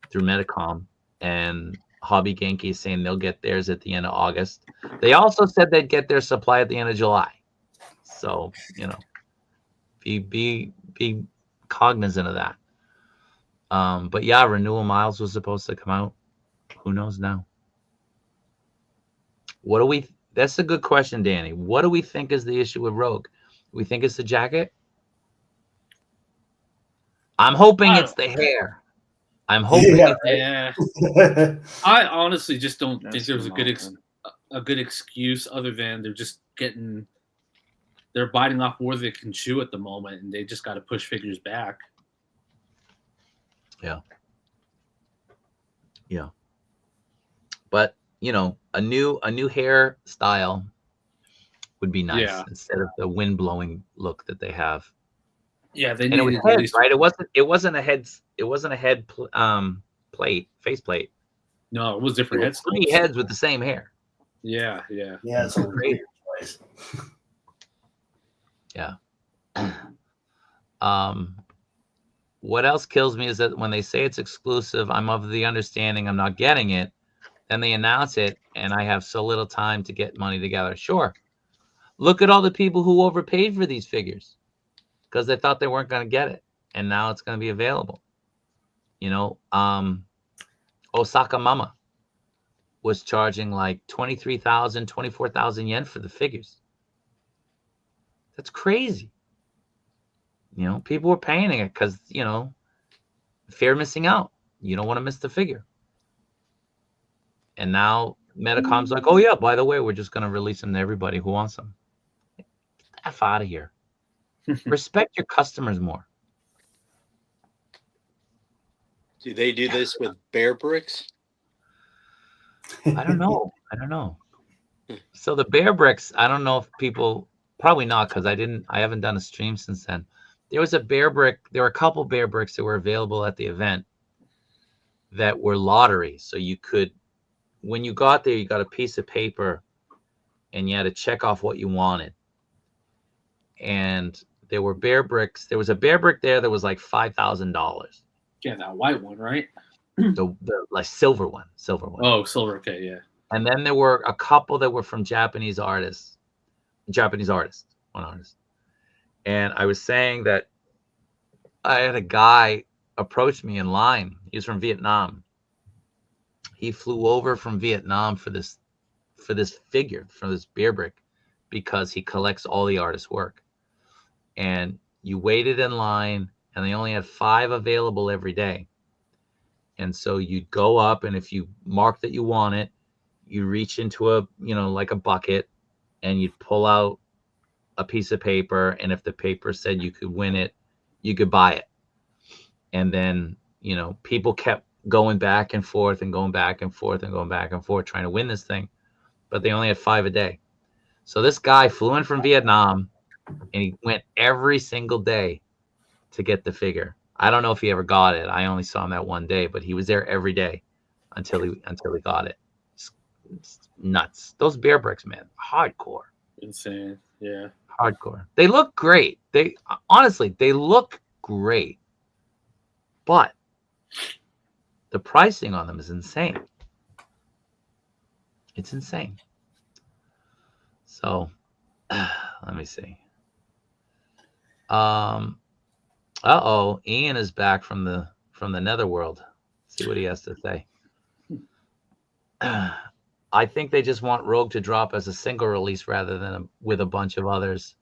through Medicom. And Hobby Genki is saying they'll get theirs at the end of August. They also said they'd get their supply at the end of July. So, be cognizant of that. But yeah, Renewal Miles was supposed to come out. Who knows now? That's a good question, Danny. What do we think is the issue with Rogue? We think it's the jacket? I'm hoping it's the hair. I'm hoping I honestly just don't think there was a good excuse other than they're biting off more than they can chew at the moment, and they just got to push figures back. Yeah. But a new hairstyle would be nice instead of the wind blowing look that they have. Yeah, they and it was needed heads, right? It wasn't a head face plate. No, it was different heads. 3 heads with the same hair. Yeah. It's a great choice. Yeah. What else kills me is that when they say it's exclusive, I'm of the understanding I'm not getting it. Then they announce it, and I have so little time to get money together. Sure. Look at all the people who overpaid for these figures because they thought they weren't going to get it, and now it's going to be available. Osaka Mama was charging like 23,000, 24,000 yen for the figures. That's crazy. People were paying it because, fear of missing out. You don't want to miss the figure. And now Metacom's like, oh yeah, by the way, we're just gonna release them to everybody who wants them. Get the F out of here. Respect your customers more. Do they do this with bear bricks? I don't know. I don't know. So the bear bricks, I don't know if people, probably not, because I haven't done a stream since then. There was a bear brick. There were a couple bear bricks that were available at the event that were lottery. So you could, when you got there, you got a piece of paper and you had to check off what you wanted. And there were bear bricks. There was a bear brick there that was like $5,000. Yeah, that white one, right? The like silver one. Oh, silver. Okay, yeah. And then there were a couple that were from Japanese artists. One artist. And I was saying that I had a guy approach me in line. He's from Vietnam. He flew over from Vietnam for this figure, for this bear brick, because he collects all the artists' work. And you waited in line, and they only had 5 available every day. And so you'd go up, and if you mark that you want it, you reach into a, like a bucket, and you'd pull out a piece of paper. And if the paper said you could win it, you could buy it. And then, people kept going back and forth and going back and forth and going back and forth trying to win this thing. But they only had 5 a day. So this guy flew in from Vietnam, and he went every single day to get the figure. I don't know if he ever got it. I only saw him that one day, but he was there every day until he got it. It's nuts. Those bear bricks, man, hardcore. Insane. Yeah. Hardcore. They look great. They honestly look great. But the pricing on them is insane. It's insane. So let me see. Ian is back from the netherworld. See what he has to say. I think they just want Rogue to drop as a single release rather than with a bunch of others.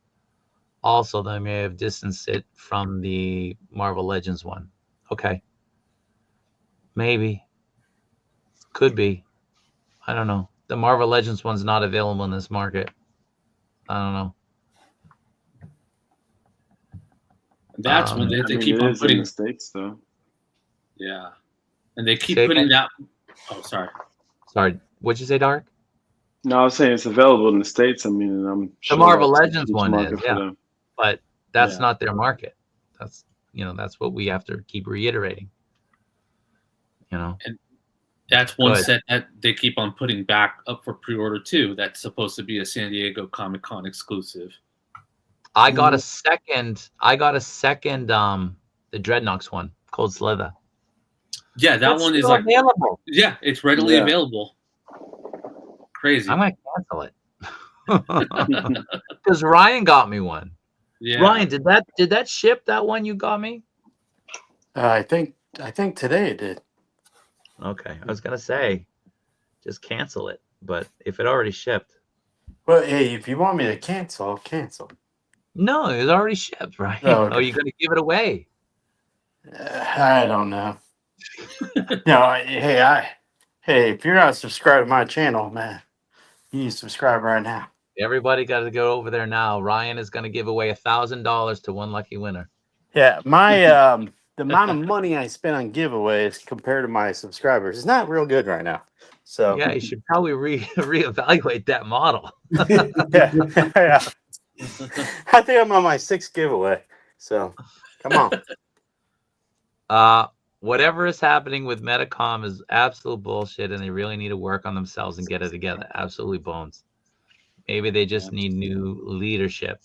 Also, they may have distanced it from the Marvel Legends one. Okay. Maybe. Could be. I don't know. The Marvel Legends one's not available in this market. I don't know. That's when they keep on putting in the States, though. Yeah. And they keep putting that. Oh, sorry. Sorry. What'd you say, Dark? No, I was saying it's available in the States. I mean, I'm sure the Marvel Legends one is, yeah. them. But that's not their market. That's that's what we have to keep reiterating. And that's one set that they keep on putting back up for pre-order too. That's supposed to be a San Diego Comic-Con exclusive. I got a second the Dreadnoks one, Cold Slither. Yeah, that one is like available. Yeah, it's readily available. Crazy. I'm gonna cancel it. Because Ryan got me one. Yeah. Ryan, did that ship, that one you got me? I think today it did. Okay. I was gonna say just cancel it, but if it already shipped. Well, hey, if you want me to cancel, I'll cancel. No, it was already shipped, right? Oh, okay. Are you gonna give it away? I don't know. Hey, if you're not subscribed to my channel, man, you need to subscribe right now. Everybody got to go over there now. Ryan is going to give away $1,000 to one lucky winner. Yeah, my the amount of money I spend on giveaways compared to my subscribers is not real good right now. So yeah, you should probably reevaluate that model. yeah. I think I'm on my 6th giveaway. So come on. Whatever is happening with Metacom is absolute bullshit, and they really need to work on themselves and get it together. Absolutely bones. Maybe they just need new leadership.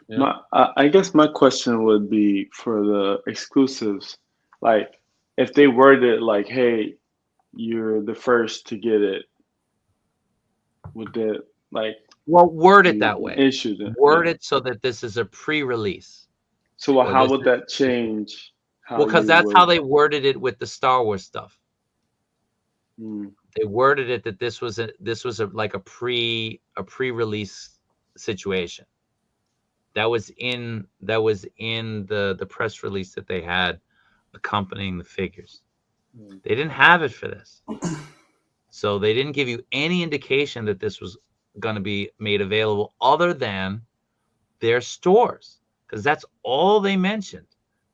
Yeah. I guess my question would be for the exclusives, like if they worded it like, "Hey, you're the first to get it," would that word it that way? Issue them. Word it so that this is a pre-release. So how would that change? Because that's how they worded it with the Star Wars stuff. They worded it that this was like a pre-release situation. That was in the press release that they had accompanying the figures. They didn't have it for this. So they didn't give you any indication that this was going to be made available other than their stores, because that's all they mentioned.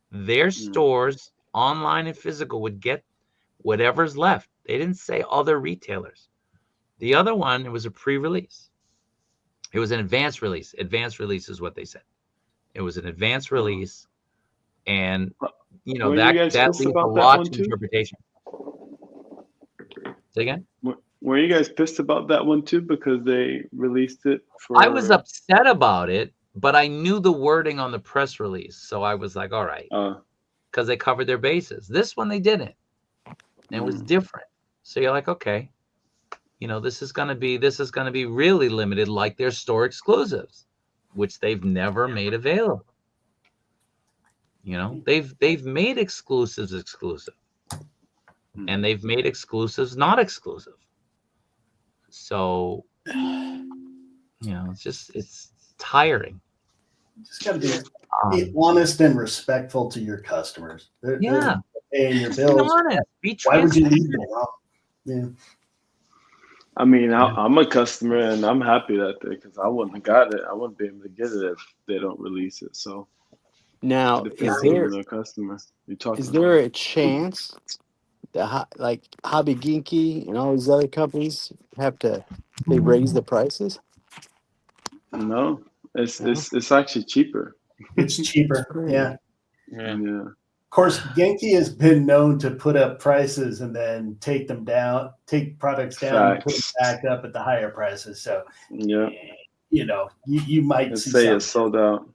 Their stores, online and physical, would get whatever's left. They didn't say other retailers. The other one, it was a pre-release. It was an advanced release. Advanced release is what they said. It was an advanced release, and you know, that leaves a lot to interpretation. Say again? Were you guys pissed about that one too, because they released it for... I was upset about it, but I knew the wording on the press release, so I was like, all right, because they covered their bases. This one they didn't, and it was different. So you're like, okay, you know, this is gonna be really limited, like their store exclusives, which they've never made available. You know, they've made exclusives exclusive, and they've made exclusives not exclusive. So, you know, it's tiring. You just got to be honest and respectful to your customers. They're paying your bills. Be Why would you leave them wrong? Yeah. I mean, I'm a customer, and I'm happy that because I wouldn't have got it. I wouldn't be able to get it if they don't release it. So now, is there a chance that like Hobby Geeky and all these other companies they raise the prices? No, it's actually cheaper. It's cheaper. Yeah. Yeah. Of course, Genki has been known to put up prices and then take products down, and put them back up at the higher prices. So, yeah, you know, you might say it's sold out.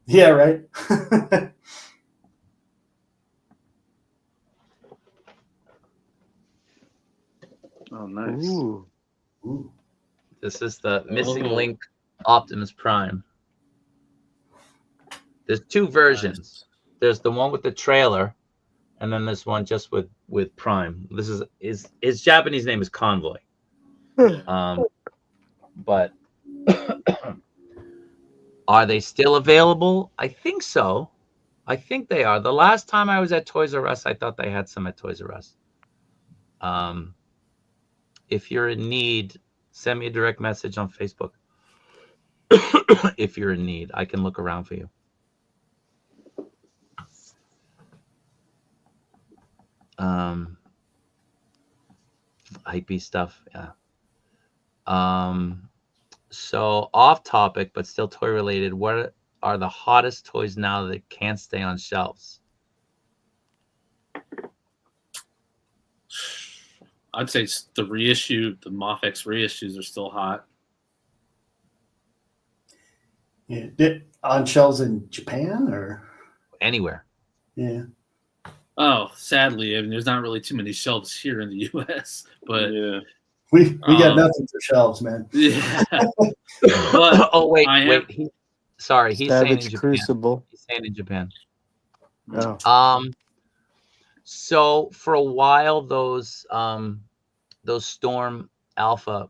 Yeah, right. Oh, nice. Ooh. This is the Missing Link Optimus Prime. There's two versions. There's the one with the trailer, and then this one just with Prime. This is his Japanese name is Convoy. But are they still available? I think so. I think they are. The last time I was at Toys R Us, I thought they had some at Toys R Us. If you're in need, send me a direct message on Facebook. If you're in need, I can look around for you. Hypey stuff, yeah. So off topic, but still toy related. What are the hottest toys now that can't stay on shelves? I'd say it's the reissue. The Mafex reissues are still hot. Yeah. On shelves in Japan or anywhere? Yeah. Oh, sadly, I mean, there's not really too many shelves here in the U.S., but yeah, we got nothing for shelves, man. Yeah. But wait. He's saying in Japan. Crucible. He's saying in Japan. Oh. So for a while, those Storm Alpha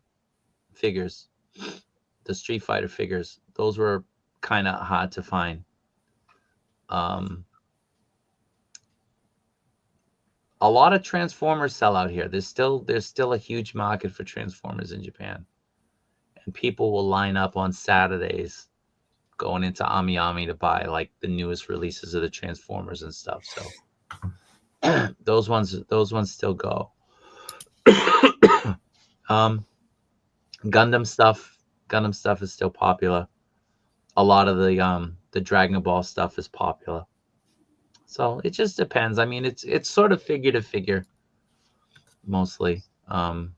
figures, the Street Fighter figures, those were kind of hard to find. A lot of Transformers sell out here. There's still a huge market for Transformers in Japan, and people will line up on Saturdays going into Ami to buy like the newest releases of the Transformers and stuff. So those ones still go. Gundam stuff is still popular. A lot of the Dragon Ball stuff is popular. So it just depends. I mean, it's sort of figure to figure mostly. But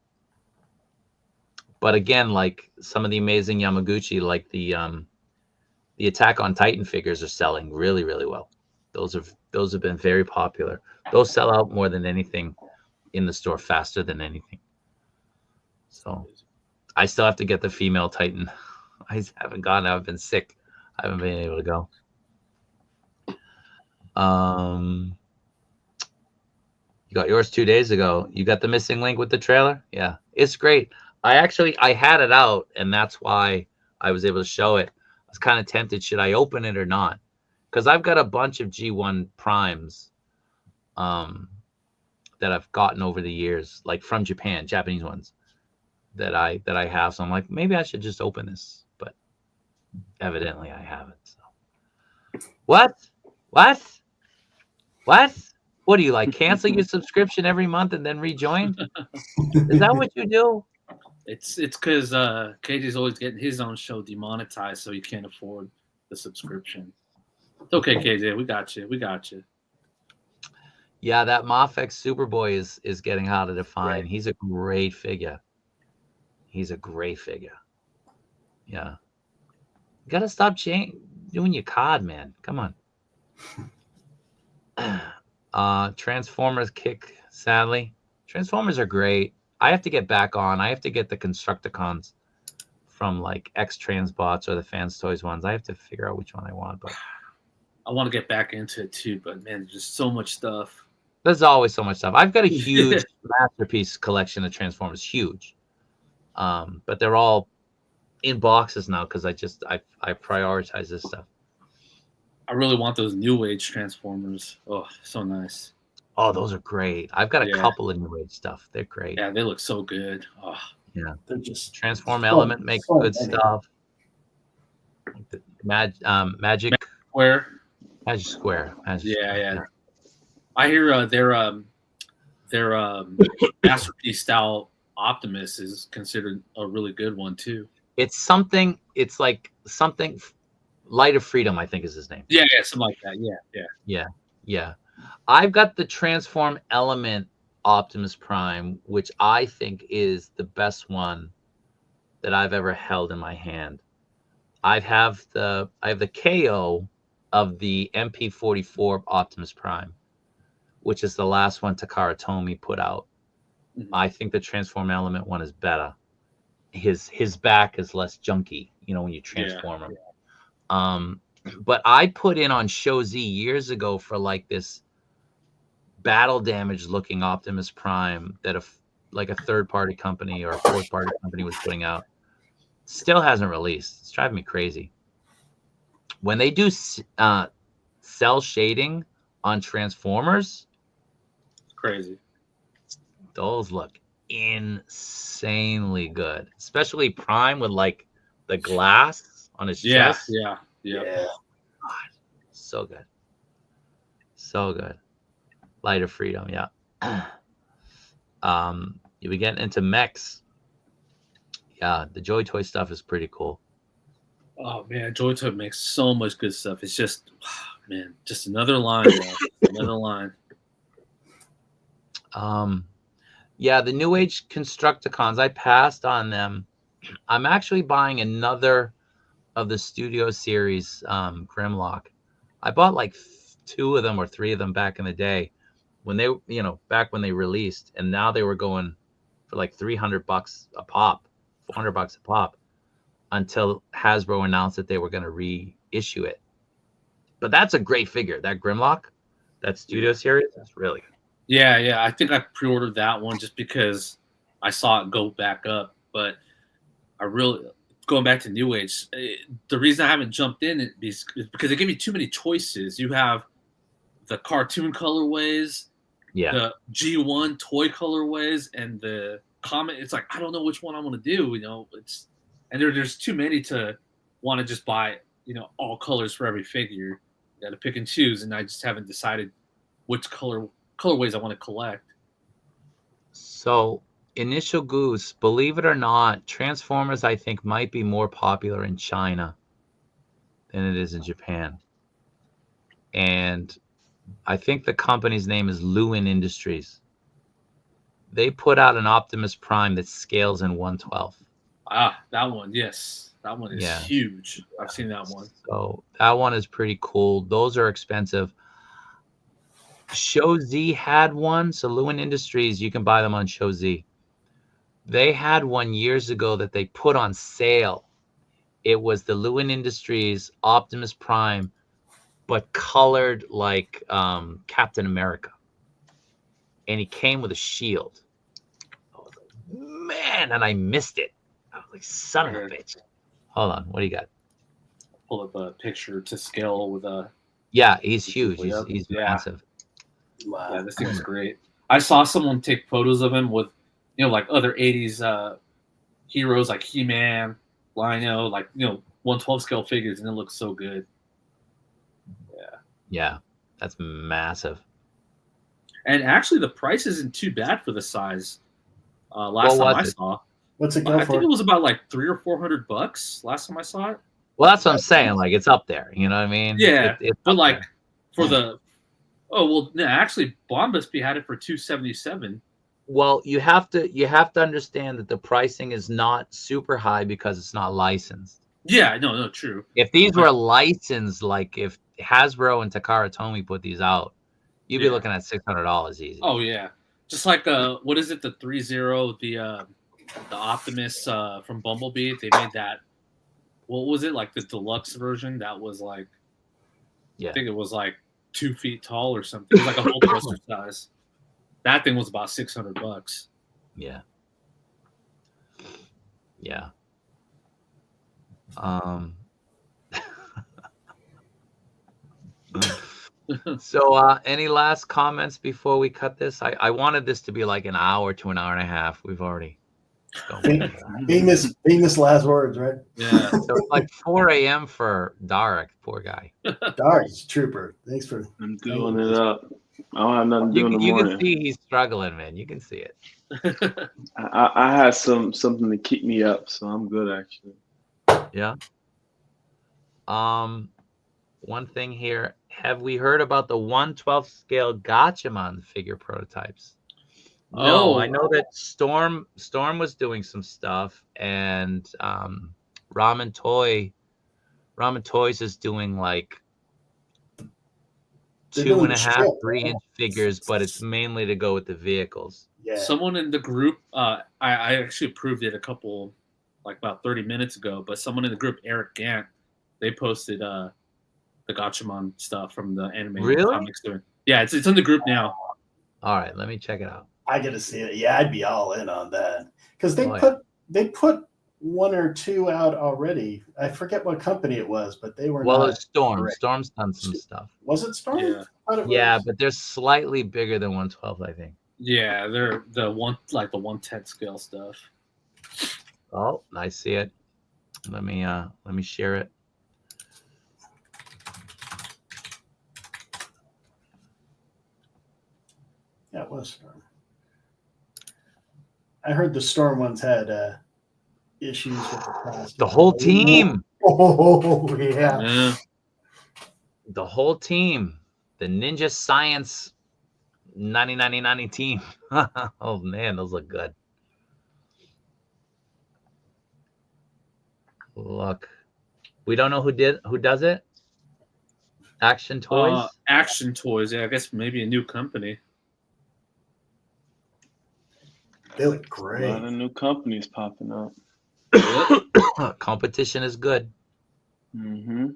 again, like some of the amazing Yamaguchi, like the Attack on Titan figures are selling really, really well. Those have been very popular. Those sell out more than anything in the store, faster than anything. So I still have to get the female Titan. I haven't gone. I've been sick. I haven't been able to go. You got yours 2 days ago. You got the Missing Link with the trailer? Yeah, it's great. I had it out, and that's why I was able to show it. I was kind of tempted. Should I open it or not? Because I've got a bunch of G1 primes that I've gotten over the years, like from Japan, Japanese ones that I have. So I'm like, maybe I should just open this, but evidently I haven't. So what? What do you like? Cancel your subscription every month and then rejoin? Is that what you do? It's because KJ's always getting his own show demonetized, so he can't afford the subscription. It's okay, KJ. We got you. Yeah, that Mafex Superboy is getting harder to find. Right. He's a great figure. Yeah. You gotta stop doing your card, man. Come on. Transformers kick, sadly. Transformers are great. I have to get back on. I have to get the Constructicons from like X Transbots or the Fans Toys ones. I have to figure out which one I want. But I want to get back into it too, but man, there's just so much stuff. There's always so much stuff. I've got a huge masterpiece collection of Transformers, huge. But they're all in boxes now because I prioritize this stuff. I really want those New Age Transformers. Oh, so nice. Oh, those are great. I've got a couple of New Age stuff. They're great. Yeah, they look so good. Oh. Yeah, they're just Transform Element makes good stuff. Like the Magic Square. Magic Square. Yeah. I hear their masterpiece style Optimus is considered a really good one too. It's like something Light of Freedom, I think is his name. Yeah, something like that. Yeah. I've got the Transform Element Optimus Prime, which I think is the best one that I've ever held in my hand. I have the KO of the MP44 Optimus Prime, which is the last one Takara Tomy put out. Mm-hmm. I think the Transform Element one is better. His back is less junky, when you transform him. But I put in on Show Z years ago for like this battle damage looking Optimus Prime that a third party company or a fourth party company was putting out. Still hasn't released. It's driving me crazy. When they do cell shading on Transformers, it's crazy. Those look insanely good, especially Prime with like the glass on his chest. Yeah. God, so good. Light of Freedom, yeah. You'll be getting into mechs. Yeah, the Joy Toy stuff is pretty cool. Oh man, Joy Toy makes so much good stuff. It's just, man, just another line. Another line. Yeah, the New Age Constructicons, I passed on them. I'm actually buying another of the Studio Series Grimlock. I bought like 2 of them or 3 of them back in the day when they, back when they released, and now they were going for like $300 a pop, $400 a pop, until Hasbro announced that they were going to reissue it. But that's a great figure. That Grimlock, that Studio Series, that's really good. Yeah. I think I pre-ordered that one just because I saw it go back up. But I really, going back to New Age, the reason I haven't jumped in is because they give me too many choices. You have the cartoon colorways, the G1 toy colorways, and the comic. It's like I don't know which one I want to do. And there's too many to want to just buy. All colors for every figure. You got to pick and choose, and I just haven't decided which colorways I want to collect. So, Initial Goose, believe it or not, Transformers I think might be more popular in China than it is in Japan. And I think the company's name is Lewin Industries. They put out an Optimus Prime that scales in 1/12. That one, yes. That one is huge. I've seen that one. So that one is pretty cool. Those are expensive. Show Z had one. So Lewin Industries, you can buy them on Show Z. They had one years ago that they put on sale. It was the Lewin Industries Optimus Prime, but colored like Captain America. And he came with a shield. I was like, man, and I missed it. I was like, son of a bitch. Hold on, what do you got? Pull up a picture to scale with a. Yeah, he's huge. He's massive. Wow. Yeah, this thing's great. I saw someone take photos of him with, like other 80s heroes like He-Man, Lino, like 112 scale figures, and it looks so good. Yeah, that's massive. And actually, the price isn't too bad for the size. Last time I saw, what's it go for? I think it was about like $300 or $400 last time I saw it. Well, that's what I'm saying. Like, it's up there. You know what I mean? Yeah, it's but like there. for the actually, Bombasby had it for $277. Well, you have to understand that the pricing is not super high because it's not licensed. Yeah, no, true. If these were licensed, like if Hasbro and Takara Tomy put these out, you'd be looking at $600 easy. Oh yeah, just like what is it? The 3-0, the Optimus from Bumblebee. They made that. What was it, like the deluxe version? That was like, I think it was like 2 feet tall or something. It was like a Hulk poster size. That thing was about $600. Yeah. So any last comments before we cut this? I wanted this to be like an hour to an hour and a half. We've already famous last words, right? Yeah. So it's like 4 a.m. for Darek, poor guy. Darek's a trooper. Thanks for doing it up. I don't have nothing to do in the morning. You can see he's struggling, man. You can see it. I had something to keep me up, so I'm good actually. Yeah. One thing here. Have we heard about the 1/12 scale Gatchaman figure prototypes? No, I know that Storm was doing some stuff, and Ramen Toys is doing like 2.5, 3-inch figures, but it's mainly to go with the vehicles. Yeah. Someone in the group, I actually approved it about 30 minutes ago, but someone in the group, Eric Gant, they posted the Gatchaman stuff from the anime comics doing. Yeah, it's in the group now. All right, let me check it out. I gotta see it. Yeah, I'd be all in on that because they put 1 or 2 out already. I forget what company it was, but they were. Well, it's Storm. Correct. Storm's done some stuff. Was it Storm? Yeah. Yeah, but they're slightly bigger than 1/12, I think. Yeah, they're the 1/10 scale stuff. Oh, I see it. Let me share it. Yeah, it was Storm. I heard the Storm ones had issues with the plastic. The whole team. Oh yeah. The whole team. The Ninja Science 90 team. Oh man, those look good. Look, we don't know who does it. Action Toys. Action Toys. Yeah, I guess maybe a new company. They look great. A lot of new companies popping up. Competition is good. Mm-hmm.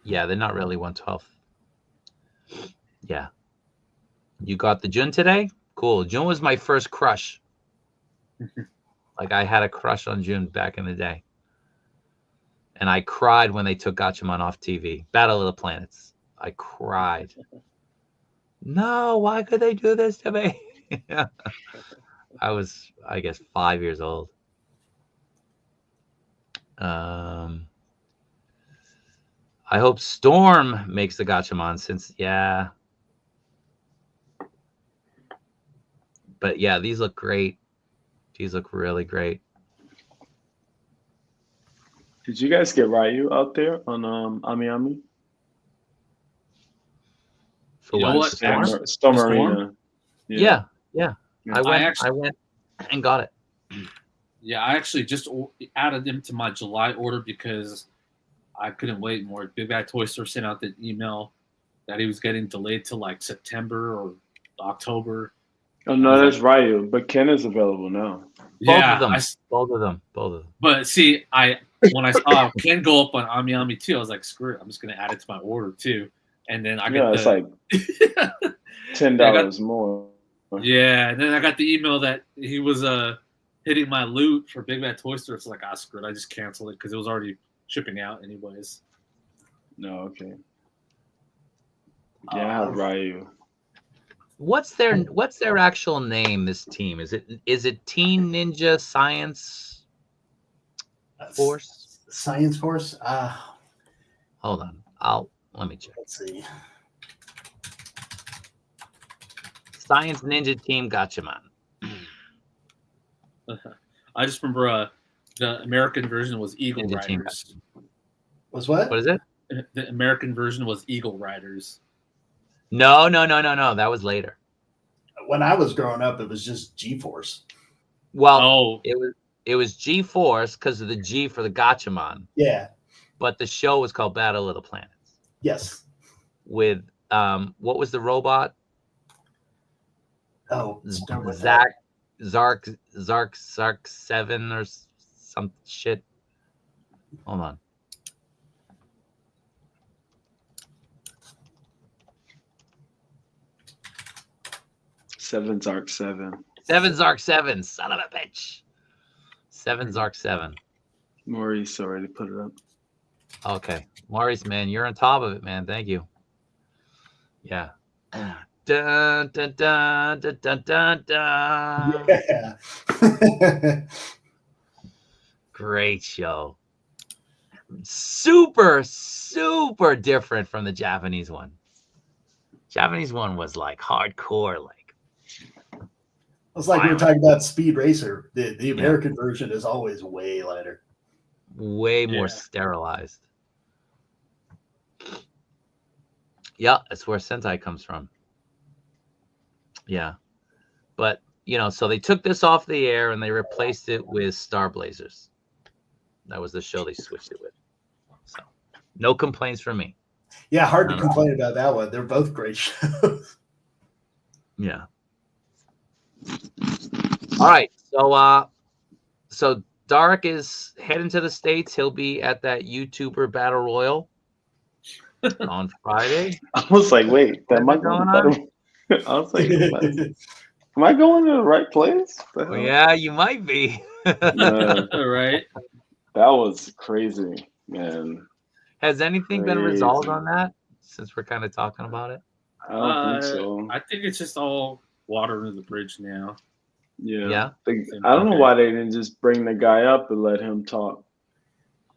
Yeah, they're not really 1/12. Yeah. You got the Jun today? Cool. Jun was my first crush. Like, I had a crush on Jun back in the day. And I cried when they took Gatchaman off TV. Battle of the Planets. I cried. No, why could they do this to me? I was, I guess, 5 years old. I hope Storm makes the Gatchaman since, yeah. But yeah, these look great. These look really great. Did you guys get Ryu out there on Ami Ami? For what? Storm Arena. Yeah. I went and got it. Yeah, I actually just added them to my July order because I couldn't wait more. Big Bad Toy Store sent out the email that he was getting delayed to like September or October. Oh no, that's Ryu, but Ken is available now. Yeah, both of them. But see, when I saw Ken go up on Ami Ami too, I was like, screw it, I'm just gonna add it to my order too. And then it's like $10 more. Yeah, and then I got the email that he was hitting my loot for Big Bad Toy Store. It's like, screw it, I just canceled it because it was already shipping out anyways. No, okay. Yeah, I have Ryu. What's their actual name? This team is it Teen Ninja Science Force? Science Force. Hold on, let me check. Let's see. Science Ninja Team Gatchaman. I just remember the American version was Eagle Ninja Team Riders. Was what? What is it? The American version was Eagle Riders. No. That was later. When I was growing up, it was just G-Force. Well, it was G-Force because of the G for the Gatchaman. Yeah. But the show was called Battle of the Planets. Yes. With what was the robot? Oh, Zark 7 or some shit. Hold on. Zark 7. 7 Zark 7. Son of a bitch. 7 Zark 7. Maurice already put it up. Okay. Maurice, man, you're on top of it, man. Thank you. Yeah. Dun, dun, dun, dun, dun, dun, dun. Yeah. Great show. Super different from the Japanese one. Japanese one was like hardcore, like. It's like we were talking about Speed Racer. The American version is always way lighter. Way more sterilized. Yeah, that's where Sentai comes from. Yeah. But, so they took this off the air and they replaced it with Star Blazers. That was the show they switched it with. So, no complaints from me. Yeah, hard to complain about that one. They're both great shows. Yeah. All right. So Dark is heading to the States. He'll be at that YouTuber Battle Royal on Friday. I was like, wait, am I going on? I was like, am I going to the right place? Well, yeah, you might be. Right. That was crazy, man. Has anything been resolved on that since we're kind of talking about it? I don't think so. I think it's just all water under the bridge now. Yeah. I don't know why they didn't just bring the guy up and let him talk.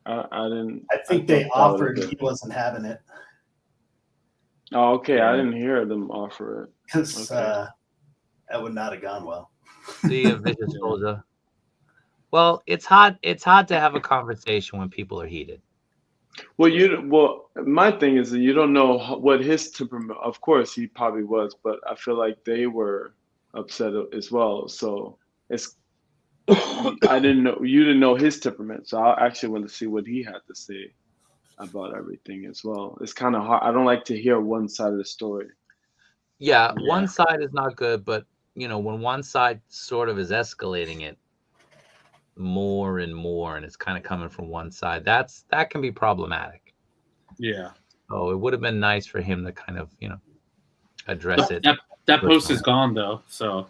I think they offered, he wasn't having it. Oh, okay. I didn't hear them offer it. Because that would not have gone well. The vicious soldier. Well, it's hard to have a conversation when people are heated. Well, my thing is that you don't know what his temperament. Of course, he probably was, but I feel like they were upset as well. So it's you didn't know his temperament, so I actually want to see what he had to say about everything as well. It's kind of hard. I don't like to hear one side of the story. Yeah, one side is not good, but when one side sort of is escalating it more and more, and it's kind of coming from one side, that can be problematic. Yeah. So it would have been nice for him to kind of address it. That post is gone though, so.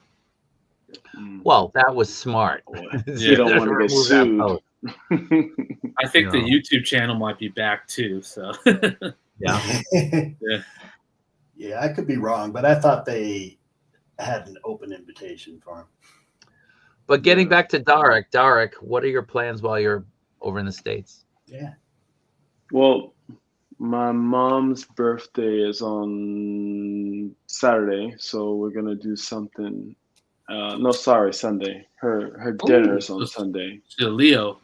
Well, that was smart. You don't want to get sued. I think the YouTube channel might be back too. So. Yeah. Yeah, I could be wrong, but I thought they had an open invitation for him. But getting back to Darek, what are your plans while you're over in the States? Yeah. Well, my mom's birthday is on Saturday, so we're gonna do something. Sunday. Her dinner is on Sunday. She's a Leo.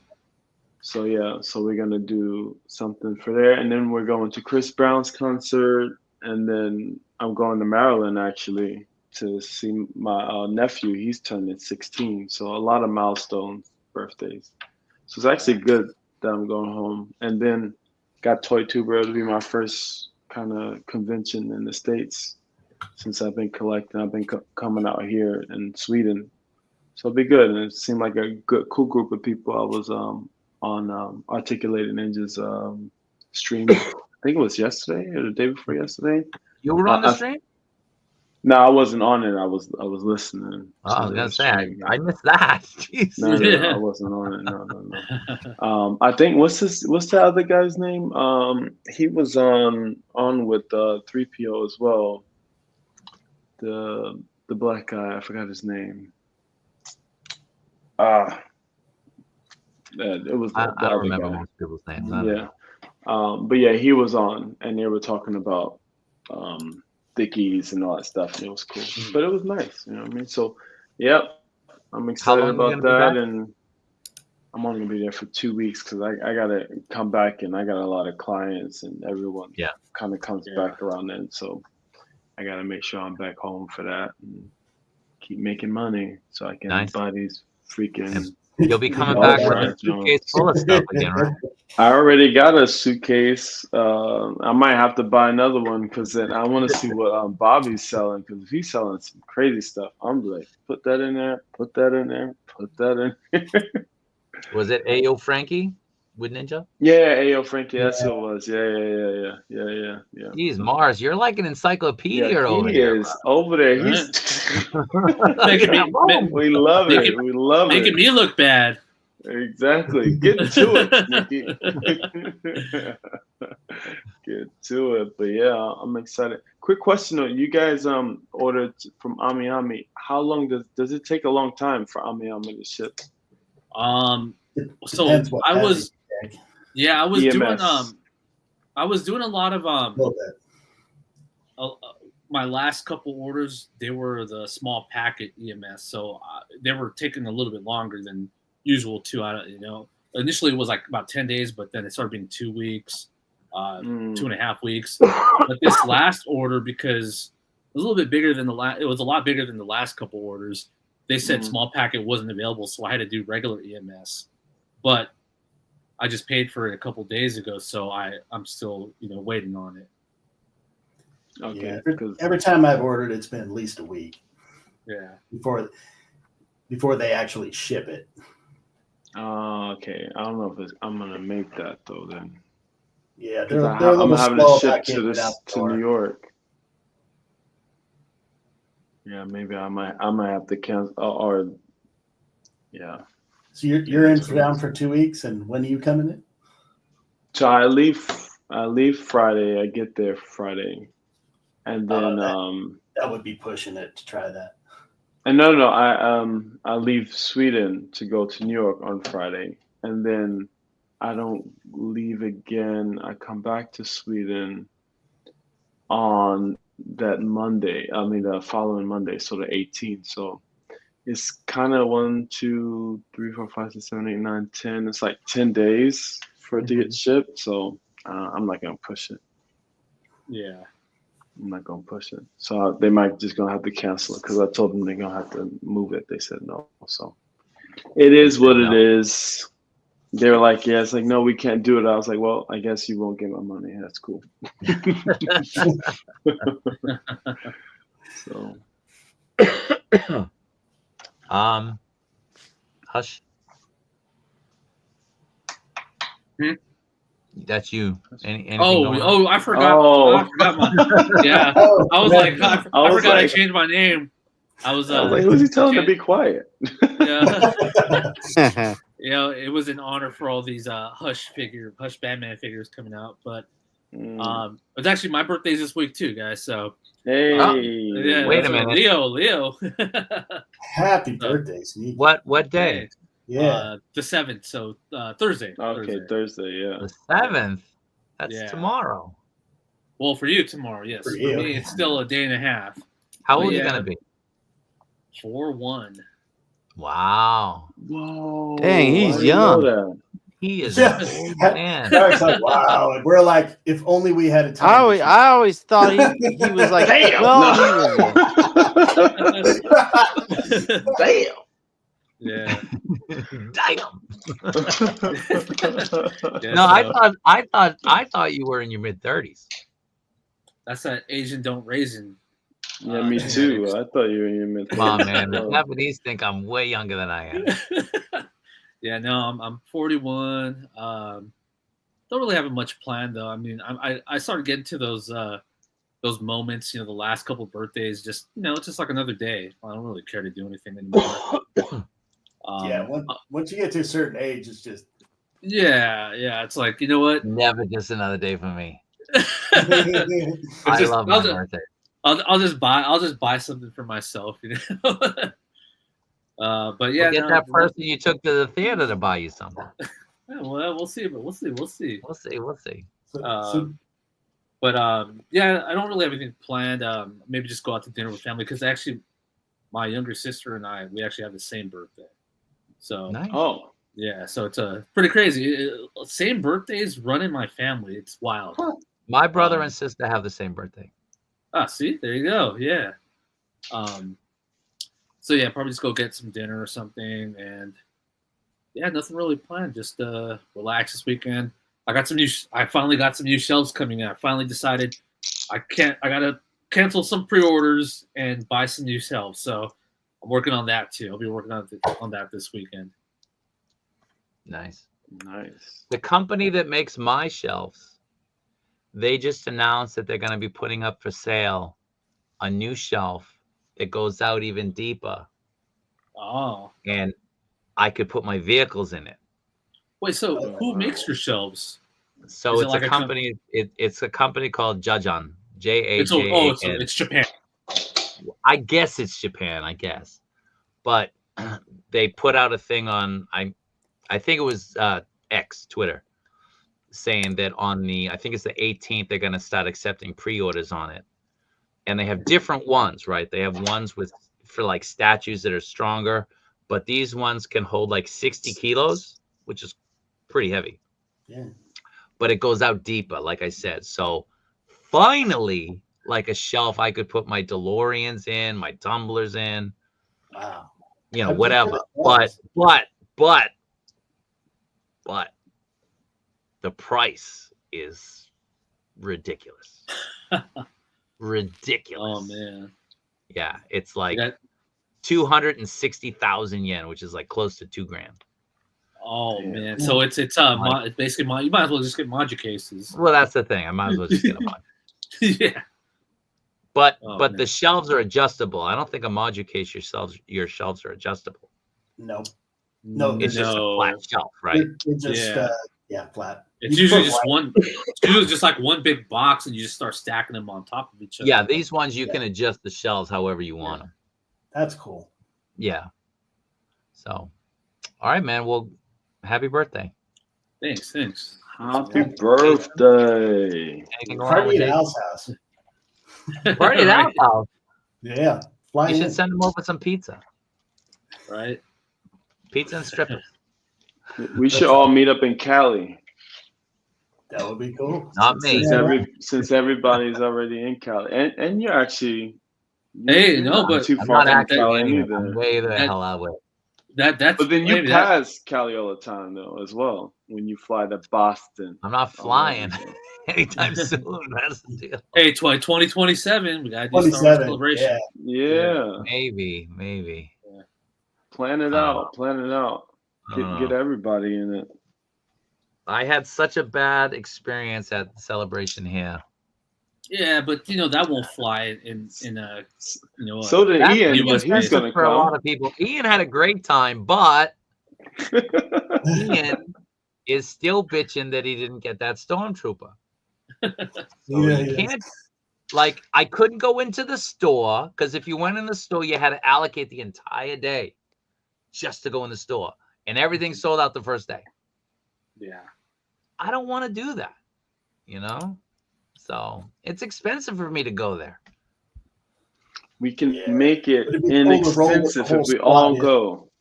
So we're gonna do something for there, and then we're going to Chris Brown's concert, and then I'm going to Maryland actually to see my nephew. He's turning 16, so a lot of milestone birthdays. So it's actually good that I'm going home, and then got Toy Tuber. It'll be my first kind of convention in the States since I've been collecting. I've been coming out here in Sweden, so it'll be good. And it seemed like a cool group of people. I was on Articulated Ninja's stream. I think it was yesterday or the day before yesterday. You were on the stream? No, I wasn't on it. I was listening. Oh, I was gonna say I missed that. Jeez. No, I wasn't on it. No. I think what's the other guy's name? He was on with 3PO as well. The black guy, I forgot his name. It was I the don't other remember guy. most people's names. Yeah. But yeah, he was on, and they were talking about Dickies and all that stuff, and it was cool. But it was nice, you know what I mean? So, yep, I'm excited about that, and I'm only gonna be there for 2 weeks because I gotta come back, and I got a lot of clients, and everyone kind of comes back around then. So I gotta make sure I'm back home for that and keep making money so I can buy these freaking. You'll be coming back with a suitcase full of stuff again, right? I already got a suitcase. I might have to buy another one because then I want to see what Bobby's selling. Because if he's selling some crazy stuff, I'm like, put that in there, put that in there, put that in. Was it Ayo Frankie with Ninja? Yeah, Ayo Frankie, that's who it was. Yeah. Jeez, Mars, you're like an encyclopedia over he here. He is over there. He's we love it. We love it. Making me look bad. Exactly. Get to it, Nikki. Get to it. But yeah, I'm excited. Quick question though. You guys ordered from Ami. How long does it take a long time for Ami to ship? So I was doing a lot of my last couple orders, they were the small packet EMS, so they were taking a little bit longer than usual too. Initially it was like about 10 days, but then it started being 2 weeks, 2.5 weeks. But this last order, because it was a little bit bigger than it was a lot bigger than the last couple orders. They said small packet wasn't available, so I had to do regular EMS. But I just paid for it a couple days ago, so I'm still waiting on it. Okay. Yeah, every time I've ordered, it's been at least a week. Yeah. Before they actually ship it. Okay. I don't know if I'm gonna make that though. Then. Yeah, I'm having to ship to New York. Yeah, maybe I might have to cancel or. Yeah. So you're in down for 2 weeks, and when are you coming in? So I leave Friday. I get there Friday, and then that would be pushing it to try that. And no, I leave Sweden to go to New York on Friday, and then I don't leave again. I come back to Sweden on that Monday. I mean the following Monday, so the 18th. So. It's kind of 1, 2, 3, 4, 5, 6, 7, 8, 9, 10. It's like 10 days for it to get shipped. So I'm not gonna push it. Yeah, I'm not gonna push it. So they might just gonna have to cancel it because I told them they're gonna have to move it. They said no. So it is what it is. They were like, yeah, it's like no, we can't do it. I was like, well, I guess you won't get my money. That's cool. So. Hush. That's you. Anything I forgot. I forgot my. Yeah, I was like, I forgot I changed my name. I was like, who's he telling to be quiet? Yeah. It was an honor for all these Hush Batman figures coming out, but it's actually my birthday's this week too, guys. So hey, wait a minute, Leo. Happy birthday, Sneak. What day? Yeah, the 7th. So Thursday. Okay, Thursday. Yeah, the 7th. That's tomorrow. Well, for you tomorrow, yes. For me, it's still a day and a half. How old are you gonna be? 4'1". Wow. Whoa. Dang, he's young. He is an old man. Eric's like, wow. And we're like, if only we had a time. I always thought he was like, damn. Well, Damn. Yeah. Damn. No, I thought you were in your mid-30s. That's that Asian don't raisin. Yeah, me too. I thought you were in your mid-30s. Come on, man. The Japanese think I'm way younger than I am. Yeah, no, I'm 41. Don't really have much planned though. I mean, I started getting to those those moments, the last couple of birthdays, just it's just like another day. I don't really care to do anything anymore. Yeah, once you get to a certain age, it's just it's like, you know what? Never just another day for me. I love my birthday. I'll just buy something for myself, But yeah, get that person you took to the theater to buy you something. Yeah, well, we'll see. We'll see. But yeah, I don't really have anything planned. Maybe just go out to dinner with family because actually, my younger sister and we actually have the same birthday. So nice. Oh yeah, so it's pretty crazy. Same birthdays run in my family. It's wild. Huh. My brother and sister have the same birthday. See, there you go. Yeah. So yeah, probably just go get some dinner or something, and yeah, nothing really planned. Just relax this weekend. I finally got some new shelves coming in. I finally decided I gotta cancel some pre-orders and buy some new shelves. So I'm working on that too. I'll be working on that this weekend. Nice. The company that makes my shelves, they just announced that they're going to be putting up for sale a new shelf that goes out even deeper. Oh. And I could put my vehicles in it. Wait, so who makes your shelves? So it's like a company. It's a company called Jajan. J-A-J-A-N. It's Japan. I guess it's Japan. But they put out a thing on I think it was X, Twitter, saying that on I think it's the 18th, they're going to start accepting pre-orders on it. And they have different ones, right? They have ones for like statues that are stronger, but these ones can hold like 60 kilos, which is pretty heavy. Yeah. But it goes out deeper, like I said. So finally, like a shelf I could put my DeLoreans in, my tumblers in. Wow. Whatever. But the price is ridiculous. Ridiculous. Oh man. Yeah, it's like 260,000 yen, which is like close to $2,000. Oh man. So it's basically you might as well just get module cases. Well, that's the thing. I might as well just get a module. Yeah. But the shelves are adjustable. I don't think a module case your shelves are adjustable. No, it's just a flat shelf, right? It's just flat. It's usually just one. It's usually just like one big box, and you just start stacking them on top of each other. Yeah, these ones you can adjust the shelves however you want them. That's cool. Yeah. So, all right, man. Well, happy birthday. Thanks. Happy birthday. Party at Al's house. Party at Al's house. Yeah. You should send them over some pizza. Right. Pizza and strippers. We should all meet up in Cali. That would be cool. Not me. Since everybody's already in Cali, and you're actually. But too far from Cali either. I'm way the hell out with. That's. But then you pass Cali all the time though, as well. When you fly to Boston. I'm not flying anytime soon. That's the deal. Hey, 2027. We gotta do Star Wars celebration. Yeah. Maybe. Yeah. Plan it out. Get everybody in it. I had such a bad experience at the celebration here. Yeah, but that won't fly in a So did Ian. He's going to come. A lot of people. Ian had a great time, but Ian is still bitching that he didn't get that stormtrooper. You can't. Like, I couldn't go into the store because if you went in the store, you had to allocate the entire day just to go in the store, and everything sold out the first day. Yeah, I don't want to do that, So it's expensive for me to go there. We can make it inexpensive if we all go.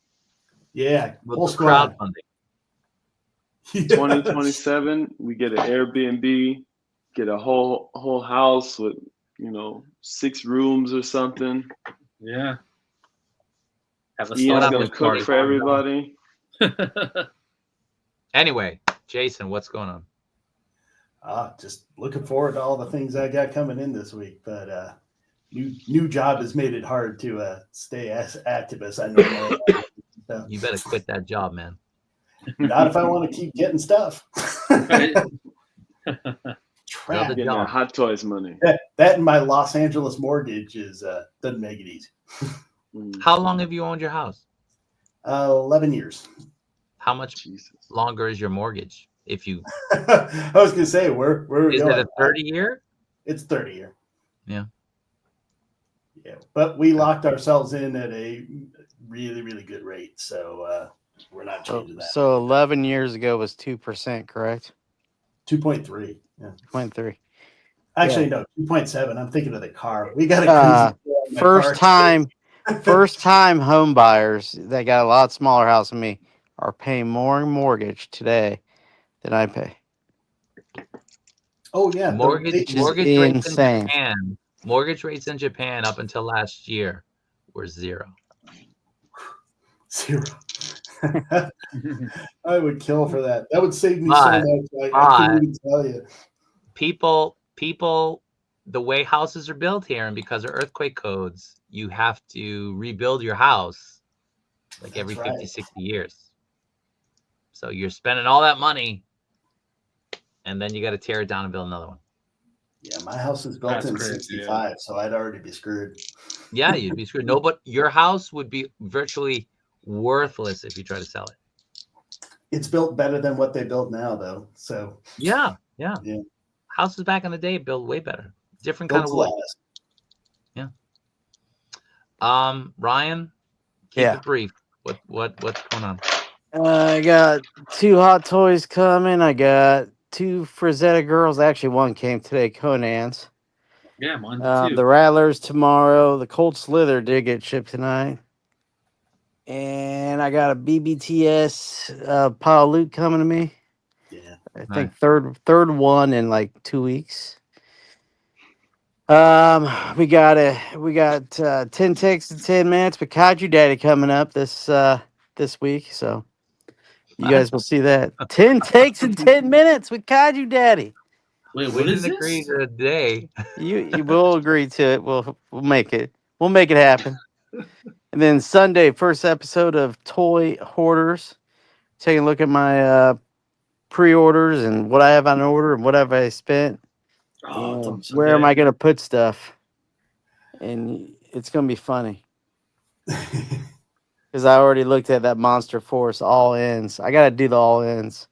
Yeah, with the crowdfunding. 2027, we get an Airbnb, get a whole house with 6 rooms or something. Yeah. Have a Ian's gonna cook for everybody. Anyway, Jason, what's going on? Just looking forward to all the things I got coming in this week. But new job has made it hard to stay as active as I normally am. You better quit that job, man. Not if I want to keep getting stuff. crap. Getting that Hot Toys money. That and my Los Angeles mortgage doesn't make it easy. How long have you owned your house? 11 years. How much longer is your mortgage? If you, I was gonna say, where are we is going? it a 30-year? It's 30-year. Yeah. Yeah, but we locked ourselves in at a really, really good rate, so we're not changing that. So 11 years ago was 2%, correct? 2.3. Yeah. 2.3. Actually, no, 2.7. I'm thinking of the car. We got a cruise. First time home buyers that got a lot smaller house than me are paying more in mortgage today than I pay. Oh yeah, mortgage rates in Japan. Mortgage rates in Japan up until last year were 0. 0. I would kill for that. That would save me so much. I couldn't even tell you. People, the way houses are built here, and because of earthquake codes, you have to rebuild your house like every 50, 60 years. So you're spending all that money, and then you got to tear it down and build another one. Yeah, my house was built in 65, so I'd already be screwed. Yeah, you'd be screwed. No, but your house would be virtually worthless if you try to sell it. It's built better than what they build now, though. So yeah. Houses back in the day built way better. Different kind of wood. Yeah. Ryan, keep it brief. What's going on? I got 2 Hot Toys coming. I got 2 Frazetta girls. Actually, one came today, Conan's. Yeah, mine too. The Rattlers tomorrow. The Cold Slither did get shipped tonight. And I got a BBTS pile loot coming to me. Yeah. I think third one in like 2 weeks. We got 10 takes in 10 minutes with Kaiju Daddy coming up this week. So you guys will see that. 10 takes in 10 minutes with Kaiju Daddy. Wait, we didn't agree today. You will agree to it. We'll make it. We'll make it happen. And then Sunday, first episode of Toy Hoarders. Taking a look at my pre-orders and what I have on order and what have I spent. Where am I going to put stuff? And it's going to be funny. Because I already looked at that Monster Force all-ins. I got to do the all-ins.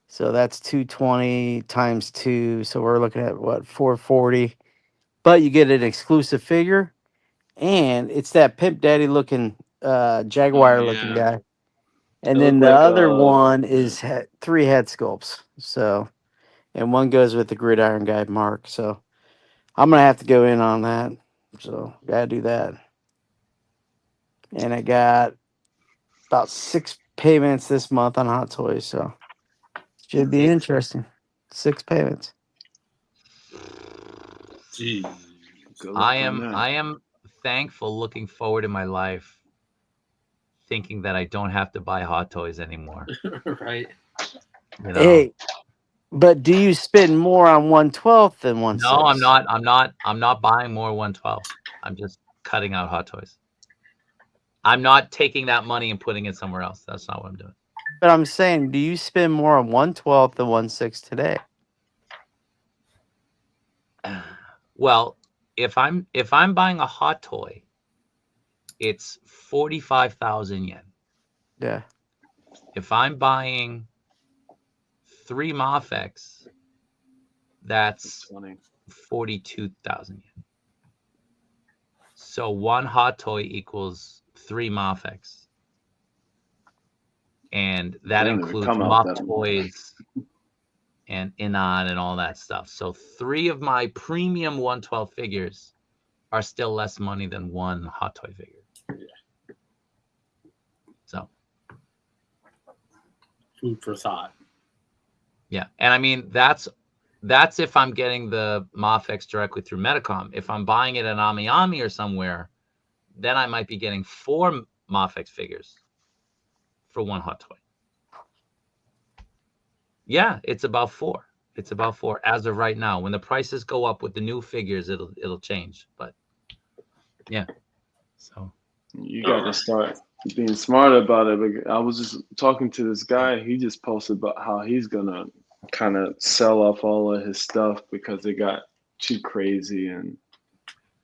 So that's 220 times 2. So we're looking at, 440. But you get an exclusive figure. And it's that Pimp Daddy looking, Jaguar looking guy. And then the other one is 3 head sculpts. So, and one goes with the Gridiron guy, Mark. So I'm going to have to go in on that. So got to do that. And I got about 6 payments this month on Hot Toys. So should be interesting. 6 payments. Jeez. I am thankful, looking forward in my life, thinking that I don't have to buy Hot Toys anymore. Right. You know? Hey, but do you spend more on 1/12 than 1/6? No, I'm not buying more 1/12. I'm just cutting out Hot Toys. I'm not taking that money and putting it somewhere else. That's not what I'm doing. But I'm saying, do you spend more on 1/12 than 1/6 today? Well, if I'm buying a Hot Toy, it's 45,000 yen. Yeah. If I'm buying 3 Mafex, that's 42,000 yen. So 1 Hot Toy equals 3 Mafex. And that includes Muff Toys and InArt and all that stuff. So 3 of my premium 1/12 figures are still less money than 1 Hot Toy figure. Yeah. So food for thought. Yeah, and I mean that's if I'm getting the Mafex directly through Medicom. If I'm buying it at Ami or somewhere, then I might be getting 4 Mafex figures for 1 Hot Toy. Yeah, it's about 4. It's about 4 as of right now. When the prices go up with the new figures, it'll change. But yeah, so you got to start being smart about it. I was just talking to this guy. He just posted about how he's gonna kind of sell off all of his stuff because it got too crazy. And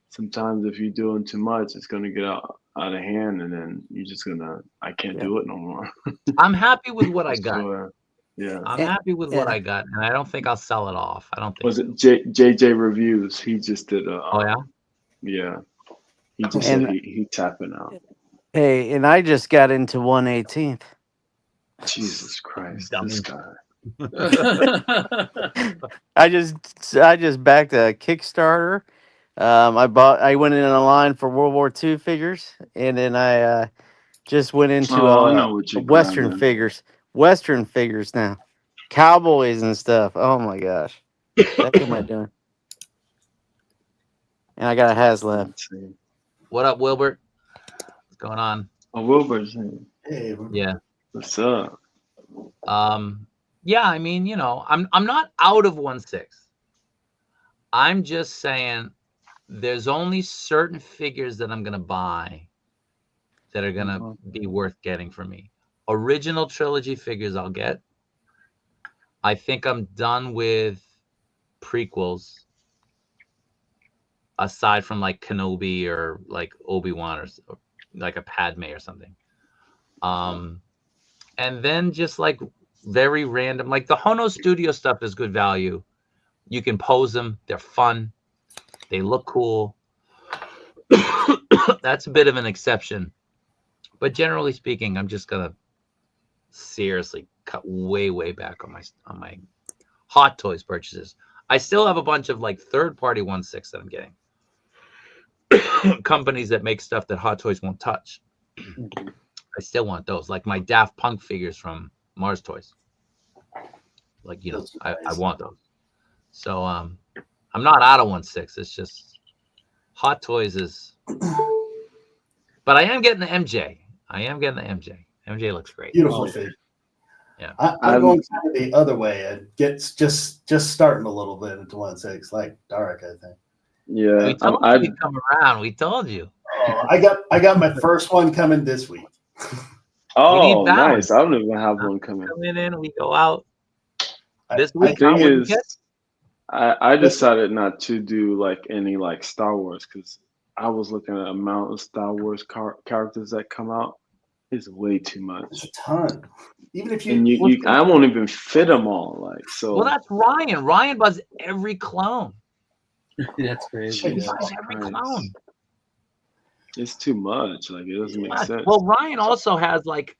sometimes if you're doing too much, it's gonna get out of hand, and then you're just gonna, I can't do it no more. I'm happy with what I got. So, yeah, I'm happy with what I got, and I don't think I'll sell it off. I don't think. Was it JJ Reviews? He just did a. Oh yeah. Yeah. He just said he tapping out. Hey, and I just got into 1/18th. Jesus Christ, this guy. I just backed a Kickstarter. I went in a line for World War II figures, and then I just went into I know what you're Western grabbing. figures. Western figures now, cowboys and stuff. Oh my gosh, what am I doing? And I got a Haslab. What up, Wilbert? What's going on? Oh, Wilbert's. Hey, Yeah. What's up? Yeah, I mean, you know, I'm not out of 1/6. I'm just saying there's only certain figures that I'm gonna buy that are gonna be worth getting for me. Original trilogy figures I'll get. I think I'm done with prequels, aside from like Kenobi or like Obi-Wan or like a Padme or something. And then just like very random, like the Hono Studio stuff is good value. You can pose them. They're fun. They look cool. That's a bit of an exception. But generally speaking, I'm just going to seriously cut way back on my Hot Toys purchases. I still have a bunch of like third-party 1/6 that I'm getting. Companies that make stuff that Hot Toys won't touch. I still want those, like my Daft Punk figures from Mars Toys. Like, you know, I want those. So I'm not out of 1/6. It's just Hot Toys is. But I am getting the MJ. MJ looks great. Beautiful figure. Yeah. I'm going kind of the other way. It gets just starting a little bit into 1/6, like Dark, I think. Yeah. We told you to come around. We told you. Oh, I got my first one coming this week. Oh, nice. I don't even have one coming. Come in, we go out. This week, the thing is, I decided not to do like any like Star Wars because I was looking at the amount of Star Wars characters that come out. It's way too much. It's a ton. Even if I won't even fit them all. Like so. Well, that's Ryan. Ryan buys every clone. That's crazy. He buys every clone. It's too much. Like it doesn't make sense. Well, Ryan also has like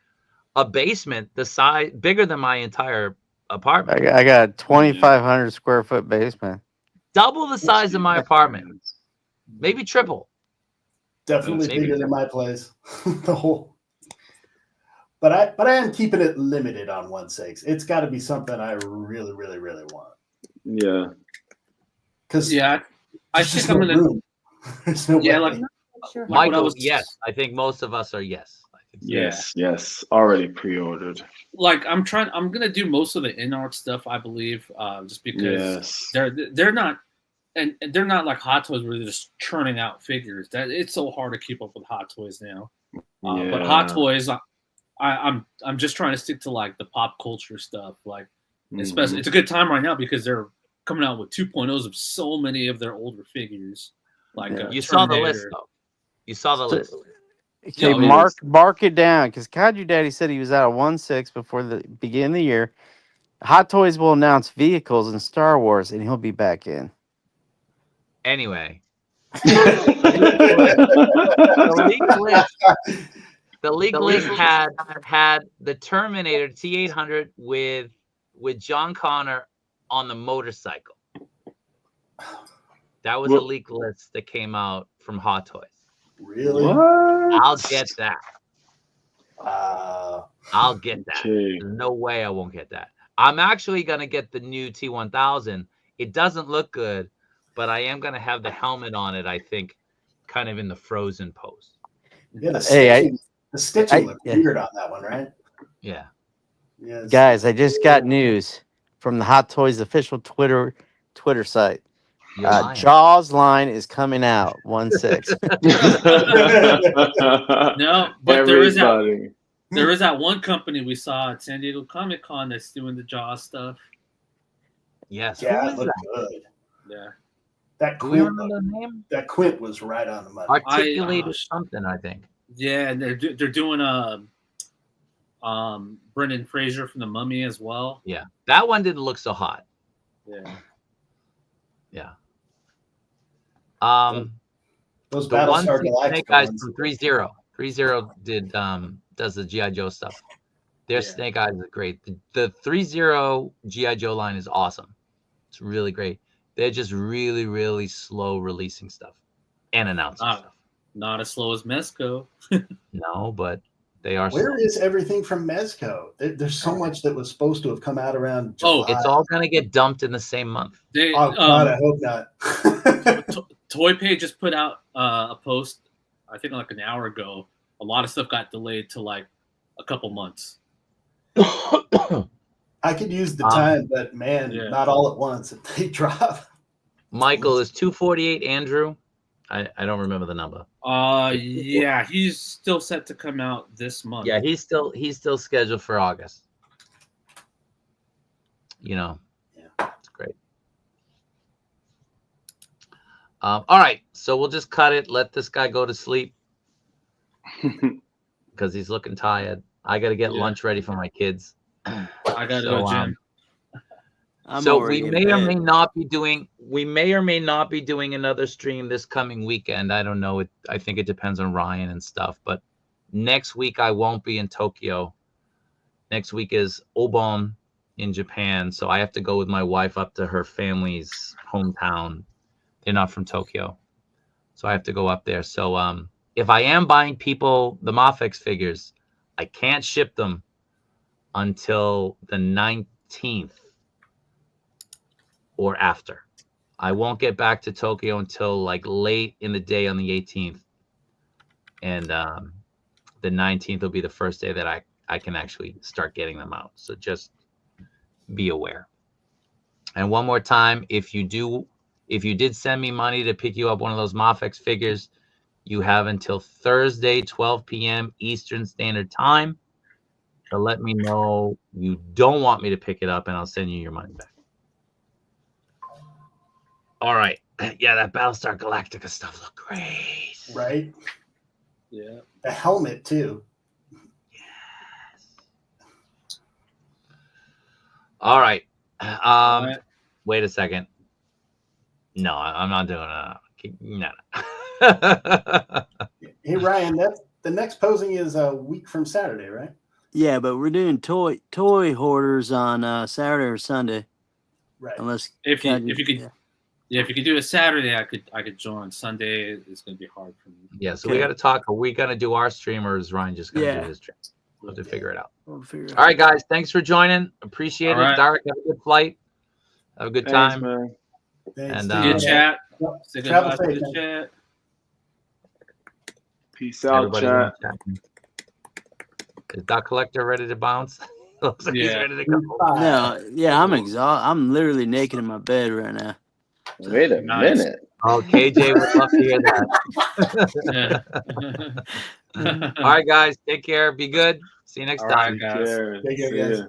a basement the size bigger than my entire apartment. I got a 2,500 square foot basement. Double the size of my apartment. Maybe triple. Definitely bigger than my place. The whole. But I am keeping it limited on 1/6. It's got to be something I really want. Yeah. Because I think I'm gonna. There's no way. Like Michael, yes. I think most of us are yes. I think so. Yes. Already pre-ordered. Like I'm gonna do most of the InArt stuff, I believe, just because they're not, and they're not like Hot Toys where they're just churning out figures. That it's so hard to keep up with Hot Toys now. But Hot Toys, I'm just trying to stick to like the pop culture stuff. Like, especially it's a good time right now because they're coming out with 2.0s of so many of their older figures. Like you saw the list though. You saw the list. Okay, mark it down because Kaiju Daddy said he was out of 1/6 before the beginning of the year. Hot Toys will announce vehicles in Star Wars, and he'll be back in. Anyway, the league list had the Terminator T800 with John Connor on the motorcycle. That was a leak list that came out from Hot Toys. Really? What? I'll get that. I'll get that. Okay. There's no way I won't get that. I'm actually going to get the new T1000. It doesn't look good, but I am going to have the helmet on it, I think, kind of in the frozen pose. Yeah, the stitching looked weird on that one, right? Yeah. Yes. Guys, I just got news from the Hot Toys official Twitter site. Jaws line is coming out 1/6. No, but there is that one company we saw at San Diego Comic-Con that's doing the Jaws stuff. Yes. Yeah, Who it is looked that? good. Yeah. That Do we Quint, remember the name? that Quint was right on the money. Articulated something, I think. Yeah, and they're doing Brendan Fraser from The Mummy as well. Yeah, that one didn't look so hot. Yeah. Yeah. Those The one Battlestar Snake Galactica Eyes ones. from 3-0. 3-0 does the G.I. Joe stuff. Their Yeah. Snake Eyes is great. The 3-0 G.I. Joe line is awesome. It's really great. They're just really, really slow releasing stuff and announcing stuff. Not as slow as Mezco. No, but they are Where slow. is everything from Mezco? There's so much that was supposed to have come out around July. It's all going to get dumped in the same month. Oh, God, I hope not. Toy Page just put out a post, I think like an hour ago. A lot of stuff got delayed to like a couple months. I could use the time, but man, not all at once if they drop. Michael is 248. Andrew, I don't remember the number. Yeah, he's still set to come out this month. Yeah, he's still scheduled for August. You know, it's great. All right, so we'll just cut it. Let this guy go to sleep because he's looking tired. I got to get lunch ready for my kids. I got to go gym. So we may or may not be doing another stream this coming weekend. I don't know. I think it depends on Ryan and stuff. But next week I won't be in Tokyo. Next week is Obon in Japan, so I have to go with my wife up to her family's hometown. They're not from Tokyo, so I have to go up there. So if I am buying people the Mafex figures, I can't ship them until the 19th. Or after. I won't get back to Tokyo until like late in the day on the 18th. And the 19th will be the first day that I can actually start getting them out. So just be aware. And one more time, if you did send me money to pick you up one of those Mafex figures, you have until Thursday, 12 p.m. Eastern Standard Time to let me know you don't want me to pick it up, and I'll send you your money back. All right. Yeah, that Battlestar Galactica stuff looked great. Right? Yeah. The helmet, too. Yes. All right. Wait a second. No, I'm not doing No. Hey, Ryan, the next posing is a week from Saturday, right? Yeah, but we're doing toy hoarders on Saturday or Sunday. Right. Unless if you could do a Saturday, I could join. Sunday is going to be hard for me. Yeah, so we got to talk. Are we going to do our stream, or is Ryan just going to do his stream? We'll have to figure it out. All right, guys. Thanks for joining. Appreciate it. Derek, have a good flight. Have a good time. Man. Thanks. And See you, chat. Say Travel goodbye to safe, the chat. Peace out, chat. Is Doc Collector ready to bounce? Looks like he's ready to go. No, yeah, I'm exhausted. I'm literally naked in my bed right now. Wait a minute. Oh, KJ would love to hear that. All right, guys. Take care. Be good. See you next time. All right, guys. Take care, guys.